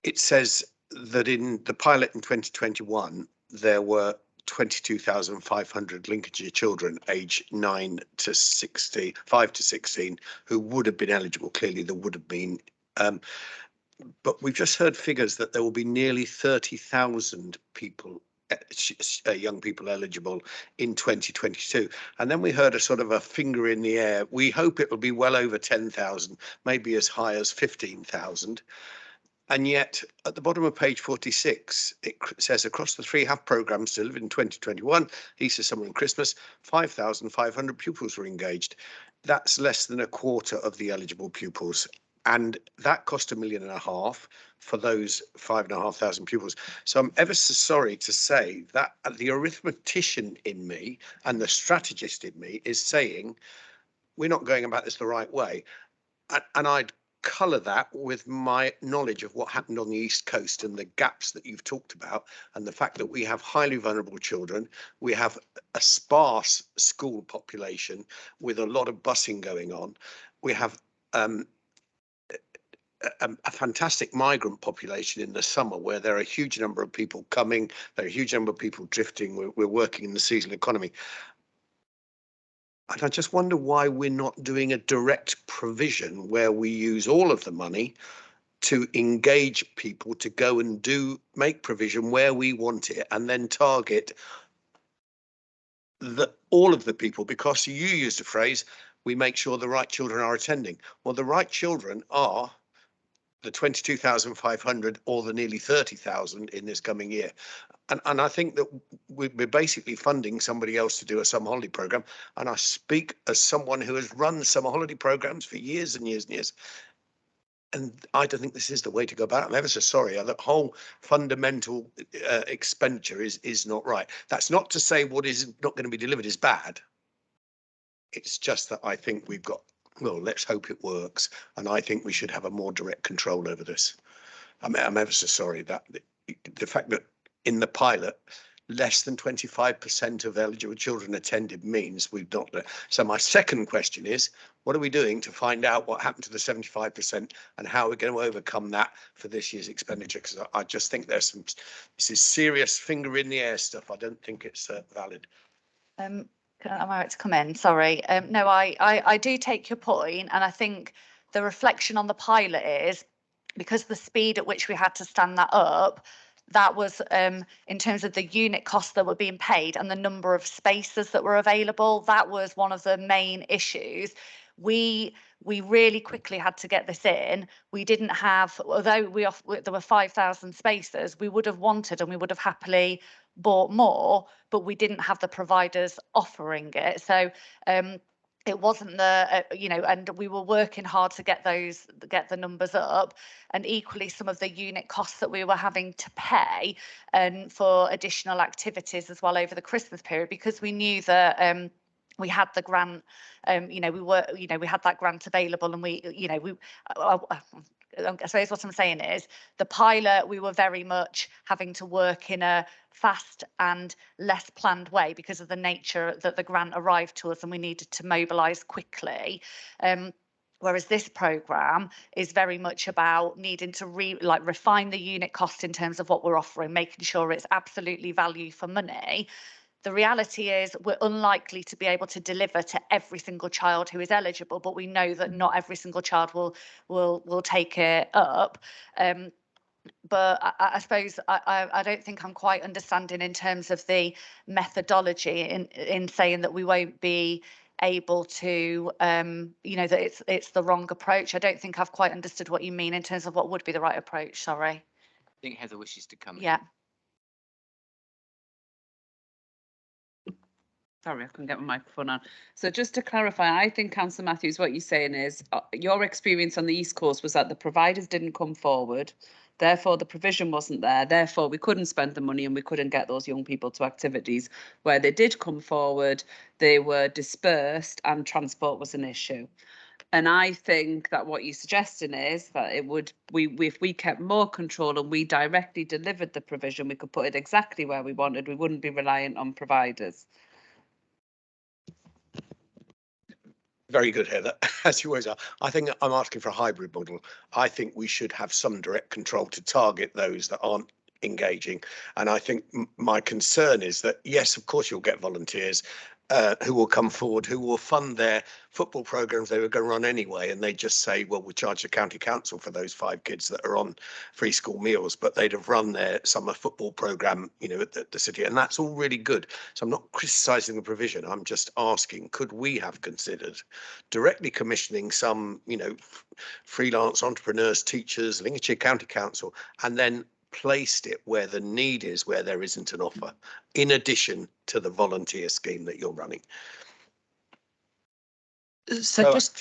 It says that in the pilot in 2021, there were 22,500 Lincolnshire children aged 5 to 16 who would have been eligible. Clearly, there would have been. But we've just heard figures that there will be nearly 30,000 people, young people eligible in 2022. And then we heard a sort of a finger in the air. We hope it will be well over 10,000, maybe as high as 15,000. And yet at the bottom of page 46, it says across the 3 HAF programmes delivered in 2021, Easter, summer and Christmas, 5,500 pupils were engaged. That's less than a quarter of the eligible pupils. And that cost £1.5 million for those 5,500 pupils. So I'm ever so sorry to say that the arithmetician in me and the strategist in me is saying we're not going about this the right way. And I'd colour that with my knowledge of what happened on the East Coast and the gaps that you've talked about, and the fact that we have highly vulnerable children, we have a sparse school population with a lot of busing going on, we have a fantastic migrant population in the summer where there are a huge number of people coming, there are a huge number of people drifting, we're working in the seasonal economy. And I just wonder why we're not doing a direct provision where we use all of the money to engage people to go and make provision where we want it, and then target all of the people, because you used a phrase, we make sure the right children are attending. Well, the right children are the 22,500 or the nearly 30,000 in this coming year. And I think that we're basically funding somebody else to do a summer holiday program. And I speak as someone who has run summer holiday programs for years and years and years. And I don't think this is the way to go about it. I'm ever so sorry. That whole fundamental expenditure is not right. That's not to say what is not going to be delivered is bad. It's just that I think we've got, well, let's hope it works. And I think we should have a more direct control over this. I'm ever so sorry that the fact that in the pilot, less than 25% of eligible children attended means we've not. So my second question is, what are we doing to find out what happened to the 75% and how we're going to overcome that for this year's expenditure? Because I just think this is serious finger in the air stuff. I don't think it's valid. Am I right to come in? Sorry. No, I do take your point, and I think the reflection on the pilot is because the speed at which we had to stand that up, that was in terms of the unit costs that were being paid and the number of spaces that were available, that was one of the main issues. We really quickly had to get this in. We didn't have, although there were 5,000 spaces, we would have wanted and we would have happily bought more, but we didn't have the providers offering it. So it wasn't the, and we were working hard to get the numbers up, and equally some of the unit costs that we were having to pay and for additional activities as well over the Christmas period, because we knew that we had the grant, we had that grant available, and I suppose what I'm saying is the pilot, we were very much having to work in a fast and less planned way because of the nature that the grant arrived to us and we needed to mobilise quickly. Whereas this programme is very much about needing to refine the unit cost in terms of what we're offering, making sure it's absolutely value for money. The reality is we're unlikely to be able to deliver to every single child who is eligible, but we know that not every single child will take it up. But I suppose I don't think I'm quite understanding in terms of the methodology in saying that we won't be able to, that it's the wrong approach. I don't think I've quite understood what you mean in terms of what would be the right approach. Sorry. I think Heather wishes to come in. Yeah. Sorry, I couldn't get my microphone on. So just to clarify, I think, Councillor Matthews, what you're saying is your experience on the East Coast was that the providers didn't come forward, therefore the provision wasn't there, therefore we couldn't spend the money and we couldn't get those young people to activities. Where they did come forward, they were dispersed and transport was an issue. And I think that what you're suggesting is that if we kept more control and we directly delivered the provision, we could put it exactly where we wanted, we wouldn't be reliant on providers. Very good, Heather, as you always are. I think I'm asking for a hybrid model. I think we should have some direct control to target those that aren't engaging. And I think my concern is that, yes, of course, you'll get volunteers who will come forward, who will fund their football programs they were going to run anyway. And they just say, well, we'll charge the county council for those 5 kids that are on free school meals, but they'd have run their summer football program, at the city. And that's all really good. So I'm not criticising the provision. I'm just asking, could we have considered directly commissioning some, freelance entrepreneurs, teachers, Lincolnshire County Council, and then placed it where the need is, where there isn't an offer, in addition to the volunteer scheme that you're running? So just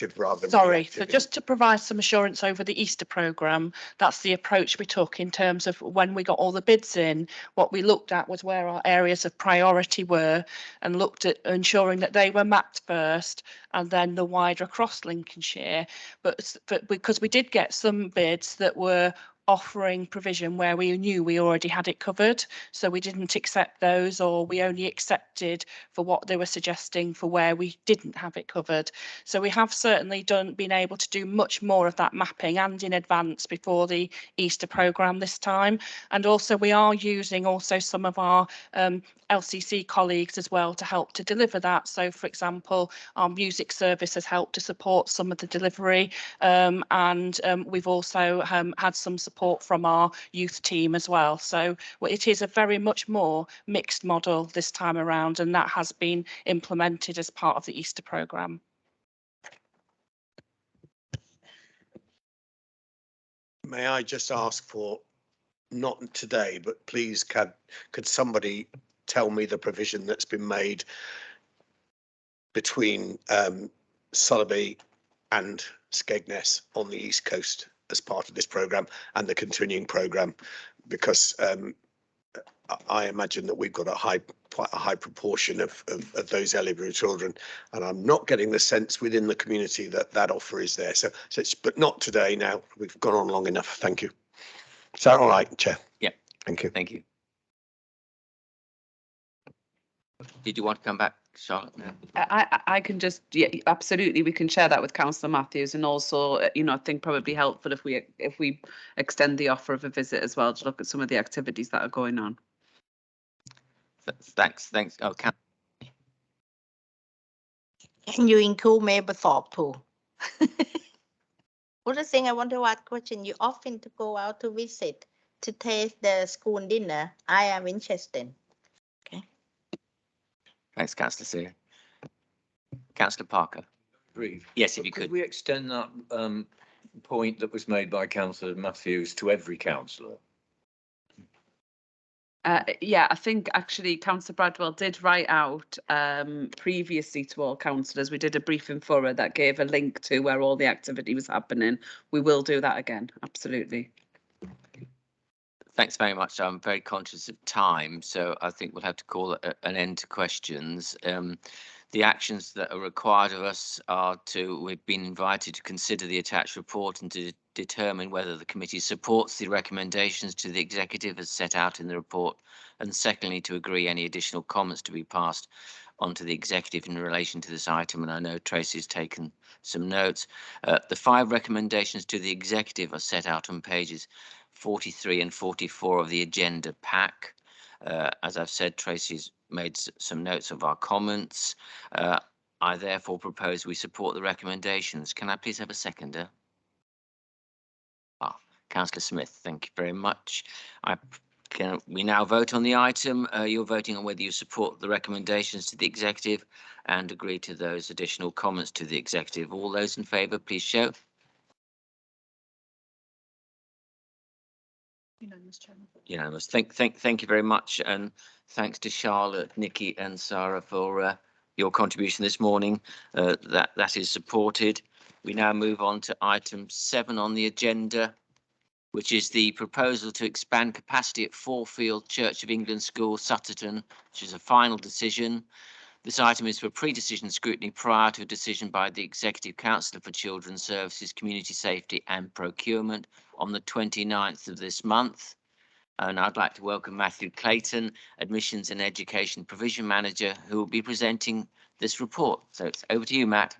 sorry, so just to provide some assurance over the Easter programme, that's the approach we took in terms of when we got all the bids in. What we looked at was where our areas of priority were and looked at ensuring that they were mapped first and then the wider across Lincolnshire. But because we did get some bids that were offering provision where we knew we already had it covered, so we didn't accept those, or we only accepted for what they were suggesting for where we didn't have it covered. So we have certainly been able to do much more of that mapping and in advance before the Easter programme this time. And also we are using also some of our LCC colleagues as well to help to deliver that. So for example, our music service has helped to support some of the delivery, and we've also had some support from our youth team as well. So it is a very much more mixed model this time around, and that has been implemented as part of the Easter programme. May I just ask for, not today, but please could somebody tell me the provision that's been made between Sotheby and Skegness on the East Coast as part of this programme and the continuing programme? Because I imagine that we've got quite a high proportion of those eligible children, and I'm not getting the sense within the community that that offer is there. So it's, but not today. Now we've gone on long enough. Thank you. Is that all right, Chair? Yeah. Thank you. Thank you. Did you want to come back, Charlotte? No. I can just, yeah, absolutely, we can share that with Councillor Matthews, and also, you know, I think probably helpful if we extend the offer of a visit as well to look at some of the activities that are going on. Thanks. Oh, Can you include me before too? Other thing I want to ask question, you often to go out to visit to taste the school dinner. I am interested. Okay. Thanks, Councillor Sear. Councillor Parker. Brief. Yes, if you could. We extend that point that was made by Councillor Matthews to every councillor? Yeah, I think actually Councillor Bradwell did write out previously to all councillors. We did a briefing for that gave a link to where all the activity was happening. We will do that again, absolutely. Thanks very much. I'm very conscious of time, so I think we'll have to call it an end to questions. The actions that are required of us are we've been invited to consider the attached report and to determine whether the committee supports the recommendations to the executive as set out in the report, and secondly, to agree any additional comments to be passed on to the executive in relation to this item. And I know Tracy's taken some notes. The 5 recommendations to the executive are set out on pages 43 and 44 of the agenda pack. As I've said, Tracy's made some notes of our comments. I therefore propose we support the recommendations. Can I please have a seconder? Councillor Smith, thank you very much. We now vote on the item. You're voting on whether you support the recommendations to the executive and agree to those additional comments to the executive. All those in favour, please show. Unanimous, Chairman. Unanimous. Thank you very much, and thanks to Charlotte, Nikki, and Sarah for your contribution this morning. That is supported. We now move on to item 7 on the agenda, which is the proposal to expand capacity at Fourfield Church of England School, Sutterton, which is a final decision. This item is for pre-decision scrutiny prior to a decision by the Executive Councillor for Children's Services, Community Safety and Procurement on the 29th of this month. And I'd like to welcome Matthew Clayton, Admissions and Education Provision Manager, who will be presenting this report. So it's over to you, Matt.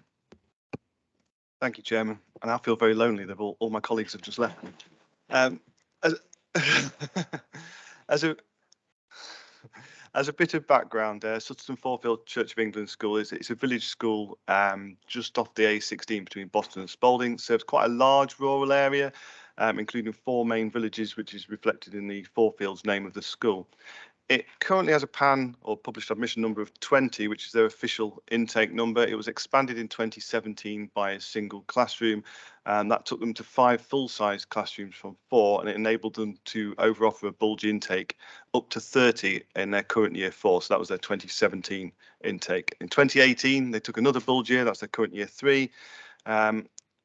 Thank you, Chairman. And I feel very lonely that all my colleagues have just left me. As a bit of background, Sutton Fourfield Church of England School it's a village school just off the A16 between Boston and Spalding. Serves quite a large rural area, including 4 main villages, which is reflected in the Fourfields name of the school. It currently has a PAN or published admission number of 20, which is their official intake number. It was expanded in 2017 by a single classroom, and that took them to 5 full-size classrooms from 4, and it enabled them to overoffer a bulge intake up to 30 in their current year 4. So that was their 2017 intake. In 2018, they took another bulge year, that's their current year 3.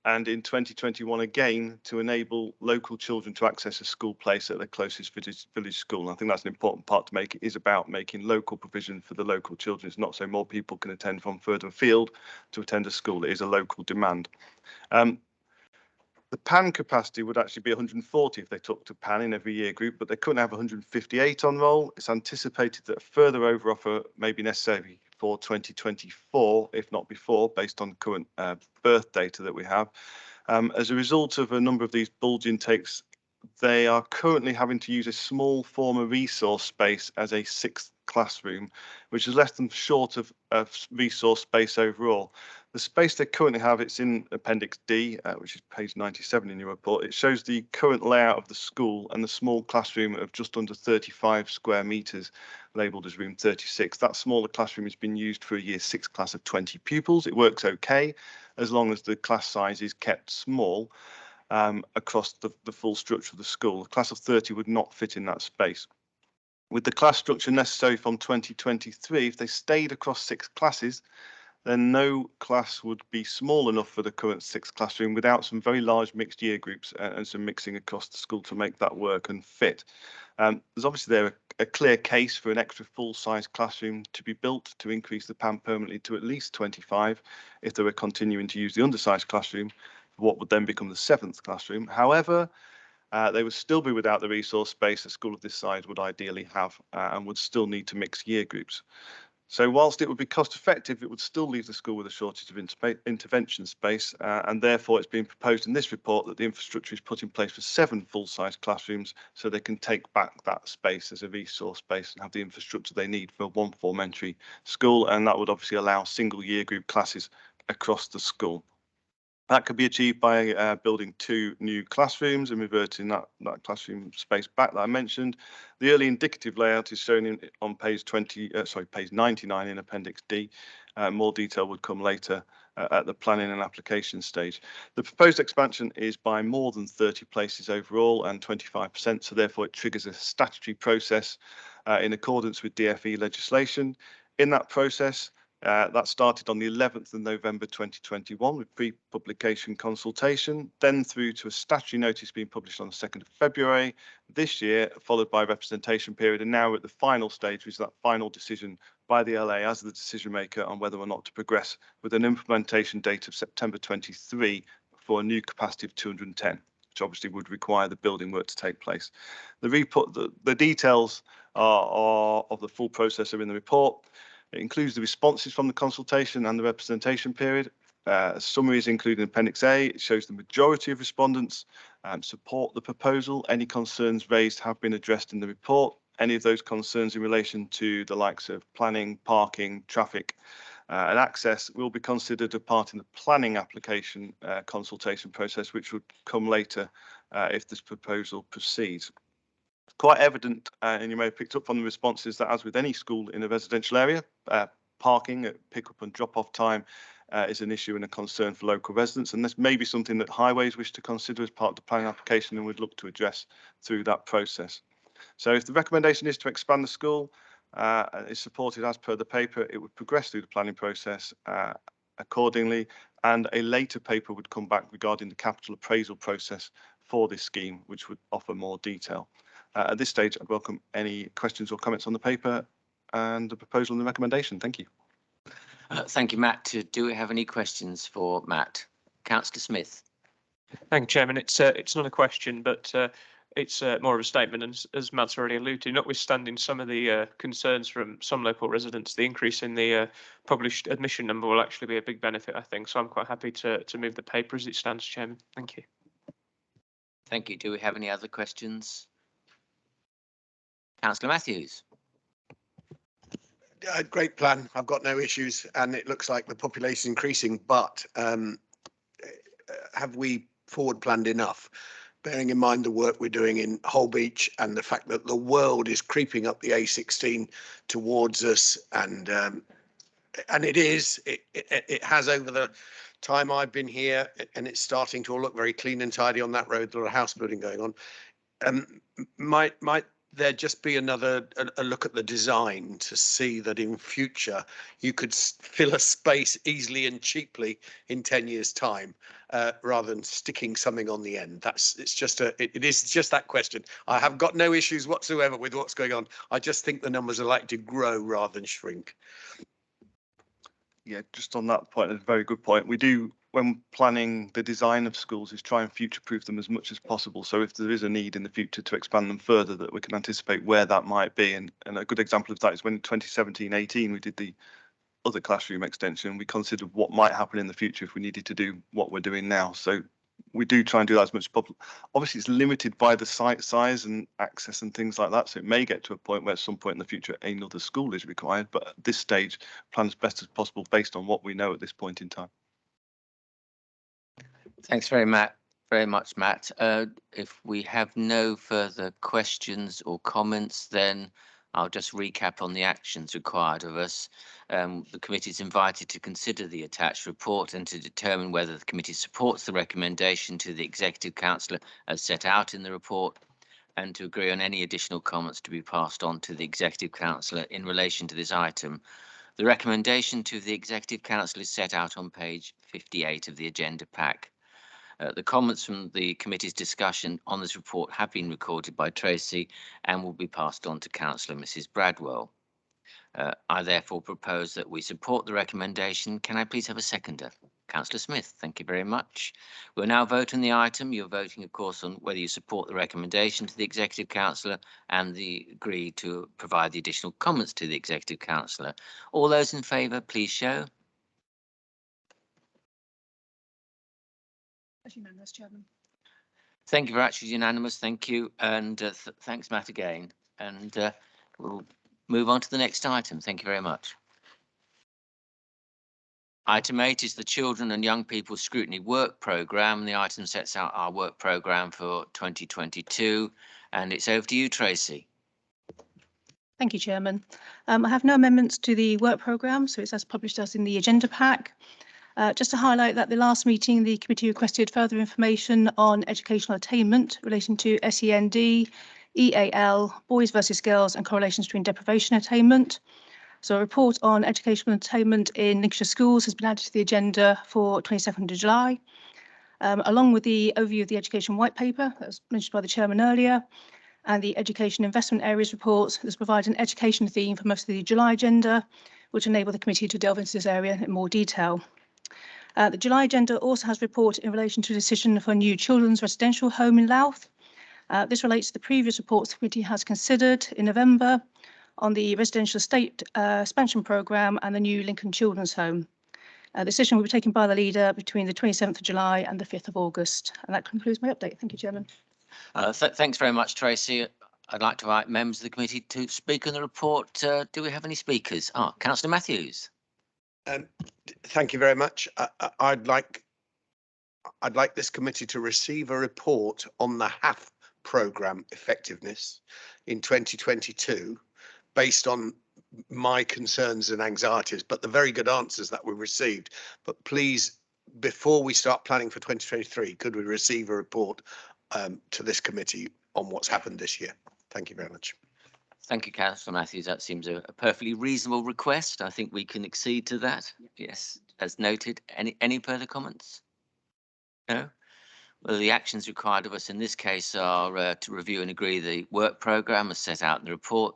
And in 2021 again to enable local children to access a school place at their closest village school. And I think that's an important part to make. It is about making local provision for the local children. It's not so more people can attend from further afield to attend a school. It is a local demand. The PAN capacity would actually be 140 if they took to PAN in every year group, but they couldn't have 158 on roll. It's anticipated that a further overoffer may be necessary for 2024, if not before, based on current birth data that we have. As a result of a number of these bulge intakes, they are currently having to use a small former resource space as a 6th classroom, which has left them short of resource space overall. The space they currently have, it's in Appendix D, which is page 97 in your report. It shows the current layout of the school and the small classroom of just under 35 square metres, labelled as room 36. That smaller classroom has been used for a year 6 class of 20 pupils. It works okay as long as the class size is kept small across the full structure of the school. A class of 30 would not fit in that space. With the class structure necessary from 2023, if they stayed across 6 classes, then no class would be small enough for the current 6th classroom without some very large mixed year groups and some mixing across the school to make that work and fit. There's obviously there a clear case for an extra full-size classroom to be built to increase the PAN permanently to at least 25 if they were continuing to use the undersized classroom, what would then become the 7th classroom. However, they would still be without the resource space a school of this size would ideally have and would still need to mix year groups. So whilst it would be cost effective, it would still leave the school with a shortage of intervention space, and therefore it's been proposed in this report that the infrastructure is put in place for 7 full-size classrooms so they can take back that space as a resource space and have the infrastructure they need for one form-entry school, and that would obviously allow single year group classes across the school. That could be achieved by building 2 new classrooms and reverting that classroom space back that I mentioned. The early indicative layout is shown on page 99 in Appendix D. More detail would come later at the planning and application stage. The proposed expansion is by more than 30 places overall and 25%, so therefore it triggers a statutory process in accordance with DfE legislation. In that process, that started on the 11th of November 2021 with pre-publication consultation, then through to a statutory notice being published on the 2nd of February this year, followed by a representation period. And now we're at the final stage, which is that final decision by the LA as the decision maker on whether or not to progress with an implementation date of September 23 for a new capacity of 210, which obviously would require the building work to take place. The details of the full process are in the report. It includes the responses from the consultation and the representation period. Summaries included in Appendix A. It shows the majority of respondents support the proposal. Any concerns raised have been addressed in the report. Any of those concerns in relation to the likes of planning, parking, traffic and access will be considered a part in the planning application consultation process, which would come later if this proposal proceeds. Quite evident, and you may have picked up from the responses, that as with any school in a residential area, parking at pick-up and drop-off time is an issue and a concern for local residents, and this may be something that Highways wish to consider as part of the planning application and would look to address through that process. So if the recommendation is to expand the school, is supported as per the paper, it would progress through the planning process accordingly, and a later paper would come back regarding the capital appraisal process for this scheme, which would offer more detail. At this stage, I'd welcome any questions or comments on the paper and the proposal and the recommendation. Thank you. Thank you, Matt. Do we have any questions for Matt? Councillor Smith. Thank you, Chairman. It's not a question, but it's more of a statement. And as Matt's already alluded, notwithstanding some of the concerns from some local residents, the increase in the published admission number will actually be a big benefit, I think. So I'm quite happy to move the paper as it stands, Chairman. Thank you. Thank you. Do we have any other questions? Councillor Matthews. Great plan. I've got no issues, and it looks like the population is increasing. But have we forward planned enough? Bearing in mind the work we're doing in Holbeach and the fact that the world is creeping up the A16 towards us, and it has over the time I've been here, and it's starting to all look very clean and tidy on that road. A lot of house building going on. Might there just be another a look at the design to see that in future you could fill a space easily and cheaply in 10 years time, rather than sticking something on the end? It is just that question. I have got no issues whatsoever with what's going on. I just think the numbers are likely to grow rather than shrink. Yeah, just on that point, a very good point. We do, when planning the design of schools, is try and future-proof them as much as possible. So if there is a need in the future to expand them further, that we can anticipate where that might be. And a good example of that is when in 2017-18 we did the other classroom extension. We considered what might happen in the future if we needed to do what we're doing now. So we do try and do that as much as possible. Obviously, it's limited by the site size and access and things like that. So it may get to a point where at some point in the future another school is required. But at this stage, plan as best as possible based on what we know at this point in time. Thanks very much, Matt. If we have no further questions or comments, then I'll just recap on the actions required of us. The committee is invited to consider the attached report and to determine whether the committee supports the recommendation to the Executive Councillor as set out in the report, and to agree on any additional comments to be passed on to the Executive Councillor in relation to this item. The recommendation to the Executive Council is set out on page 58 of the agenda pack. The comments from the committee's discussion on this report have been recorded by Tracy and will be passed on to Councillor Mrs. Bradwell. I therefore propose that we support the recommendation. Can I please have a seconder? Councillor Smith, thank you very much. We'll now vote on the item. You're voting, of course, on whether you support the recommendation to the Executive Councillor and agree to provide the additional comments to the Executive Councillor. All those in favour, please show. As unanimous, Chairman. Thank you very much. It's unanimous. Thank you. And thanks, Matt, again. And we'll move on to the next item. Thank you very much. Item 8 is the Children and Young People Scrutiny Work Programme. The item sets out our work programme for 2022. And it's over to you, Tracy. Thank you, Chairman. I have no amendments to the work programme, so it's as published as in the agenda pack. Just to highlight that at the last meeting, the committee requested further information on educational attainment relating to SEND, EAL, boys versus girls and correlations between deprivation attainment. So a report on educational attainment in Lincolnshire schools has been added to the agenda for 22nd of July, along with the overview of the education white paper that was mentioned by the chairman earlier, and the education investment areas report that's provided an education theme for most of the July agenda, which enable the committee to delve into this area in more detail. The July agenda also has a report in relation to a decision for a new children's residential home in Louth. This relates to the previous reports the committee has considered in November on the residential estate expansion programme and the new Lincoln Children's Home. The decision will be taken by the leader between the 27th of July and the 5th of August. And that concludes my update. Thank you, Chairman. Thanks very much, Tracy. I'd like to invite members of the committee to speak on the report. Do we have any speakers? Councillor Matthews. Thank you very much. I'd like this committee to receive a report on the HAF programme effectiveness in 2022 based on my concerns and anxieties, but the very good answers that we received. But please, before we start planning for 2023, could we receive a report to this committee on what's happened this year? Thank you very much. Thank you, Councillor Matthews. That seems a perfectly reasonable request. I think we can accede to that. Yes, as noted. Any further comments? No? Well, the actions required of us in this case are to review and agree the work programme as set out in the report,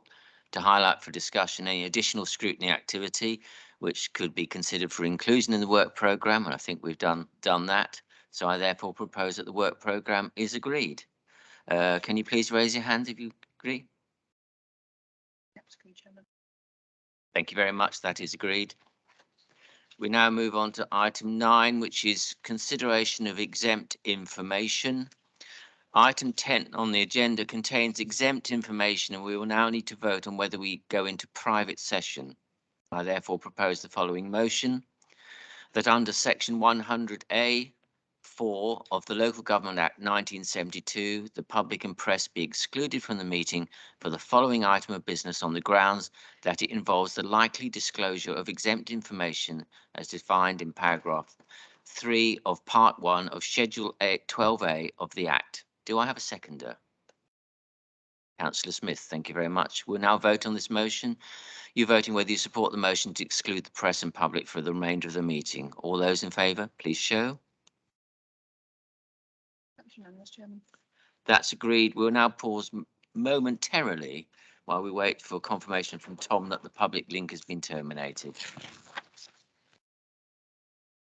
to highlight for discussion any additional scrutiny activity which could be considered for inclusion in the work programme, and I think we've done that. So I therefore propose that the work programme is agreed. Can you please raise your hand if you agree? Thank you very much. That is agreed. We now move on to item 9, which is consideration of exempt information. Item 10 on the agenda contains exempt information, and we will now need to vote on whether we go into private session. I therefore propose the following motion: that under section 100A(4) of the Local Government Act 1972, the public and press be excluded from the meeting for the following item of business on the grounds that it involves the likely disclosure of exempt information as defined in paragraph 3 of part 1 of Schedule 12A of the Act. Do I have a seconder? Councillor Smith, thank you very much. We'll now vote on this motion. You're voting whether you support the motion to exclude the press and public for the remainder of the meeting. All those in favour, please show. That's agreed. We'll now pause momentarily while we wait for confirmation from Tom that the public link has been terminated.